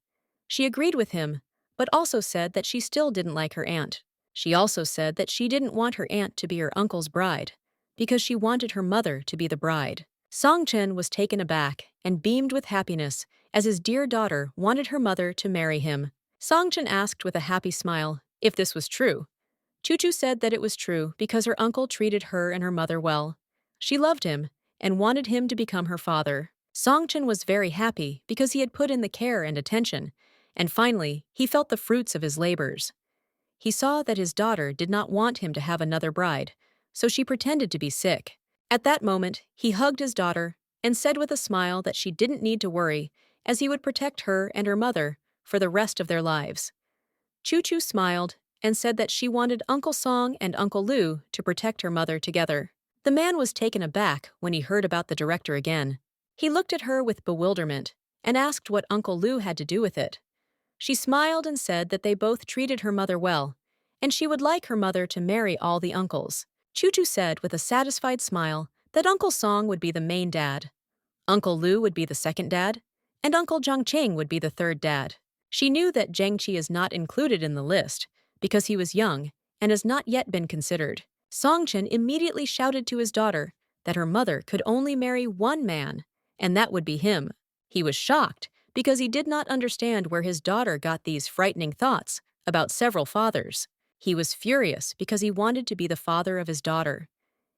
She agreed with him, but also said that she still didn't like her aunt. She also said that she didn't want her aunt to be her uncle's bride, because she wanted her mother to be the bride. Songchen was taken aback and beamed with happiness as his dear daughter wanted her mother to marry him. Songchen asked with a happy smile if this was true. Chuchu said that it was true because her uncle treated her and her mother well. She loved him and wanted him to become her father. Songchen was very happy because he had put in the care and attention, and finally, he felt the fruits of his labors. He saw that his daughter did not want him to have another bride, so she pretended to be sick. At that moment, he hugged his daughter and said with a smile that she didn't need to worry, as he would protect her and her mother for the rest of their lives. Chuchu smiled and said that she wanted Uncle Song and Uncle Lu to protect her mother together. The man was taken aback when he heard about the director again. He looked at her with bewilderment and asked what Uncle Lu had to do with it. She smiled and said that they both treated her mother well, and she would like her mother to marry all the uncles. Chuchu said with a satisfied smile that Uncle Song would be the main dad, Uncle Lu would be the second dad, and Uncle Zhangqing would be the third dad. She knew that Zhengqi is not included in the list because he was young and has not yet been considered. Songchen immediately shouted to his daughter that her mother could only marry one man, and that would be him. He was shocked because he did not understand where his daughter got these frightening thoughts about several fathers. He was furious because he wanted to be the father of his daughter.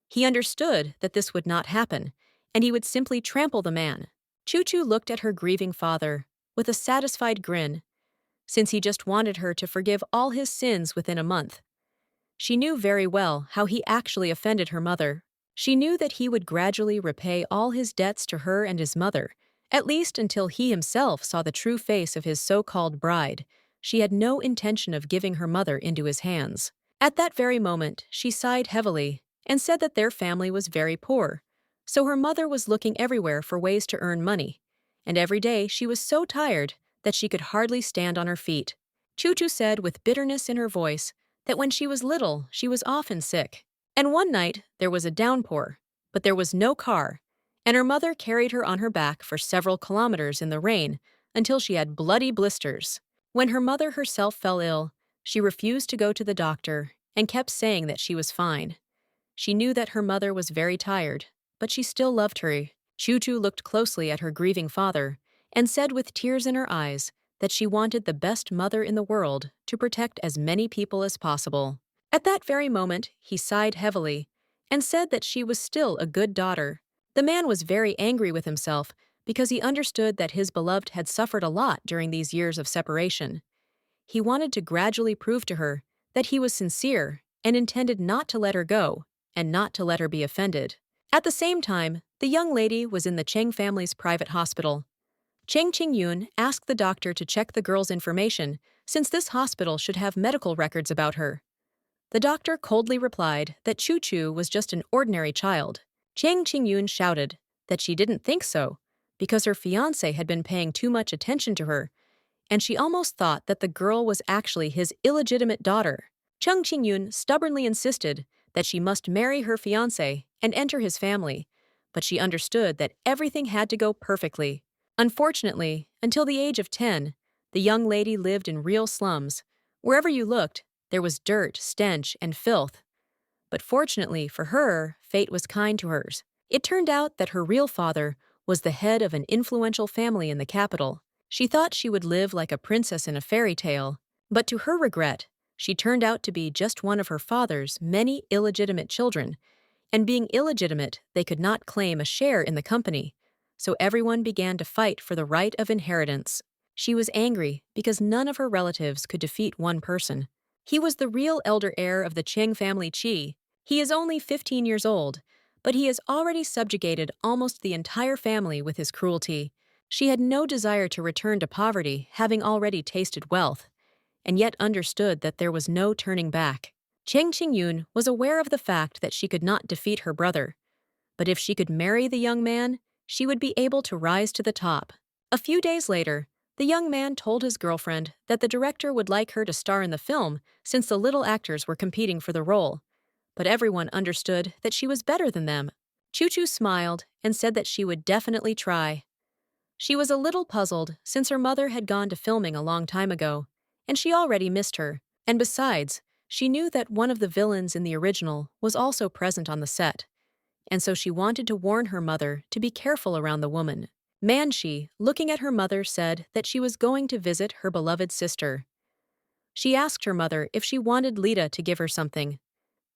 He understood that this would not happen, and he would simply trample the man. Chuchu looked at her grieving father with a satisfied grin, since he just wanted her to forgive all his sins within a month. She knew very well how he actually offended her mother. She knew that he would gradually repay all his debts to her and his mother, at least until he himself saw the true face of his so-called bride. She had no intention of giving her mother into his hands. At that very moment, she sighed heavily and said that their family was very poor, so her mother was looking everywhere for ways to earn money, and every day she was so tired that she could hardly stand on her feet. Chuchu said with bitterness in her voice that when she was little, she was often sick. And one night, there was a downpour, but there was no car, and her mother carried her on her back for several kilometers in the rain until she had bloody blisters. When her mother herself fell ill, she refused to go to the doctor and kept saying that she was fine. She knew that her mother was very tired, but she still loved her. Choo-Choo looked closely at her grieving father and said with tears in her eyes that she wanted the best mother in the world to protect as many people as possible. At that very moment, he sighed heavily and said that she was still a good daughter. The man was very angry with himself because he understood that his beloved had suffered a lot during these years of separation. He wanted to gradually prove to her that he was sincere and intended not to let her go and not to let her be offended. At the same time, the young lady was in the Cheng family's private hospital. Cheng Qingyun asked the doctor to check the girl's information since this hospital should have medical records about her. The doctor coldly replied that Choo-Choo was just an ordinary child. Cheng Qingyun shouted that she didn't think so because her fiancé had been paying too much attention to her, and she almost thought that the girl was actually his illegitimate daughter. Cheng Qingyun stubbornly insisted that she must marry her fiancé and enter his family, but she understood that everything had to go perfectly. Unfortunately, until the age of 10, the young lady lived in real slums. Wherever you looked, there was dirt, stench, and filth. But fortunately for her, fate was kind to hers. It turned out that her real father was the head of an influential family in the capital. She thought she would live like a princess in a fairy tale, but to her regret, she turned out to be just one of her father's many illegitimate children, and being illegitimate, they could not claim a share in the company, so everyone began to fight for the right of inheritance. She was angry because none of her relatives could defeat one person. He was the real elder heir of the Cheng family Qi. He is only 15 years old, but he has already subjugated almost the entire family with his cruelty. She had no desire to return to poverty, having already tasted wealth, and yet understood that there was no turning back. Cheng Qingyun was aware of the fact that she could not defeat her brother, but if she could marry the young man, she would be able to rise to the top. A few days later, the young man told his girlfriend that the director would like her to star in the film since the little actors were competing for the role, but everyone understood that she was better than them. Choo-Choo smiled and said that she would definitely try. She was a little puzzled since her mother had gone to filming a long time ago, and she already missed her. And besides, she knew that one of the villains in the original was also present on the set, and so she wanted to warn her mother to be careful around the woman. Manshi, looking at her mother, said that she was going to visit her beloved sister. She asked her mother if she wanted Lita to give her something.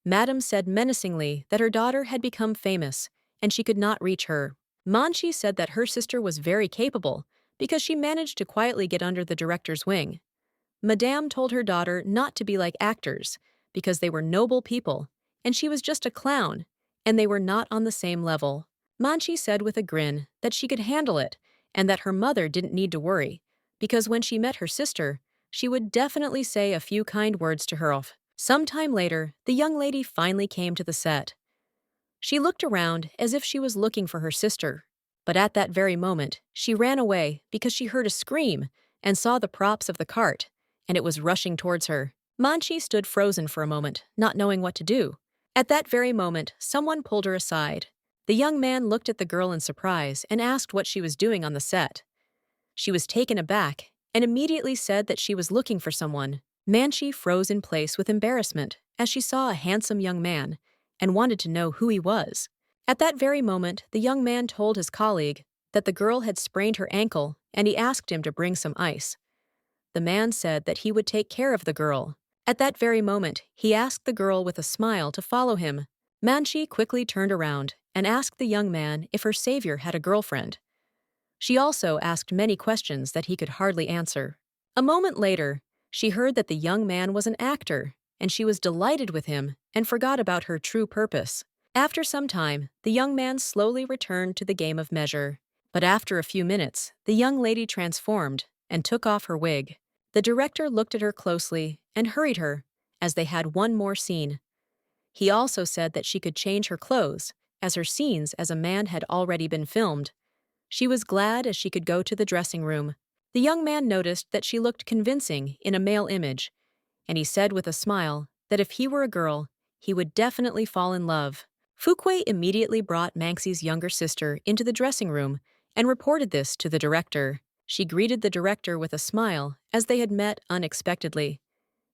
Madam said menacingly that her daughter had become famous and she could not reach her. Manshi said that her sister was very capable because she managed to quietly get under the director's wing. Madame told her daughter not to be like actors because they were noble people and she was just a clown and they were not on the same level. Manshi said with a grin that she could handle it and that her mother didn't need to worry because when she met her sister, she would definitely say a few kind words to her. Sometime later, the young lady finally came to the set. She looked around as if she was looking for her sister, but at that very moment, she ran away because she heard a scream and saw the props of the cart, and it was rushing towards her. Manshi stood frozen for a moment, not knowing what to do. At that very moment, someone pulled her aside. The young man looked at the girl in surprise and asked what she was doing on the set. She was taken aback and immediately said that she was looking for someone. Manshi froze in place with embarrassment as she saw a handsome young man and wanted to know who he was. At that very moment, the young man told his colleague that the girl had sprained her ankle and he asked him to bring some ice. The man said that he would take care of the girl. At that very moment, he asked the girl with a smile to follow him. Manshi quickly turned around and asked the young man if her savior had a girlfriend. She also asked many questions that he could hardly answer. A moment later, she heard that the young man was an actor, and she was delighted with him and forgot about her true purpose. After some time, the young man slowly returned to the game of measure. But after a few minutes, the young lady transformed and took off her wig. The director looked at her closely and hurried her, as they had one more scene. He also said that she could change her clothes, as her scenes as a man had already been filmed. She was glad as she could go to the dressing room. The young man noticed that she looked convincing in a male image, and he said with a smile that if he were a girl, he would definitely fall in love. Fuquay immediately brought Manxi's younger sister into the dressing room and reported this to the director. She greeted the director with a smile as they had met unexpectedly.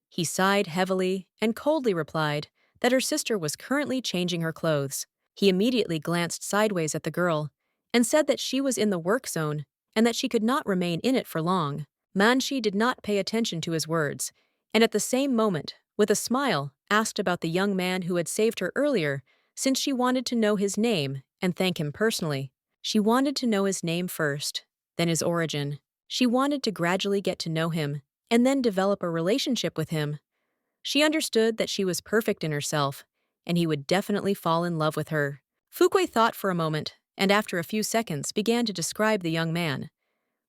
He sighed heavily and coldly replied that her sister was currently changing her clothes. He immediately glanced sideways at the girl and said that she was in the work zone and that she could not remain in it for long. Manshi did not pay attention to his words, and at the same moment, with a smile, asked about the young man who had saved her earlier, since she wanted to know his name and thank him personally. She wanted to know his name first, then his origin. She wanted to gradually get to know him and then develop a relationship with him. She understood that she was perfect in herself, and he would definitely fall in love with her. Fuquay thought for a moment, and after a few seconds began to describe the young man.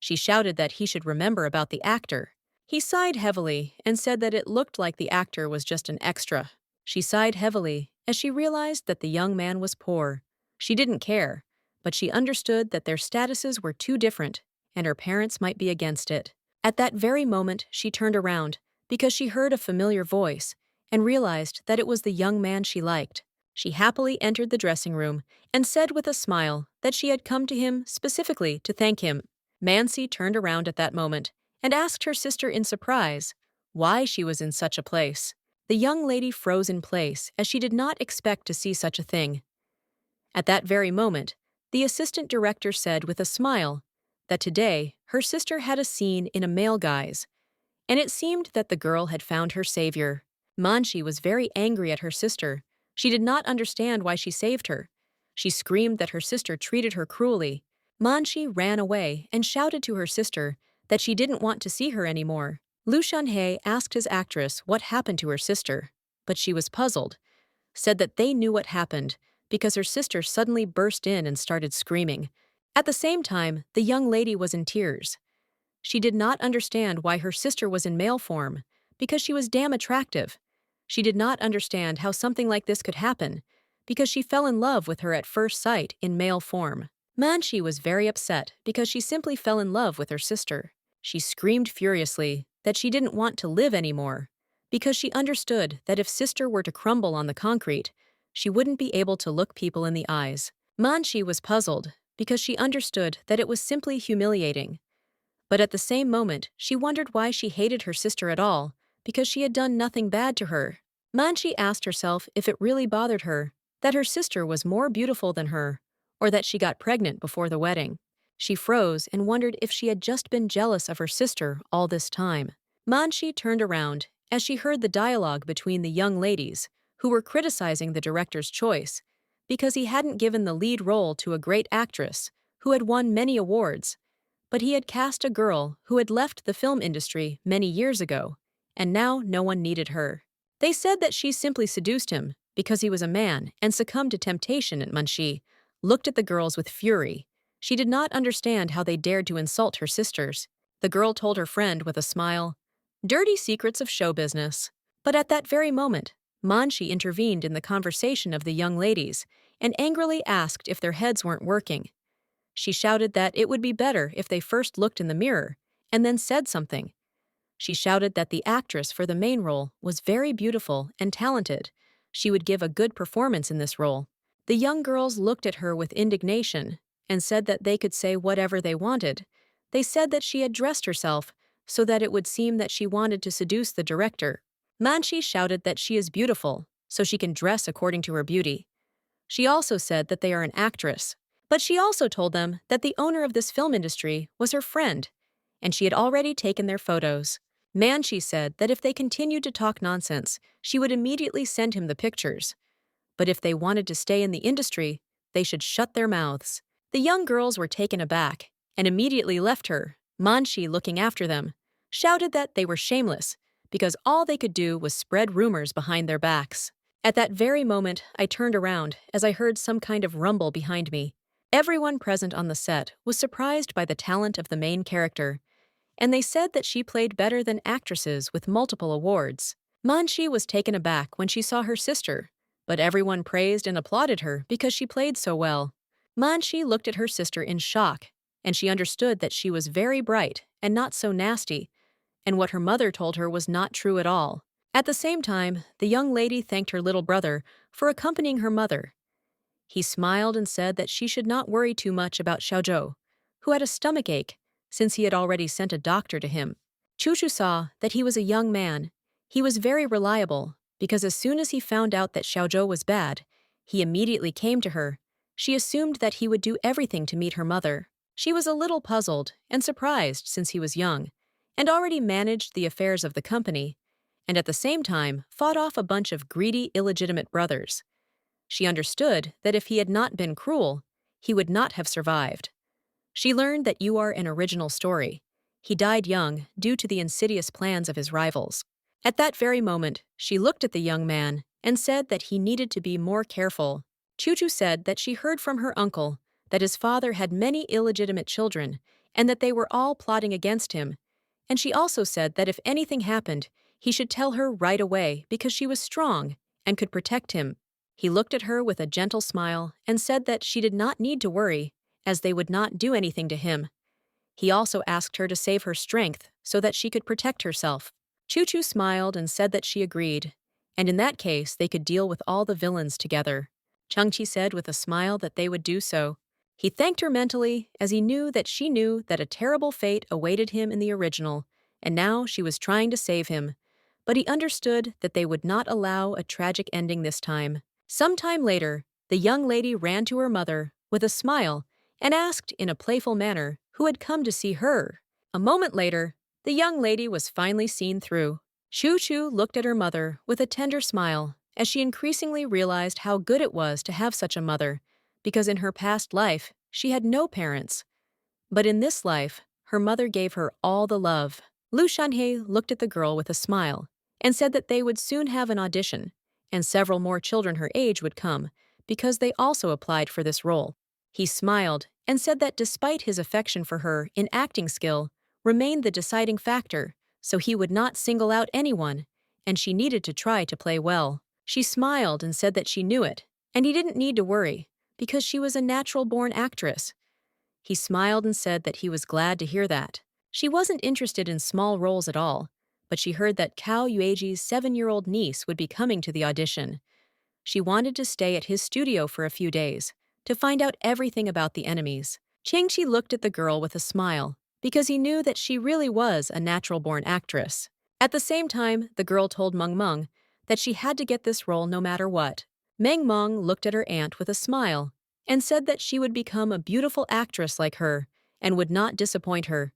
She shouted that he should remember about the actor. He sighed heavily and said that it looked like the actor was just an extra. She sighed heavily as she realized that the young man was poor. She didn't care, but she understood that their statuses were too different, and her parents might be against it. At that very moment, she turned around because she heard a familiar voice and realized that it was the young man she liked. She happily entered the dressing room and said with a smile that she had come to him specifically to thank him. Mansi turned around at that moment and asked her sister in surprise why she was in such a place. The young lady froze in place as she did not expect to see such a thing. At that very moment, the assistant director said with a smile that today her sister had a scene in a male guise, and it seemed that the girl had found her savior. Manshi was very angry at her sister. She did not understand why she saved her. She screamed that her sister treated her cruelly. Manshi ran away and shouted to her sister that she didn't want to see her anymore. Lu Shanhei asked his actress what happened to her sister, but she was puzzled, said that they knew what happened because her sister suddenly burst in and started screaming. At the same time, the young lady was in tears. She did not understand why her sister was in male form, because she was damn attractive. She did not understand how something like this could happen, because she fell in love with her at first sight in male form. Manshi was very upset because she simply fell in love with her sister. She screamed furiously that she didn't want to live anymore, because she understood that if sister were to crumble on the concrete, she wouldn't be able to look people in the eyes. Manshi was puzzled because she understood that it was simply humiliating. But at the same moment, she wondered why she hated her sister at all, because she had done nothing bad to her. Manshi asked herself if it really bothered her that her sister was more beautiful than her, or that she got pregnant before the wedding. She froze and wondered if she had just been jealous of her sister all this time. Manshi turned around as she heard the dialogue between the young ladies, who were criticizing the director's choice, because he hadn't given the lead role to a great actress who had won many awards, but he had cast a girl who had left the film industry many years ago, and now no one needed her. They said that she simply seduced him because he was a man and succumbed to temptation. And Manshi looked at the girls with fury. She did not understand how they dared to insult her sisters. The girl told her friend with a smile, "Dirty secrets of show business." But at that very moment, Manshi intervened in the conversation of the young ladies and angrily asked if their heads weren't working. She shouted that it would be better if they first looked in the mirror and then said something. She shouted that the actress for the main role was very beautiful and talented. She would give a good performance in this role. The young girls looked at her with indignation and said that they could say whatever they wanted. They said that she had dressed herself so that it would seem that she wanted to seduce the director. Manshi shouted that she is beautiful, so she can dress according to her beauty. She also said that they are an actress. But she also told them that the owner of this film industry was her friend, and she had already taken their photos. Manshi said that if they continued to talk nonsense, she would immediately send him the pictures. But if they wanted to stay in the industry, they should shut their mouths. The young girls were taken aback and immediately left her. Manshi, looking after them, shouted that they were shameless because all they could do was spread rumors behind their backs. At that very moment, I turned around as I heard some kind of rumble behind me. Everyone present on the set was surprised by the talent of the main character, and they said that she played better than actresses with multiple awards. Manshi was taken aback when she saw her sister, but everyone praised and applauded her because she played so well. Manshi looked at her sister in shock, and she understood that she was very bright and not so nasty, and what her mother told her was not true at all. At the same time, the young lady thanked her little brother for accompanying her mother. He smiled and said that she should not worry too much about Xiaozhou, who had a stomach ache, since he had already sent a doctor to him. Chu saw that he was a young man. He was very reliable, because as soon as he found out that Xiaozhou was bad, he immediately came to her. She assumed that he would do everything to meet her mother. She was a little puzzled and surprised since he was young, and already managed the affairs of the company, and at the same time fought off a bunch of greedy, illegitimate brothers. She understood that if he had not been cruel, he would not have survived. She learned that you are an original story. He died young due to the insidious plans of his rivals. At that very moment, she looked at the young man and said that he needed to be more careful. Chu said that she heard from her uncle that his father had many illegitimate children and that they were all plotting against him. And she also said that if anything happened, he should tell her right away because she was strong and could protect him. He looked at her with a gentle smile and said that she did not need to worry, as they would not do anything to him. He also asked her to save her strength so that she could protect herself. Chu smiled and said that she agreed, and in that case they could deal with all the villains together. Changqi said with a smile that they would do so. He thanked her mentally, as he knew that a terrible fate awaited him in the original, and now she was trying to save him. But he understood that they would not allow a tragic ending this time. Some time later, the young lady ran to her mother with a smile and asked in a playful manner who had come to see her. A moment later, the young lady was finally seen through. Chu looked at her mother with a tender smile as she increasingly realized how good it was to have such a mother, because in her past life, she had no parents. But in this life, her mother gave her all the love. Lu Shanhe looked at the girl with a smile and said that they would soon have an audition, and several more children her age would come, because they also applied for this role. He smiled and said that despite his affection for her in acting skill remained the deciding factor, so he would not single out anyone, and she needed to try to play well. She smiled and said that she knew it, and he didn't need to worry, because she was a natural-born actress. He smiled and said that he was glad to hear that. She wasn't interested in small roles at all, but she heard that Cao Yueji's 7-year-old niece would be coming to the audition. She wanted to stay at his studio for a few days to find out everything about the enemies. Qingqi looked at the girl with a smile, because he knew that she really was a natural-born actress. At the same time, the girl told Meng Meng that she had to get this role no matter what. Meng Meng looked at her aunt with a smile and said that she would become a beautiful actress like her and would not disappoint her.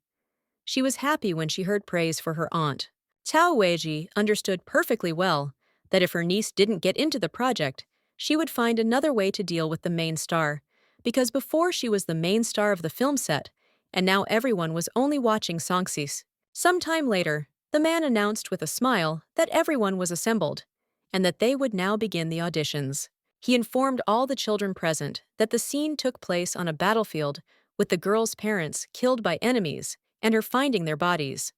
She was happy when she heard praise for her aunt. Cao Weiji understood perfectly well that if her niece didn't get into the project, she would find another way to deal with the main star, because before she was the main star of the film set, and now everyone was only watching Songsis. Some time later, the man announced with a smile that everyone was assembled, and that they would now begin the auditions. He informed all the children present that the scene took place on a battlefield with the girl's parents killed by enemies and her finding their bodies.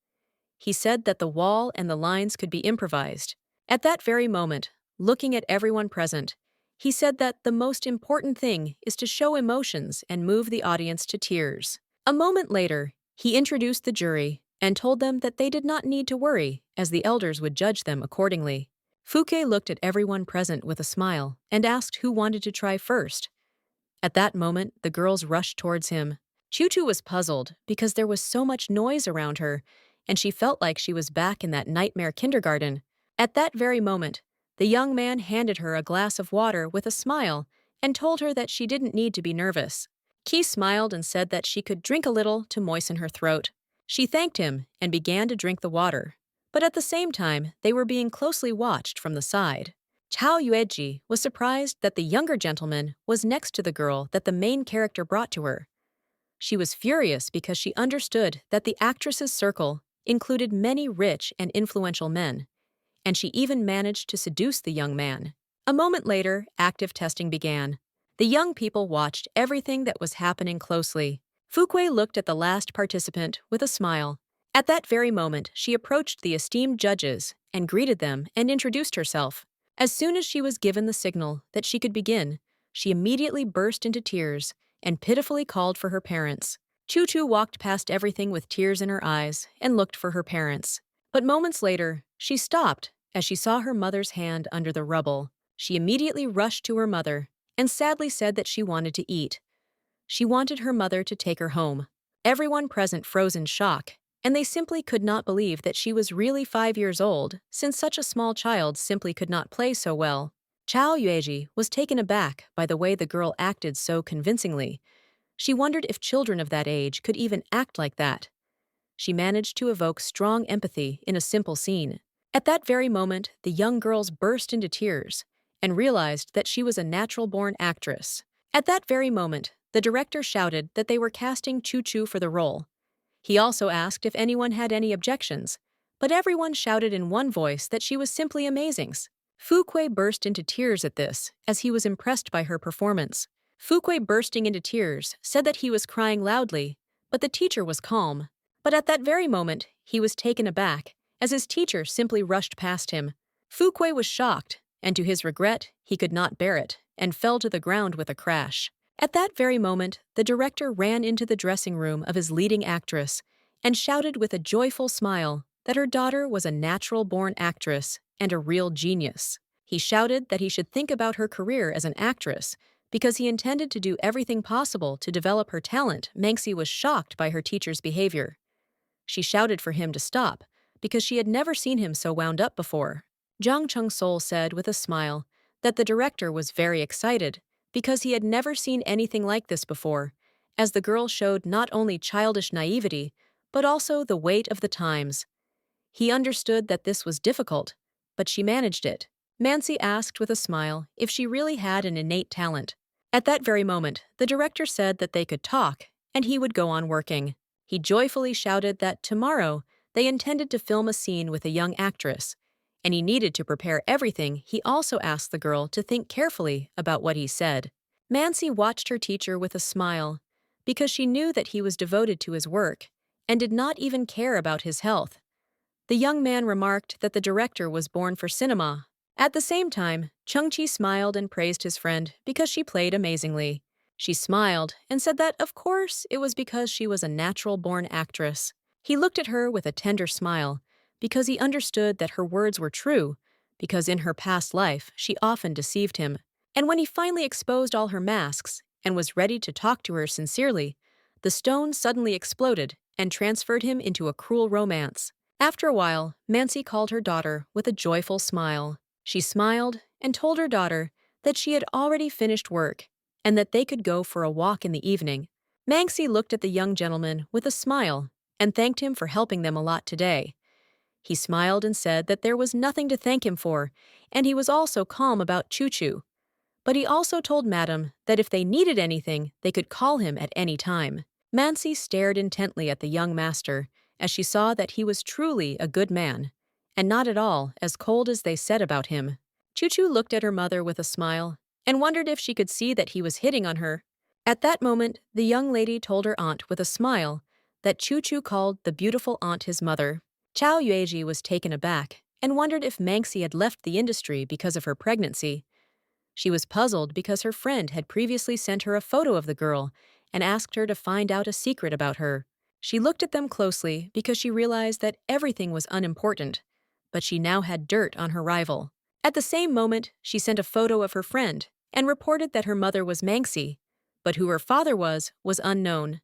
He said that the wall and the lines could be improvised. At that very moment, looking at everyone present, he said that the most important thing is to show emotions and move the audience to tears. A moment later, he introduced the jury and told them that they did not need to worry, as the elders would judge them accordingly. Fouquet looked at everyone present with a smile and asked who wanted to try first. At that moment, the girls rushed towards him. Chu was puzzled because there was so much noise around her, and she felt like she was back in that nightmare kindergarten. At that very moment, the young man handed her a glass of water with a smile and told her that she didn't need to be nervous. Qi smiled and said that she could drink a little to moisten her throat. She thanked him and began to drink the water, but at the same time, they were being closely watched from the side. Cao Yueji was surprised that the younger gentleman was next to the girl that the main character brought to her. She was furious because she understood that the actress's circle included many rich and influential men, and she even managed to seduce the young man. A moment later, active testing began. The young people watched everything that was happening closely. Fouquet looked at the last participant with a smile. At that very moment, she approached the esteemed judges and greeted them and introduced herself. As soon as she was given the signal that she could begin, she immediately burst into tears and pitifully called for her parents. Chu walked past everything with tears in her eyes and looked for her parents. But moments later, she stopped As she saw her mother's hand under the rubble, she immediately rushed to her mother and sadly said that she wanted to eat. She wanted her mother to take her home. Everyone present froze in shock, and they simply could not believe that she was really 5 years old, since such a small child simply could not play so well. Chao Yueji was taken aback by the way the girl acted so convincingly. She wondered if children of that age could even act like that. She managed to evoke strong empathy in a simple scene. At that very moment, the young girls burst into tears and realized that she was a natural-born actress. At that very moment, the director shouted that they were casting Choo Choo for the role. He also asked if anyone had any objections, but everyone shouted in one voice that she was simply amazing. Fuquei burst into tears at this, as he was impressed by her performance. Fuquei, bursting into tears, said that he was crying loudly, but the teacher was calm. But at that very moment, he was taken aback, as his teacher simply rushed past him. Fuquei was shocked, and to his regret, he could not bear it, and fell to the ground with a crash. At that very moment, the director ran into the dressing room of his leading actress and shouted with a joyful smile that her daughter was a natural-born actress and a real genius. He shouted that he should think about her career as an actress because he intended to do everything possible to develop her talent. Manxi was shocked by her teacher's behavior. She shouted for him to stop because she had never seen him so wound up before. Zhang Chung-sol said with a smile that the director was very excited because he had never seen anything like this before, as the girl showed not only childish naivety, but also the weight of the times. He understood that this was difficult, but she managed it. Mansi asked with a smile if she really had an innate talent. At that very moment, the director said that they could talk, and he would go on working. He joyfully shouted that tomorrow they intended to film a scene with a young actress, and he needed to prepare everything. He also asked the girl to think carefully about what he said. Mansi watched her teacher with a smile, because she knew that he was devoted to his work and did not even care about his health. The young man remarked that the director was born for cinema. At the same time, Chung-chi smiled and praised his friend because she played amazingly. She smiled and said that, of course, it was because she was a natural-born actress. He looked at her with a tender smile, because he understood that her words were true, because in her past life she often deceived him. And when he finally exposed all her masks and was ready to talk to her sincerely, the stone suddenly exploded and transferred him into a cruel romance. After a while, Mansi called her daughter with a joyful smile. She smiled and told her daughter that she had already finished work and that they could go for a walk in the evening. Mansi looked at the young gentleman with a smile and thanked him for helping them a lot today. He smiled and said that there was nothing to thank him for, and he was also calm about Choo Choo. But he also told Madam that if they needed anything, they could call him at any time. Mansi stared intently at the young master as she saw that he was truly a good man, and not at all as cold as they said about him. Choo Choo looked at her mother with a smile and wondered if she could see that he was hitting on her. At that moment, the young lady told her aunt with a smile that Choo Choo called the beautiful aunt his mother. Chao Yueji was taken aback and wondered if Manxi had left the industry because of her pregnancy. She was puzzled because her friend had previously sent her a photo of the girl and asked her to find out a secret about her. She looked at them closely because she realized that everything was unimportant, but she now had dirt on her rival. At the same moment, she sent a photo of her friend and reported that her mother was Manxi, but who her father was unknown.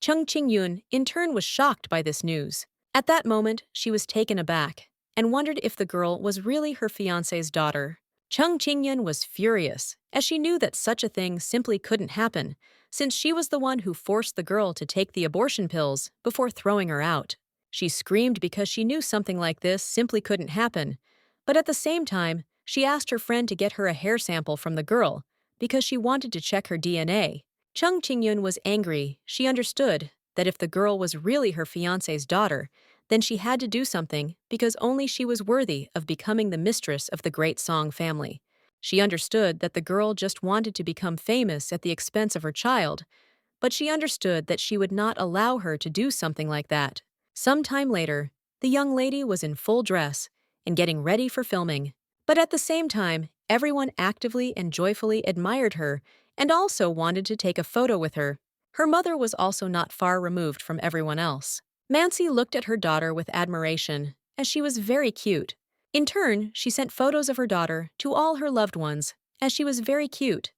Chung Qingyun, in turn, was shocked by this news. At that moment, she was taken aback and wondered if the girl was really her fiancé's daughter. Chung Qingyun was furious, as she knew that such a thing simply couldn't happen, since she was the one who forced the girl to take the abortion pills before throwing her out. She screamed because she knew something like this simply couldn't happen, but at the same time, she asked her friend to get her a hair sample from the girl because she wanted to check her DNA. Chung Qingyun was angry. She understood that if the girl was really her fiancé's daughter, then she had to do something because only she was worthy of becoming the mistress of the great Song family. She understood that the girl just wanted to become famous at the expense of her child, but she understood that she would not allow her to do something like that. Some time later, the young lady was in full dress and getting ready for filming. But at the same time, everyone actively and joyfully admired her and also wanted to take a photo with her. Her mother was also not far removed from everyone else. Mansi looked at her daughter with admiration, as she was very cute. In turn, she sent photos of her daughter to all her loved ones, as she was very cute.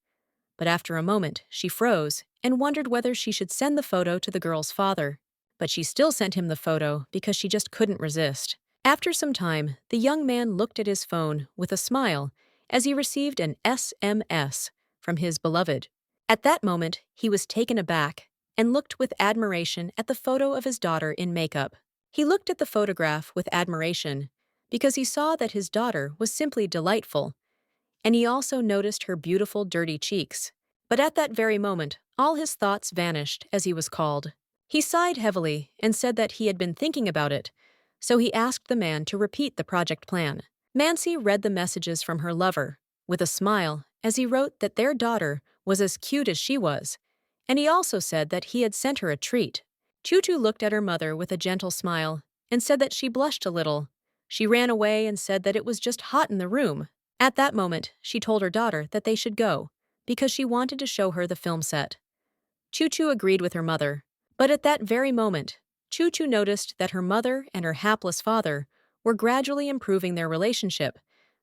But after a moment, she froze and wondered whether she should send the photo to the girl's father. But she still sent him the photo because she just couldn't resist. After some time, the young man looked at his phone with a smile as he received an SMS from his beloved. At that moment, he was taken aback and looked with admiration at the photo of his daughter in makeup. He looked at the photograph with admiration because he saw that his daughter was simply delightful, and he also noticed her beautiful dirty cheeks. But at that very moment, all his thoughts vanished as he was called. He sighed heavily and said that he had been thinking about it, so he asked the man to repeat the project plan. Mansi read the messages from her lover with a smile as he wrote that their daughter was as cute as she was, and he also said that he had sent her a treat. Chuchu looked at her mother with a gentle smile and said that she blushed a little. She ran away and said that it was just hot in the room. At that moment, she told her daughter that they should go, because she wanted to show her the film set. Chuchu agreed with her mother, but at that very moment, Chuchu noticed that her mother and her hapless father were gradually improving their relationship,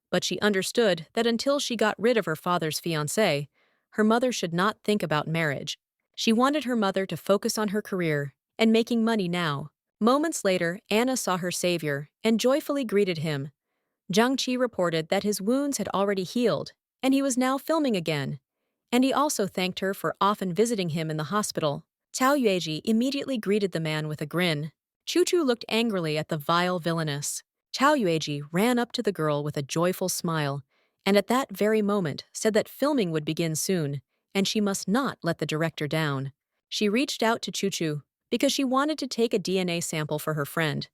but she understood that until she got rid of her father's fiancé, her mother should not think about marriage. She wanted her mother to focus on her career and making money now. Moments later, Anna saw her savior and joyfully greeted him. Zhang Qi reported that his wounds had already healed, and he was now filming again. And he also thanked her for often visiting him in the hospital. Cao Yueji immediately greeted the man with a grin. Chuchu looked angrily at the vile villainess. Cao Yueji ran up to the girl with a joyful smile, and at that very moment said that filming would begin soon, and she must not let the director down. She reached out to Chuchu because she wanted to take a DNA sample for her friend,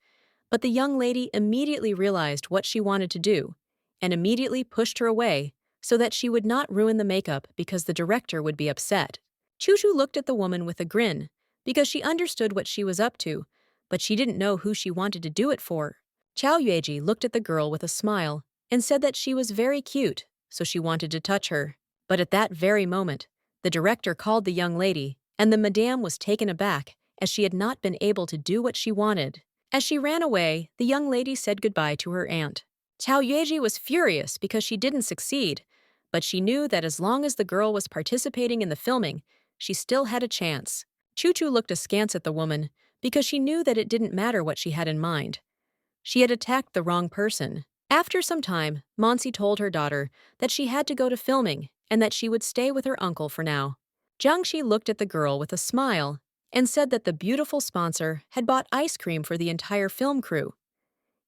but the young lady immediately realized what she wanted to do and immediately pushed her away so that she would not ruin the makeup because the director would be upset. Chuchu looked at the woman with a grin because she understood what she was up to, but she didn't know who she wanted to do it for. Chao Yueji looked at the girl with a smile and said that she was very cute, so she wanted to touch her. But at that very moment, the director called the young lady, and the madame was taken aback as she had not been able to do what she wanted. As she ran away, the young lady said goodbye to her aunt. Cao Yueji was furious because she didn't succeed, but she knew that as long as the girl was participating in the filming, she still had a chance. Chuchu looked askance at the woman because she knew that it didn't matter what she had in mind. She had attacked the wrong person. After some time, Monsi told her daughter that she had to go to filming and that she would stay with her uncle for now. Jiangxi looked at the girl with a smile and said that the beautiful sponsor had bought ice cream for the entire film crew.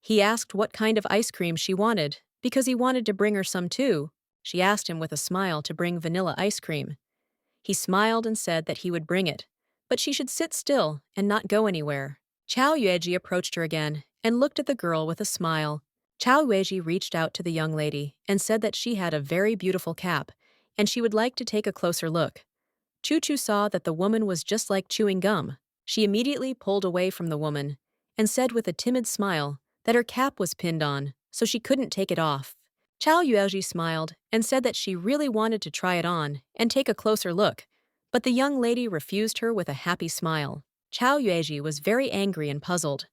He asked what kind of ice cream she wanted, because he wanted to bring her some too. She asked him with a smile to bring vanilla ice cream. He smiled and said that he would bring it, but she should sit still and not go anywhere. Chao Yueji approached her again and looked at the girl with a smile. Chao Yueji reached out to the young lady and said that she had a very beautiful cap, and she would like to take a closer look. Chuchu saw that the woman was just like chewing gum. She immediately pulled away from the woman and said with a timid smile that her cap was pinned on, so she couldn't take it off. Chao Yueji smiled and said that she really wanted to try it on and take a closer look, but the young lady refused her with a happy smile. Chao Yueji was very angry and puzzled.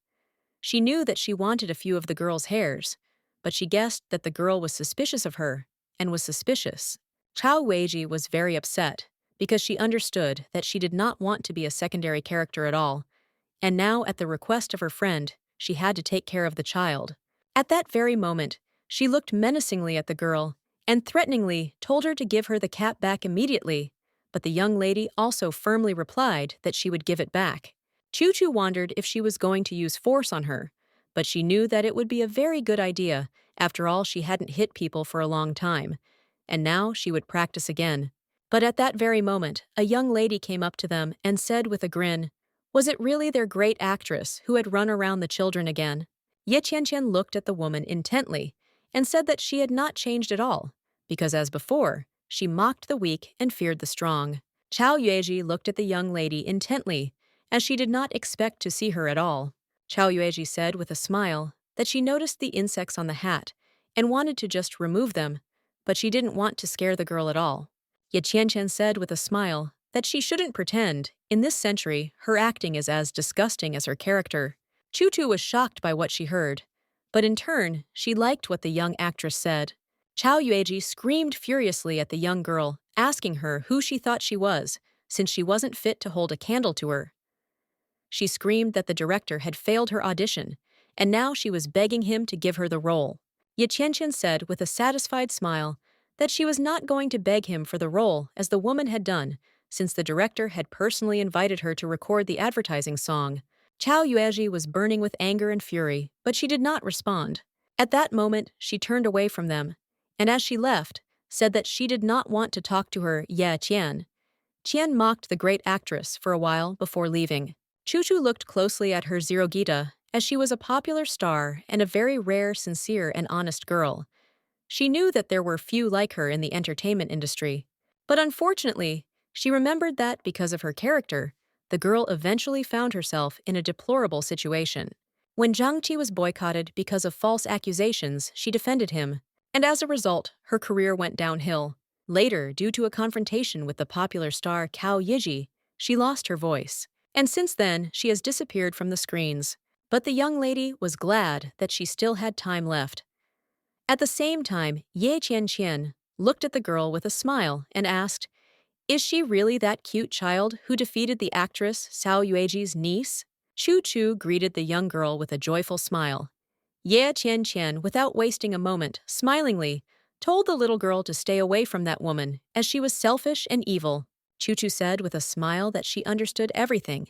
She knew that she wanted a few of the girl's hairs, but she guessed that the girl was suspicious of her and was suspicious. Chao Yueji was very upset because she understood that she did not want to be a secondary character at all, and now at the request of her friend, she had to take care of the child. At that very moment, she looked menacingly at the girl and threateningly told her to give her the cap back immediately, but the young lady also firmly replied that she would give it back. Chuchu wondered if she was going to use force on her, but she knew that it would be a very good idea. After all, she hadn't hit people for a long time, and now she would practice again. But at that very moment, a young lady came up to them and said with a grin, was it really their great actress who had run around the children again? Ye Qianqian looked at the woman intently and said that she had not changed at all, because as before, she mocked the weak and feared the strong. Chao Yueji looked at the young lady intently, as she did not expect to see her at all. Chao Yueji said with a smile that she noticed the insects on the hat and wanted to just remove them, but she didn't want to scare the girl at all. Ye Qianqian said with a smile that she shouldn't pretend. In this century, her acting is as disgusting as her character. Chuchu was shocked by what she heard, but in turn, she liked what the young actress said. Chao Yueji screamed furiously at the young girl, asking her who she thought she was, since she wasn't fit to hold a candle to her. She screamed that the director had failed her audition, and now she was begging him to give her the role. Ye Qianqian said with a satisfied smile that she was not going to beg him for the role as the woman had done, since the director had personally invited her to record the advertising song. Chao Yueji was burning with anger and fury, but she did not respond. At that moment, she turned away from them, and as she left, said that she did not want to talk to her Ye Qian. Qian mocked the great actress for a while before leaving. Chu looked closely at her Zirogita, as she was a popular star and a very rare, sincere, and honest girl. She knew that there were few like her in the entertainment industry. But unfortunately, she remembered that because of her character, the girl eventually found herself in a deplorable situation. When Zhang Qi was boycotted because of false accusations, she defended him, and as a result, her career went downhill. Later, due to a confrontation with the popular star Cao Yiji, she lost her voice. And since then, she has disappeared from the screens. But the young lady was glad that she still had time left. At the same time, Ye Qianqian looked at the girl with a smile and asked, "Is she really that cute child who defeated the actress Cao Yueji's niece?" Chu greeted the young girl with a joyful smile. Ye Qianqian, without wasting a moment, smilingly, told the little girl to stay away from that woman, as she was selfish and evil. Chu said with a smile that she understood everything,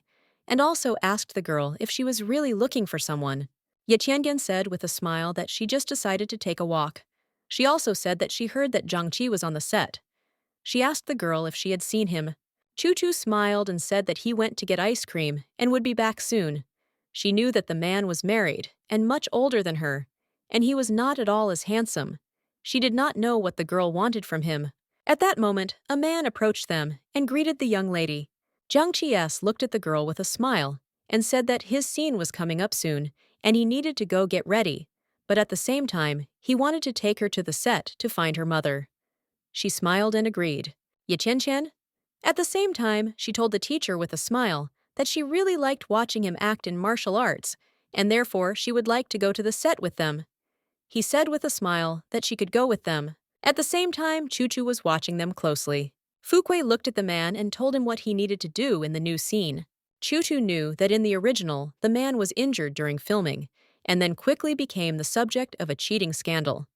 and also asked the girl if she was really looking for someone. Ye Qiangan said with a smile that she just decided to take a walk. She also said that she heard that Zhang Qi was on the set. She asked the girl if she had seen him. Chu smiled and said that he went to get ice cream and would be back soon. She knew that the man was married and much older than her, and he was not at all as handsome. She did not know what the girl wanted from him. At that moment, a man approached them and greeted the young lady. Zhang Qies looked at the girl with a smile and said that his scene was coming up soon and he needed to go get ready, but at the same time, he wanted to take her to the set to find her mother. She smiled and agreed. Ye Qianqian? At the same time, she told the teacher with a smile that she really liked watching him act in martial arts, and therefore she would like to go to the set with them. He said with a smile that she could go with them. At the same time, Chu was watching them closely. Fuquei looked at the man and told him what he needed to do in the new scene. Chu knew that in the original, the man was injured during filming, and then quickly became the subject of a cheating scandal.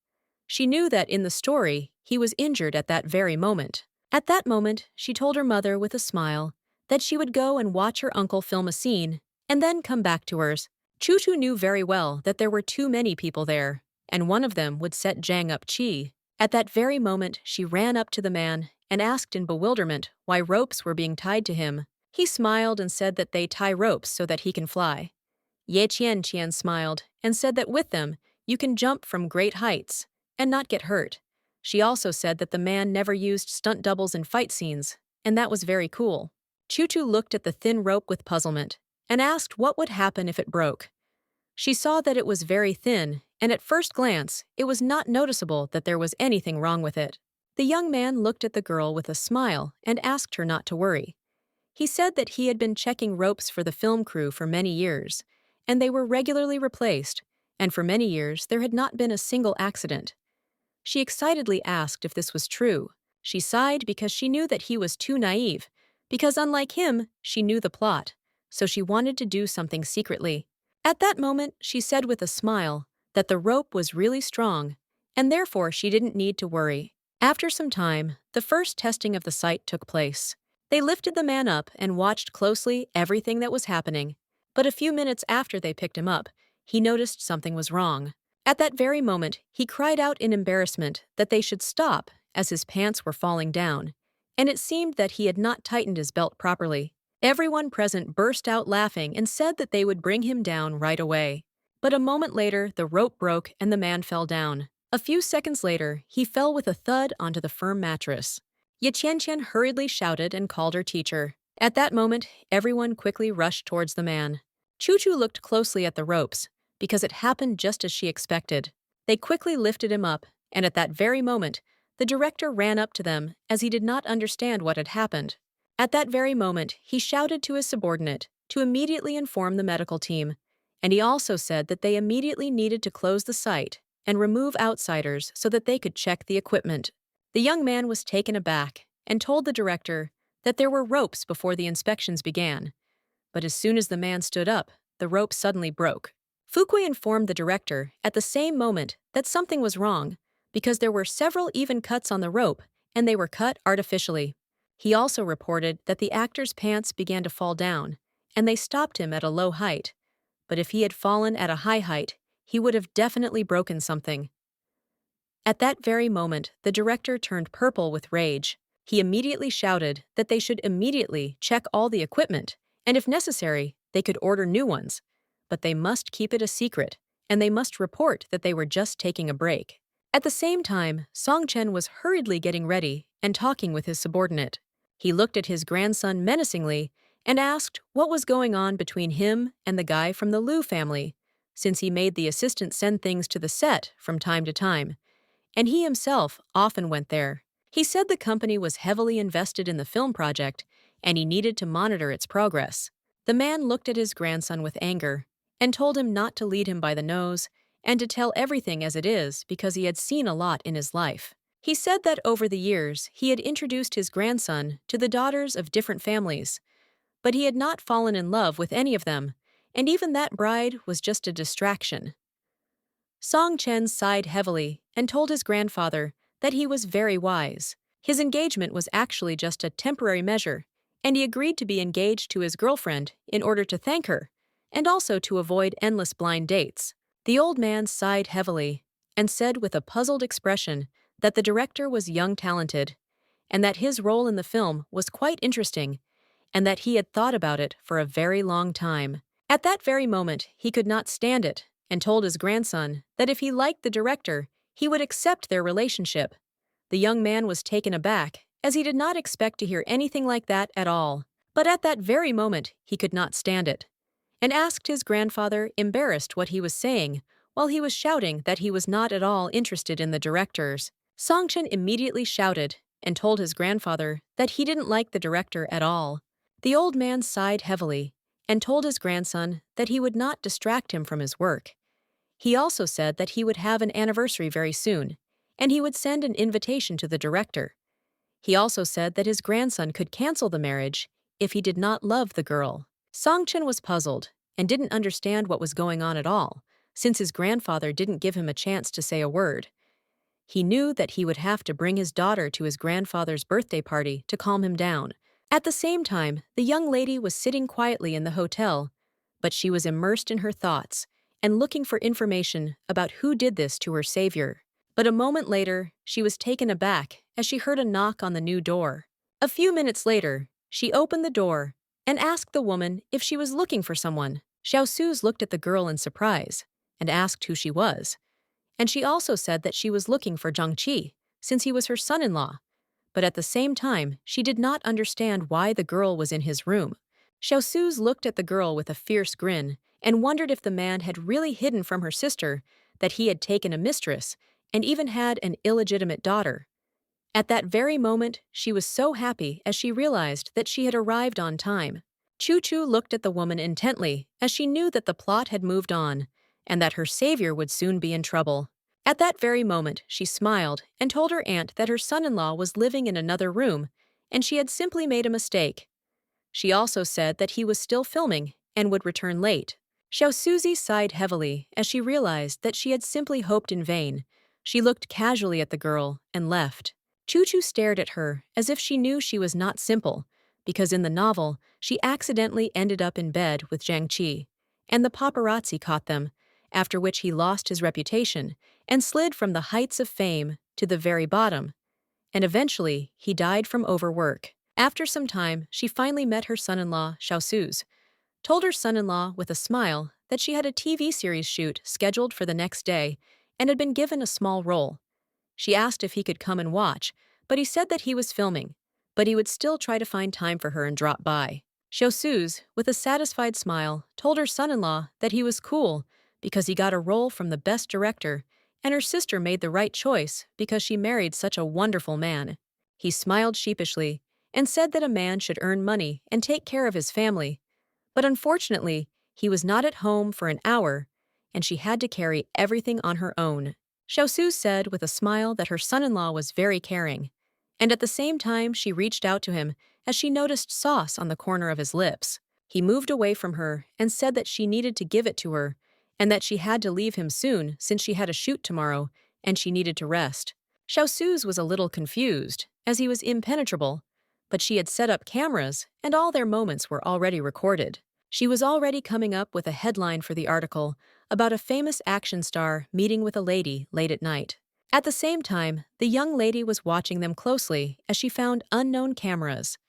She knew that in the story, he was injured at that very moment. At that moment, she told her mother with a smile that she would go and watch her uncle film a scene and then come back to hers. Chu knew very well that there were too many people there, and one of them would set Zhang up Qi. At that very moment, she ran up to the man and asked in bewilderment why ropes were being tied to him. He smiled and said that they tie ropes so that he can fly. Ye Qian smiled and said that with them, you can jump from great heights and not get hurt. She also said that the man never used stunt doubles in fight scenes, and that was very cool. Chu looked at the thin rope with puzzlement and asked what would happen if it broke. She saw that it was very thin, and at first glance, it was not noticeable that there was anything wrong with it. The young man looked at the girl with a smile and asked her not to worry. He said that he had been checking ropes for the film crew for many years, and they were regularly replaced, and for many years there had not been a single accident. She excitedly asked if this was true. She sighed because she knew that he was too naive, because unlike him, she knew the plot, so she wanted to do something secretly. At that moment, she said with a smile that the rope was really strong, and therefore she didn't need to worry. After some time, the first testing of the site took place. They lifted the man up and watched closely everything that was happening, but a few minutes after they picked him up, he noticed something was wrong. At that very moment, he cried out in embarrassment that they should stop as his pants were falling down, and it seemed that he had not tightened his belt properly. Everyone present burst out laughing and said that they would bring him down right away. But a moment later, the rope broke and the man fell down. A few seconds later, he fell with a thud onto the firm mattress. Ye Qianqian hurriedly shouted and called her teacher. At that moment, everyone quickly rushed towards the man. Chu looked closely at the ropes, because it happened just as she expected. They quickly lifted him up, and at that very moment, the director ran up to them as he did not understand what had happened. At that very moment, he shouted to his subordinate to immediately inform the medical team, And he also said that they immediately needed to close the site and remove outsiders so that they could check the equipment. The young man was taken aback and told the director that there were ropes before the inspections began. But as soon as the man stood up, the rope suddenly broke. Fukui informed the director at the same moment that something was wrong because there were several even cuts on the rope and they were cut artificially. He also reported that the actor's pants began to fall down and they stopped him at a low height. But if he had fallen at a high height, he would have definitely broken something. At that very moment, the director turned purple with rage. He immediately shouted that they should immediately check all the equipment, and if necessary, they could order new ones. But they must keep it a secret, and they must report that they were just taking a break. At the same time, Song Chen was hurriedly getting ready and talking with his subordinate. He looked at his grandson menacingly and asked what was going on between him and the guy from the Liu family, since he made the assistant send things to the set from time to time, and he himself often went there. He said the company was heavily invested in the film project, and he needed to monitor its progress. The man looked at his grandson with anger and told him not to lead him by the nose and to tell everything as it is because he had seen a lot in his life. He said that over the years he had introduced his grandson to the daughters of different families, but he had not fallen in love with any of them, and even that bride was just a distraction. Song Chen sighed heavily and told his grandfather that he was very wise. His engagement was actually just a temporary measure, and he agreed to be engaged to his girlfriend in order to thank her, and also to avoid endless blind dates. The old man sighed heavily and said with a puzzled expression that the director was young talented, and that his role in the film was quite interesting, and that he had thought about it for a very long time. At that very moment, he could not stand it and told his grandson that if he liked the director, he would accept their relationship. The young man was taken aback, as he did not expect to hear anything like that at all. But at that very moment, he could not stand it, and asked his grandfather, embarrassed what he was saying, while he was shouting that he was not at all interested in the directors. Song Chen immediately shouted and told his grandfather that he didn't like the director at all. The old man sighed heavily and told his grandson that he would not distract him from his work. He also said that he would have an anniversary very soon, and he would send an invitation to the director. He also said that his grandson could cancel the marriage if he did not love the girl. Song Chen was puzzled and didn't understand what was going on at all, since his grandfather didn't give him a chance to say a word. He knew that he would have to bring his daughter to his grandfather's birthday party to calm him down. At the same time, the young lady was sitting quietly in the hotel, but she was immersed in her thoughts and looking for information about who did this to her savior. But a moment later, she was taken aback as she heard a knock on the new door. A few minutes later, she opened the door and asked the woman if she was looking for someone. Xiao Suze looked at the girl in surprise and asked who she was. And she also said that she was looking for Zhang Qi, since he was her son-in-law. But at the same time, she did not understand why the girl was in his room. Xiao Suze looked at the girl with a fierce grin and wondered if the man had really hidden from her sister that he had taken a mistress and even had an illegitimate daughter. At that very moment, she was so happy as she realized that she had arrived on time. Chu Chu looked at the woman intently as she knew that the plot had moved on and that her savior would soon be in trouble. At that very moment, she smiled and told her aunt that her son-in-law was living in another room and she had simply made a mistake. She also said that he was still filming and would return late. Xiao Suzy sighed heavily as she realized that she had simply hoped in vain. She looked casually at the girl and left. Chu Chu stared at her as if she knew she was not simple, because in the novel, she accidentally ended up in bed with Zhang Qi, and the paparazzi caught them, after which he lost his reputation and slid from the heights of fame to the very bottom. And eventually, he died from overwork. After some time, she finally met her son-in-law, Xiao Suze, told her son-in-law with a smile that she had a TV series shoot scheduled for the next day and had been given a small role. She asked if he could come and watch, but he said that he was filming, but he would still try to find time for her and drop by. Xiao Suze, with a satisfied smile, told her son-in-law that he was cool because he got a role from the best director, and her sister made the right choice because she married such a wonderful man. He smiled sheepishly and said that a man should earn money and take care of his family, but unfortunately, He was not at home for an hour, and she had to carry everything on her own. Xiaosu said with a smile that her son-in-law was very caring, and at the same time she reached out to him as she noticed sauce on the corner of his lips. He moved away from her and said that she needed to give it to her, and that she had to leave him soon since she had a shoot tomorrow and she needed to rest. Xiaosu's was a little confused, as he was impenetrable, but she had set up cameras and all their moments were already recorded. She was already coming up with a headline for the article about a famous action star meeting with a lady late at night. At the same time, the young lady was watching them closely as she found unknown cameras.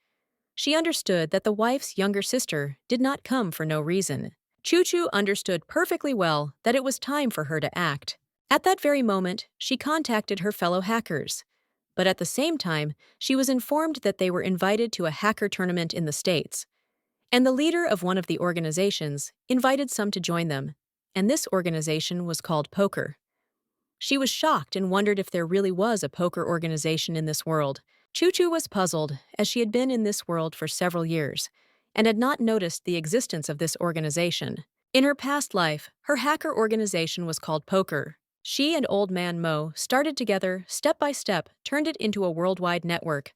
She understood that the wife's younger sister did not come for no reason. Chu understood perfectly well that it was time for her to act. At that very moment, she contacted her fellow hackers. But at the same time, she was informed that they were invited to a hacker tournament in the States. And the leader of one of the organizations invited some to join them, and this organization was called Poker. She was shocked and wondered if there really was a poker organization in this world. Chu was puzzled, as she had been in this world for several years, and had not noticed the existence of this organization. In her past life, her hacker organization was called Poker. She and Old Man Mo started together, step by step, turned it into a worldwide network.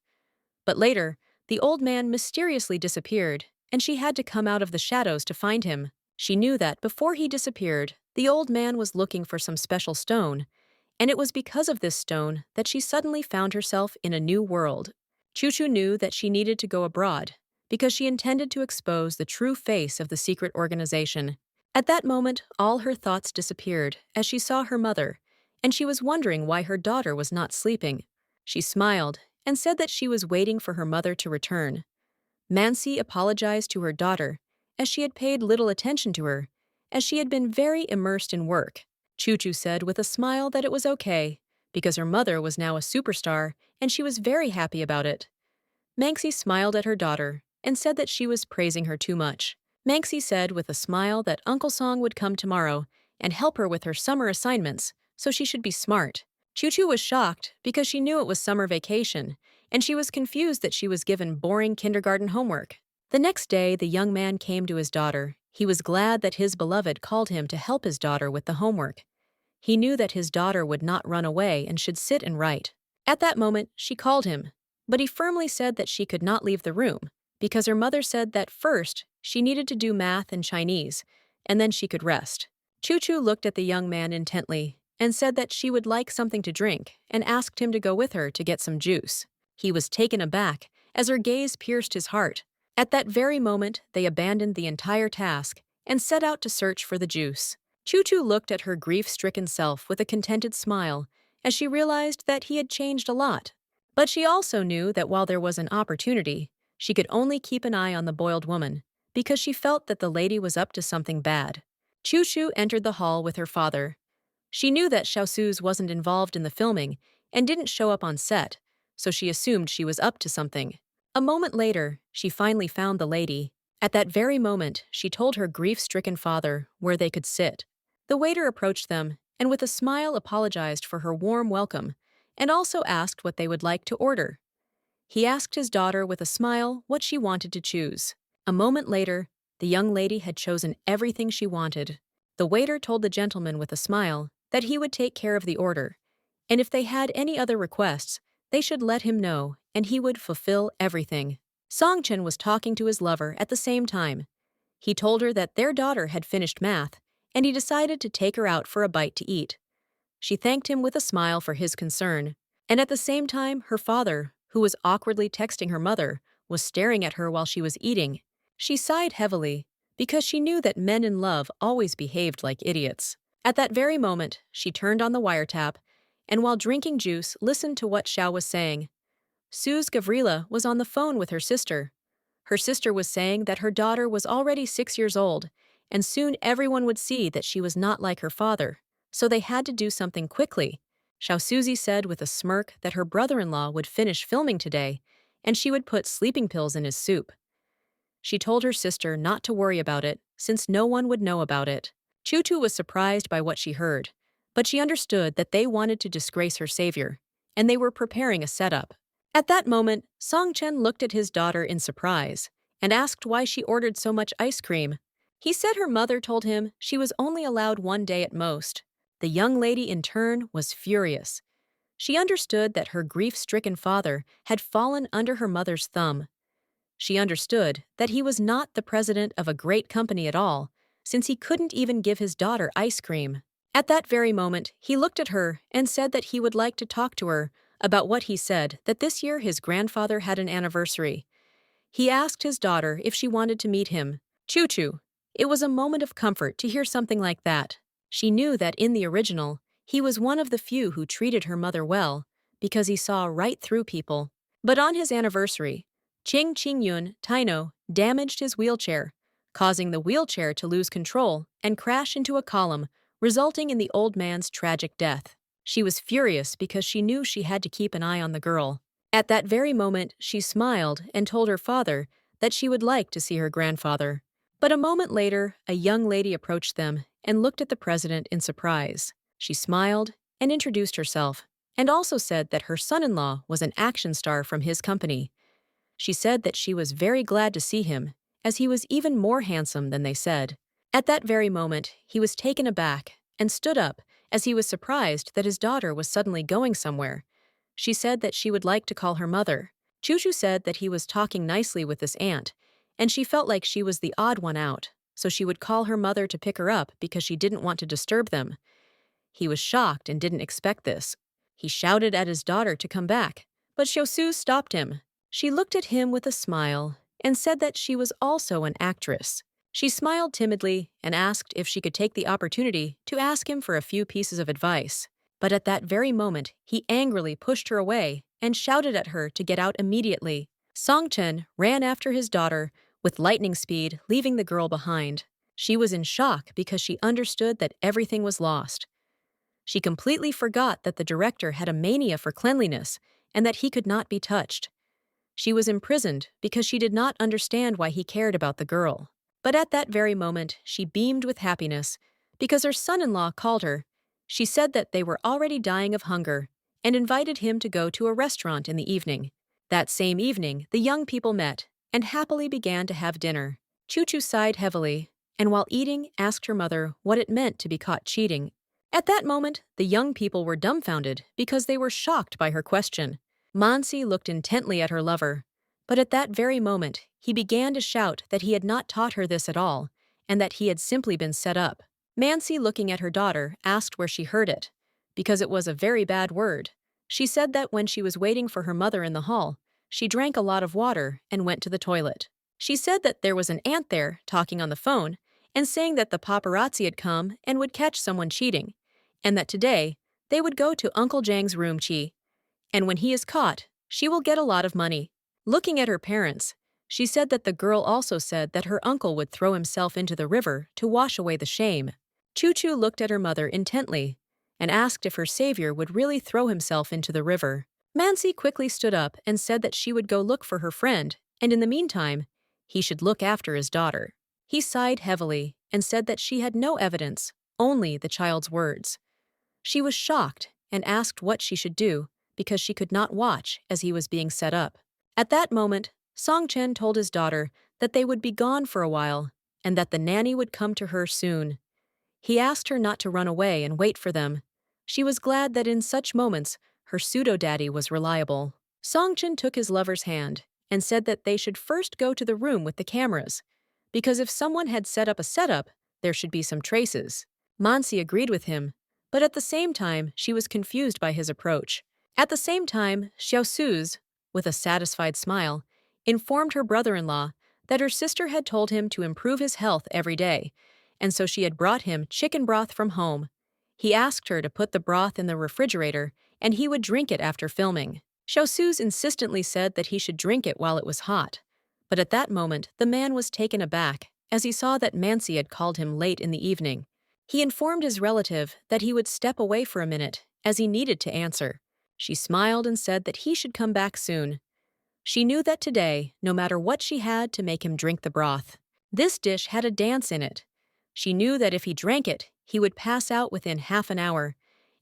But later, the old man mysteriously disappeared, and she had to come out of the shadows to find him. She knew that before he disappeared, the old man was looking for some special stone, and it was because of this stone that she suddenly found herself in a new world. Chu knew that she needed to go abroad, because she intended to expose the true face of the secret organization. At that moment, all her thoughts disappeared as she saw her mother, and she was wondering why her daughter was not sleeping. She smiled and said that she was waiting for her mother to return. Mansi apologized to her daughter, as she had paid little attention to her, as she had been very immersed in work. Chu said with a smile that it was okay, because her mother was now a superstar and she was very happy about it. Manxi smiled at her daughter and said that she was praising her too much. Manxi said with a smile that Uncle Song would come tomorrow and help her with her summer assignments, so she should be smart. Chu was shocked because she knew it was summer vacation, and she was confused that she was given boring kindergarten homework. The next day, the young man came to his daughter. He was glad that his beloved called him to help his daughter with the homework. He knew that his daughter would not run away and should sit and write. At that moment, she called him, but he firmly said that she could not leave the room, because her mother said that first she needed to do math and Chinese, and then she could rest. Chu looked at the young man intently and said that she would like something to drink and asked him to go with her to get some juice. He was taken aback as her gaze pierced his heart. At that very moment, they abandoned the entire task and set out to search for the juice. Chu looked at her grief-stricken self with a contented smile as she realized that he had changed a lot. But she also knew that while there was an opportunity, she could only keep an eye on the boiled woman, because she felt that the lady was up to something bad. Chu entered the hall with her father. She knew that Xiaosu's wasn't involved in the filming and didn't show up on set, so she assumed she was up to something. A moment later, she finally found the lady. At that very moment, she told her grief-stricken father where they could sit. The waiter approached them and with a smile apologized for her warm welcome and also asked what they would like to order. He asked his daughter with a smile what she wanted to choose. A moment later, the young lady had chosen everything she wanted. The waiter told the gentleman with a smile that he would take care of the order, and if they had any other requests, they should let him know, and he would fulfill everything. Song Chen was talking to his lover at the same time. He told her that their daughter had finished math, and he decided to take her out for a bite to eat. She thanked him with a smile for his concern, and at the same time, her father, who was awkwardly texting her mother, was staring at her while she was eating. She sighed heavily, because she knew that men in love always behaved like idiots. At that very moment, she turned on the wiretap, and while drinking juice, listened to what Xiao was saying. Suze Gavrila was on the phone with her sister. Her sister was saying that her daughter was already 6 years old, and soon everyone would see that she was not like her father, so they had to do something quickly. Xiao Suzy said with a smirk that her brother-in-law would finish filming today, and she would put sleeping pills in his soup. She told her sister not to worry about it, since no one would know about it. Chu was surprised by what she heard, but she understood that they wanted to disgrace her savior, and they were preparing a setup. At that moment, Song Chen looked at his daughter in surprise and asked why she ordered so much ice cream. He said her mother told him she was only allowed 1 day at most. The young lady, in turn, was furious. She understood that her grief-stricken father had fallen under her mother's thumb. She understood that he was not the president of a great company at all, since he couldn't even give his daughter ice cream. At that very moment, he looked at her and said that he would like to talk to her about what he said that this year his grandfather had an anniversary. He asked his daughter if she wanted to meet him. Choo-choo. It was a moment of comfort to hear something like that. She knew that in the original, he was one of the few who treated her mother well, because he saw right through people. But on his anniversary, Ching Ching-yun, Taino, damaged his wheelchair, causing the wheelchair to lose control and crash into a column, resulting in the old man's tragic death. She was furious because she knew she had to keep an eye on the girl. At that very moment, she smiled and told her father that she would like to see her grandfather. But a moment later, a young lady approached them and looked at the president in surprise. She smiled and introduced herself, and also said that her son-in-law was an action star from his company. She said that she was very glad to see him, as he was even more handsome than they said. At that very moment, he was taken aback and stood up as he was surprised that his daughter was suddenly going somewhere. She said that she would like to call her mother. Choo-choo said that he was talking nicely with this aunt, and she felt like she was the odd one out, so she would call her mother to pick her up because she didn't want to disturb them. He was shocked and didn't expect this. He shouted at his daughter to come back, but Xiaosu stopped him. She looked at him with a smile and said that she was also an actress. She smiled timidly and asked if she could take the opportunity to ask him for a few pieces of advice. But at that very moment, he angrily pushed her away and shouted at her to get out immediately. Song Chen ran after his daughter with lightning speed, leaving the girl behind. She was in shock because she understood that everything was lost. She completely forgot that the director had a mania for cleanliness and that he could not be touched. She was imprisoned because she did not understand why he cared about the girl. But at that very moment, she beamed with happiness because her son-in-law called her. She said that they were already dying of hunger and invited him to go to a restaurant in the evening. That same evening, the young people met and happily began to have dinner. Choo-choo sighed heavily, and while eating, asked her mother what it meant to be caught cheating. At that moment, the young people were dumbfounded because they were shocked by her question. Mansi looked intently at her lover, but at that very moment, he began to shout that he had not taught her this at all, and that he had simply been set up. Mansi, looking at her daughter, asked where she heard it, because it was a very bad word. She said that when she was waiting for her mother in the hall, she drank a lot of water and went to the toilet. She said that there was an aunt there talking on the phone and saying that the paparazzi had come and would catch someone cheating, and that today they would go to Uncle Jang's room, and when he is caught, she will get a lot of money. Looking at her parents, she said that the girl also said that her uncle would throw himself into the river to wash away the shame. Choo-choo looked at her mother intently and asked if her savior would really throw himself into the river. Mansi quickly stood up and said that she would go look for her friend, and in the meantime, he should look after his daughter. He sighed heavily and said that she had no evidence, only the child's words. She was shocked and asked what she should do because she could not watch as he was being set up. At that moment, Song Chen told his daughter that they would be gone for a while and that the nanny would come to her soon. He asked her not to run away and wait for them. She was glad that in such moments, her pseudo-daddy was reliable. Song Chen took his lover's hand and said that they should first go to the room with the cameras, because if someone had set up a setup, there should be some traces. Mansi agreed with him, but at the same time, she was confused by his approach. At the same time, Xiaosu's, with a satisfied smile, informed her brother-in-law that her sister had told him to improve his health every day, and so she had brought him chicken broth from home. He asked her to put the broth in the refrigerator, and he would drink it after filming. Xiaosu's insistently said that he should drink it while it was hot. But at that moment, the man was taken aback, as he saw that Mansi had called him late in the evening. He informed his relative that he would step away for a minute, as he needed to answer. She smiled and said that he should come back soon. She knew that today, no matter what she had to make him drink the broth, this dish had a dance in it. She knew that if he drank it, he would pass out within half an hour,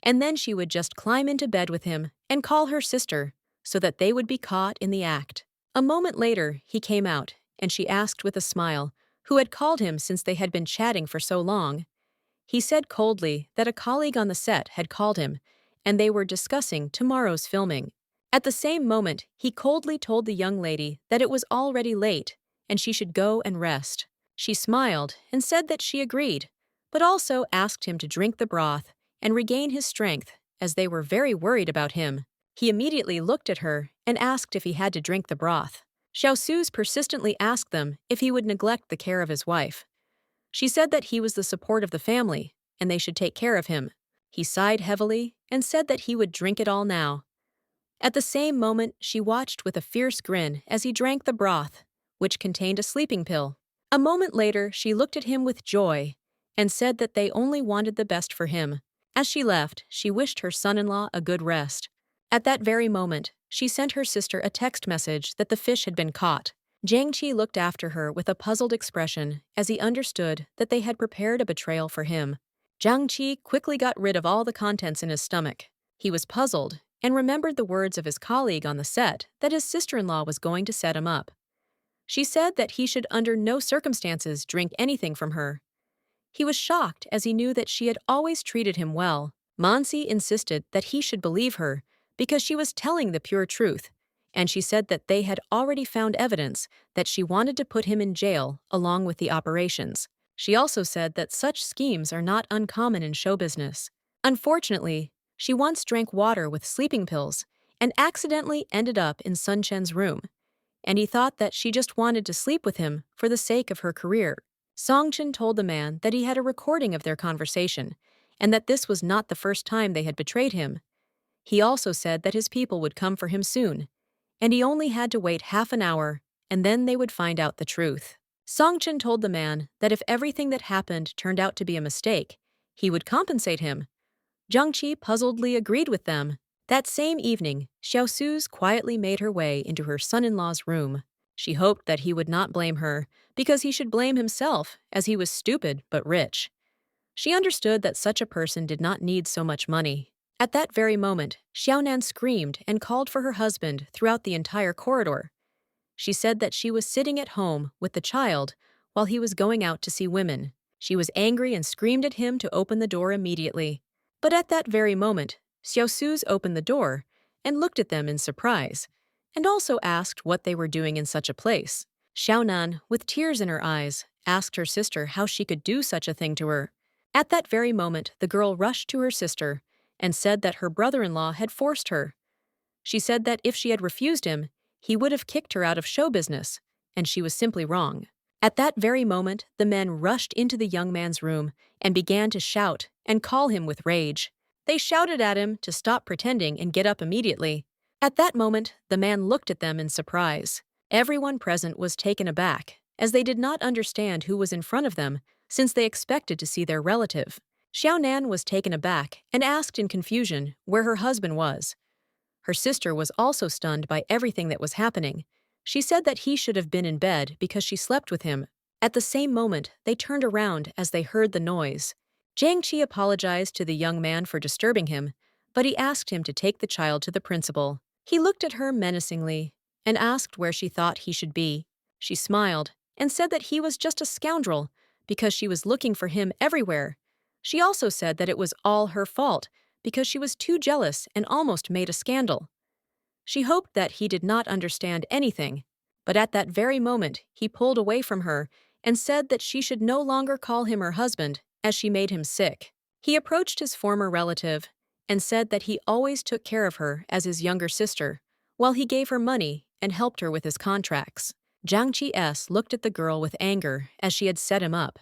and then she would just climb into bed with him and call her sister, so that they would be caught in the act. A moment later, he came out, and she asked with a smile, who had called him since they had been chatting for so long. He said coldly that a colleague on the set had called him, and they were discussing tomorrow's filming. At the same moment, he coldly told the young lady that it was already late and she should go and rest. She smiled and said that she agreed, but also asked him to drink the broth and regain his strength, as they were very worried about him. He immediately looked at her and asked if he had to drink the broth. Xiaosu's persistently asked them if he would neglect the care of his wife. She said that he was the support of the family, and they should take care of him. He sighed heavily and said that he would drink it all now. At the same moment, she watched with a fierce grin as he drank the broth, which contained a sleeping pill. A moment later, she looked at him with joy and said that they only wanted the best for him. As she left, she wished her son-in-law a good rest. At that very moment, she sent her sister a text message that the fish had been caught. Jiangqi looked after her with a puzzled expression as he understood that they had prepared a betrayal for him. Jiangqi quickly got rid of all the contents in his stomach. He was puzzled and remembered the words of his colleague on the set that his sister-in-law was going to set him up. She said that he should under no circumstances drink anything from her. He was shocked as he knew that she had always treated him well. Mansi insisted that he should believe her because she was telling the pure truth, and she said that they had already found evidence that she wanted to put him in jail along with the operations. She also said that such schemes are not uncommon in show business. Unfortunately, she once drank water with sleeping pills and accidentally ended up in Sun Chen's room, and he thought that she just wanted to sleep with him for the sake of her career. Song Chen told the man that he had a recording of their conversation and that this was not the first time they had betrayed him. He also said that his people would come for him soon, and he only had to wait half an hour, and then they would find out the truth. Song Chen told the man that if everything that happened turned out to be a mistake, he would compensate him. Jiangqi puzzledly agreed with them. That same evening, Xiaosu's quietly made her way into her son-in-law's room. She hoped that he would not blame her, because he should blame himself, as he was stupid but rich. She understood that such a person did not need so much money. At that very moment, Xiaonan screamed and called for her husband throughout the entire corridor. She said that she was sitting at home with the child while he was going out to see women. She was angry and screamed at him to open the door immediately. But at that very moment, Xiaosu's opened the door and looked at them in surprise, and also asked what they were doing in such a place. Xiaonan, with tears in her eyes, asked her sister how she could do such a thing to her. At that very moment, the girl rushed to her sister and said that her brother-in-law had forced her. She said that if she had refused him, he would have kicked her out of show business, and she was simply wrong. At that very moment, the men rushed into the young man's room and began to shout and call him with rage. They shouted at him to stop pretending and get up immediately. At that moment, the man looked at them in surprise. Everyone present was taken aback, as they did not understand who was in front of them, since they expected to see their relative. Xiaonan was taken aback and asked in confusion where her husband was. Her sister was also stunned by everything that was happening. She said that he should have been in bed because she slept with him. At the same moment, they turned around as they heard the noise. Jiangqi apologized to the young man for disturbing him, but he asked him to take the child to the principal. He looked at her menacingly and asked where she thought he should be. She smiled and said that he was just a scoundrel because she was looking for him everywhere. She also said that it was all her fault because she was too jealous and almost made a scandal. She hoped that he did not understand anything, but at that very moment he pulled away from her and said that she should no longer call him her husband, as she made him sick. He approached his former relative and said that he always took care of her as his younger sister, while he gave her money and helped her with his contracts. Jiang Qi looked at the girl with anger as she had set him up.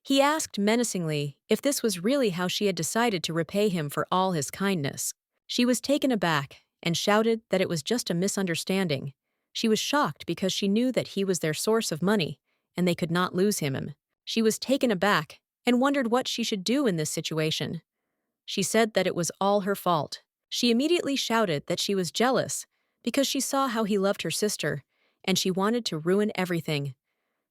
He asked menacingly if this was really how she had decided to repay him for all his kindness. She was taken aback and shouted that it was just a misunderstanding. She was shocked because she knew that he was their source of money and they could not lose him. She was taken aback and wondered what she should do in this situation. She said that it was all her fault. She immediately shouted that she was jealous because she saw how he loved her sister and she wanted to ruin everything.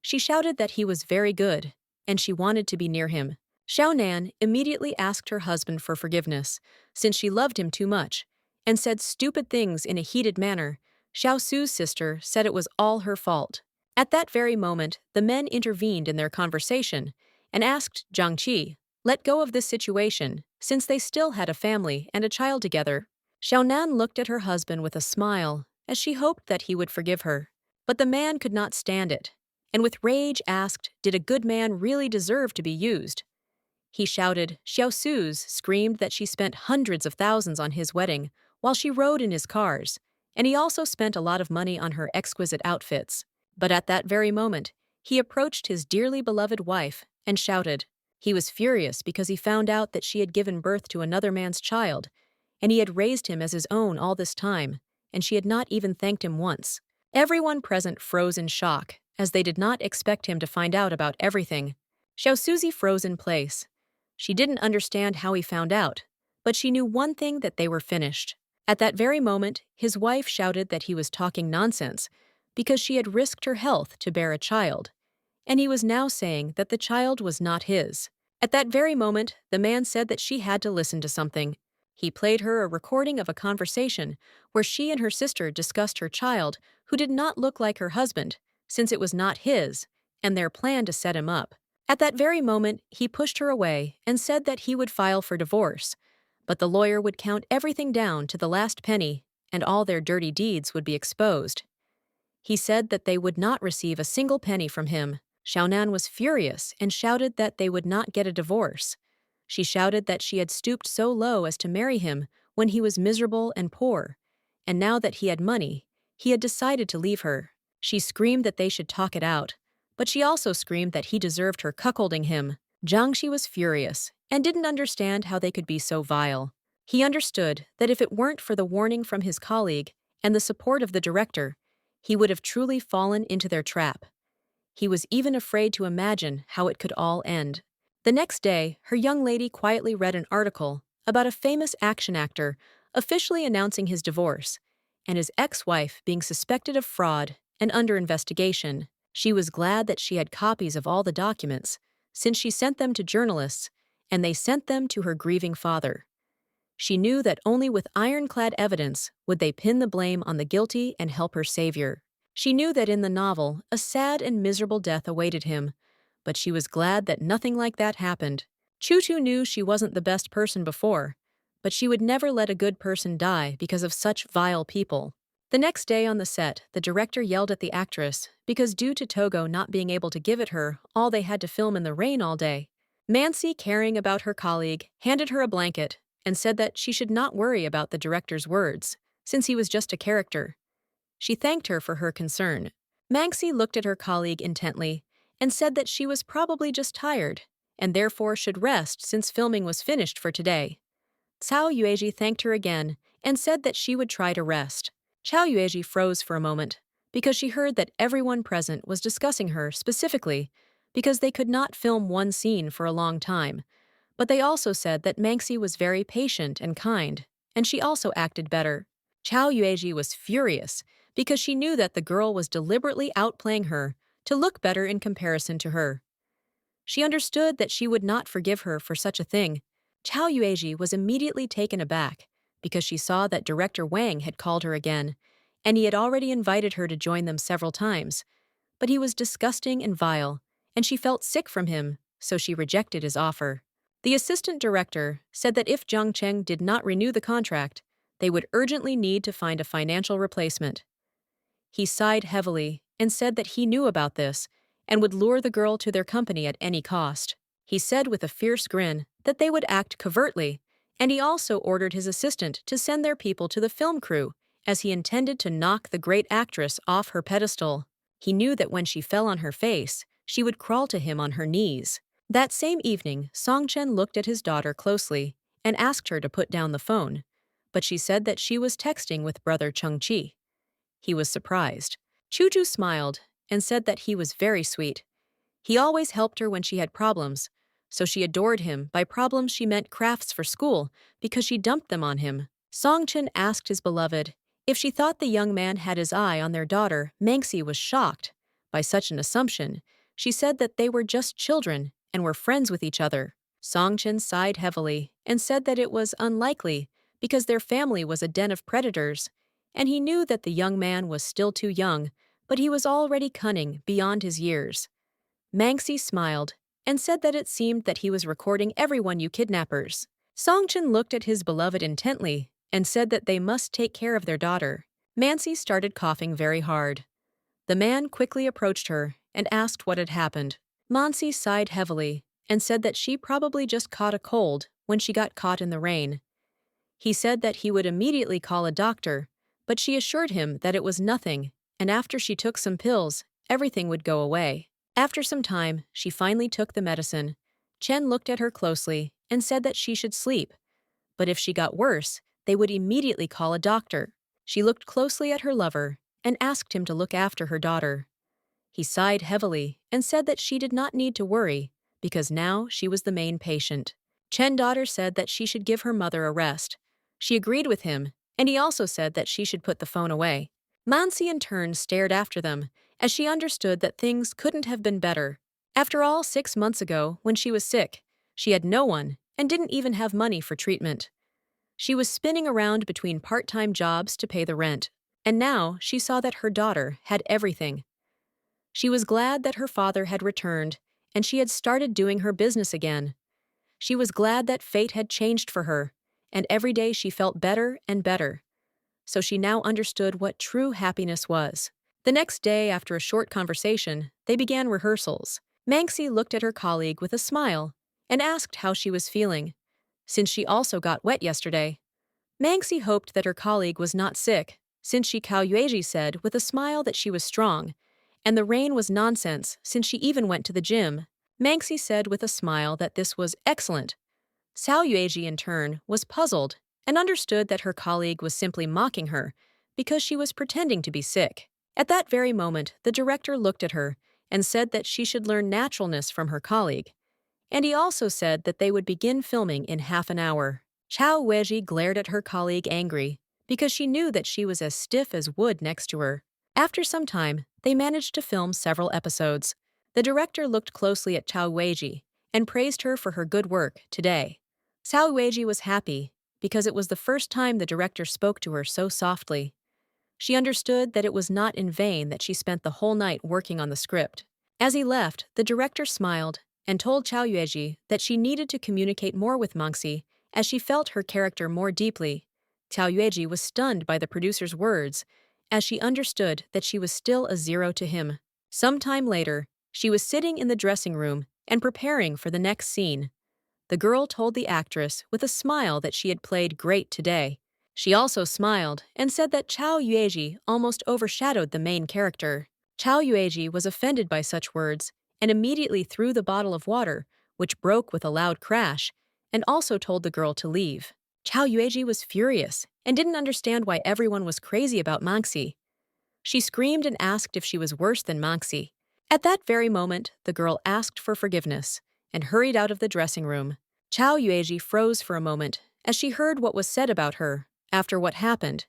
She shouted that he was very good and she wanted to be near him. Xiaonan immediately asked her husband for forgiveness, since she loved him too much, and said stupid things in a heated manner. Xiaosu's sister said it was all her fault. At that very moment, the men intervened in their conversation and asked Jiang Qi, let go of this situation, since they still had a family and a child together. Xiaonan looked at her husband with a smile, as she hoped that he would forgive her. But the man could not stand it, and with rage asked, did a good man really deserve to be used? He shouted. Xiao Su's screamed that she spent hundreds of thousands on his wedding while she rode in his cars, and he also spent a lot of money on her exquisite outfits. But at that very moment, he approached his dearly beloved wife and shouted. He was furious because he found out that she had given birth to another man's child, and he had raised him as his own all this time, and she had not even thanked him once. Everyone present froze in shock, as they did not expect him to find out about everything. Xiao Suzy froze in place. She didn't understand how he found out, but she knew one thing, that they were finished. At that very moment, his wife shouted that he was talking nonsense because she had risked her health to bear a child, and he was now saying that the child was not his. At that very moment, the man said that she had to listen to something. He played her a recording of a conversation where she and her sister discussed her child, who did not look like her husband, since it was not his, and their plan to set him up. At that very moment, he pushed her away and said that he would file for divorce, but the lawyer would count everything down to the last penny, and all their dirty deeds would be exposed. He said that they would not receive a single penny from him. Xiaonan was furious and shouted that they would not get a divorce. She shouted that she had stooped so low as to marry him when he was miserable and poor, and now that he had money, he had decided to leave her. She screamed that they should talk it out, but she also screamed that he deserved her cuckolding him. Jiang Qi was furious and didn't understand how they could be so vile. He understood that if it weren't for the warning from his colleague and the support of the director, he would have truly fallen into their trap. He was even afraid to imagine how it could all end. The next day, her young lady quietly read an article about a famous action actor officially announcing his divorce, and his ex-wife being suspected of fraud and under investigation. She was glad that she had copies of all the documents, since she sent them to journalists, and they sent them to her grieving father. She knew that only with ironclad evidence would they pin the blame on the guilty and help her savior. She knew that in the novel, a sad and miserable death awaited him, but she was glad that nothing like that happened. Chu knew she wasn't the best person before, but she would never let a good person die because of such vile people. The next day on the set, the director yelled at the actress because due to Togo not being able to give it her all, they had to film in the rain all day. Mancy, caring about her colleague, handed her a blanket and said that she should not worry about the director's words, since he was just a character. She thanked her for her concern. Mancy looked at her colleague intently and said that she was probably just tired and therefore should rest since filming was finished for today. Cao Yueji thanked her again and said that she would try to rest. Cao Yueji froze for a moment because she heard that everyone present was discussing her specifically because they could not film one scene for a long time, but they also said that Manxi was very patient and kind, and she also acted better. Cao Yueji was furious because she knew that the girl was deliberately outplaying her to look better in comparison to her. She understood that she would not forgive her for such a thing. Cao Yueji was immediately taken aback because she saw that Director Wang had called her again, and he had already invited her to join them several times. But he was disgusting and vile, and she felt sick from him, so she rejected his offer. The assistant director said that if Zhang Cheng did not renew the contract, they would urgently need to find a financial replacement. He sighed heavily and said that he knew about this and would lure the girl to their company at any cost. He said with a fierce grin that they would act covertly, and he also ordered his assistant to send their people to the film crew, as he intended to knock the great actress off her pedestal. He knew that when she fell on her face, she would crawl to him on her knees. That same evening, Song Chen looked at his daughter closely and asked her to put down the phone, but she said that she was texting with brother Chung Chi. He was surprised. Chu smiled and said that he was very sweet. He always helped her when she had problems, so she adored him. By problems she meant crafts for school, because she dumped them on him. Song Chen asked his beloved if she thought the young man had his eye on their daughter. Manxi was shocked by such an assumption. She said that they were just children and were friends with each other. Song Chen sighed heavily and said that it was unlikely because their family was a den of predators, and he knew that the young man was still too young, but he was already cunning beyond his years. Manxi smiled and said that it seemed that he was recording everyone you kidnappers. Songchen looked at his beloved intently and said that they must take care of their daughter. Mansi started coughing very hard. The man quickly approached her and asked what had happened. Mansi sighed heavily and said that she probably just caught a cold when she got caught in the rain. He said that he would immediately call a doctor, but she assured him that it was nothing, and after she took some pills, everything would go away. After some time, she finally took the medicine. Chen looked at her closely and said that she should sleep, but if she got worse, they would immediately call a doctor. She looked closely at her lover and asked him to look after her daughter. He sighed heavily and said that she did not need to worry because now she was the main patient. Chen daughter said that she should give her mother a rest. She agreed with him, and he also said that she should put the phone away. Mansi in turn stared after them as she understood that things couldn't have been better. After all, 6 months ago, when she was sick, she had no one and didn't even have money for treatment. She was spinning around between part-time jobs to pay the rent, and now she saw that her daughter had everything. She was glad that her father had returned, and she had started doing her business again. She was glad that fate had changed for her, and every day she felt better and better. So she now understood what true happiness was. The next day, after a short conversation, they began rehearsals. Manxi looked at her colleague with a smile and asked how she was feeling, since she also got wet yesterday. Manxi hoped that her colleague was not sick, since she Yueji said with a smile that she was strong, and the rain was nonsense since she even went to the gym. Manxi said with a smile that this was excellent. Yueji in turn was puzzled and understood that her colleague was simply mocking her because she was pretending to be sick. At that very moment, the director looked at her and said that she should learn naturalness from her colleague. And he also said that they would begin filming in half an hour. Chao Weiji glared at her colleague angry because she knew that she was as stiff as wood next to her. After some time, they managed to film several episodes. The director looked closely at Chao Weiji and praised her for her good work today. Chao Weiji was happy because it was the first time the director spoke to her so softly. She understood that it was not in vain that she spent the whole night working on the script. As he left, the director smiled and told Chao Yueji that she needed to communicate more with Manxi as she felt her character more deeply. Chao Yueji was stunned by the producer's words as she understood that she was still a zero to him. Some time later, she was sitting in the dressing room and preparing for the next scene. The girl told the actress with a smile that she had played great today. She also smiled and said that Chao Yueji almost overshadowed the main character. Chao Yueji was offended by such words and immediately threw the bottle of water, which broke with a loud crash, and also told the girl to leave. Chao Yueji was furious and didn't understand why everyone was crazy about Manxi. She screamed and asked if she was worse than Manxi. At that very moment, the girl asked for forgiveness and hurried out of the dressing room. Chao Yueji froze for a moment as she heard what was said about her after what happened,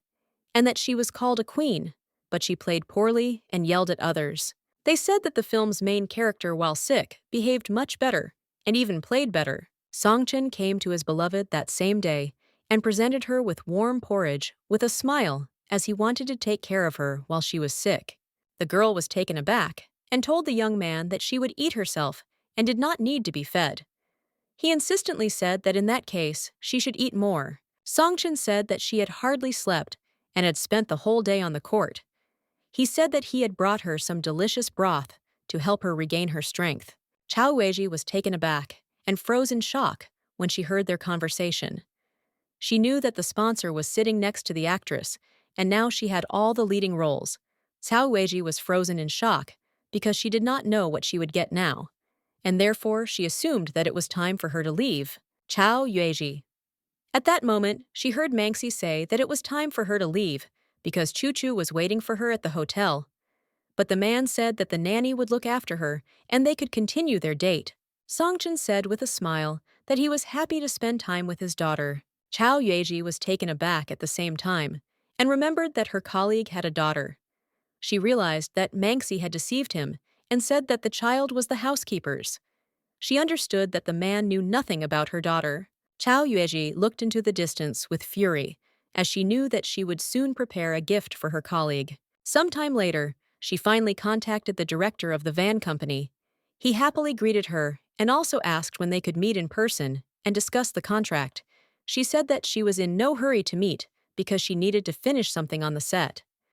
and that she was called a queen, but she played poorly and yelled at others. They said that the film's main character, while sick, behaved much better and even played better. Songchen came to his beloved that same day and presented her with warm porridge with a smile as he wanted to take care of her while she was sick. The girl was taken aback and told the young man that she would eat herself and did not need to be fed. He insistently said that in that case, she should eat more. Songchen said that she had hardly slept and had spent the whole day on the court. He said that he had brought her some delicious broth to help her regain her strength. Chao Weiji was taken aback and froze in shock when she heard their conversation. She knew that the sponsor was sitting next to the actress, and now she had all the leading roles. Chao Weiji was frozen in shock because she did not know what she would get now, and therefore she assumed that it was time for her to leave. Chao Yueji. At that moment, she heard Manxi say that it was time for her to leave because Choo Choo was waiting for her at the hotel. But the man said that the nanny would look after her and they could continue their date. Songchen said with a smile that he was happy to spend time with his daughter. Chao Yueji was taken aback at the same time and remembered that her colleague had a daughter. She realized that Manxi had deceived him and said that the child was the housekeeper's. She understood that the man knew nothing about her daughter. Chao Yueji looked into the distance with fury, as she knew that she would soon prepare a gift for her colleague. Sometime later, She finally contacted the director of the van company. He happily greeted her and also asked when they could meet in person and discuss the contract. She said that she was in no hurry to meet because she needed to finish something on the set.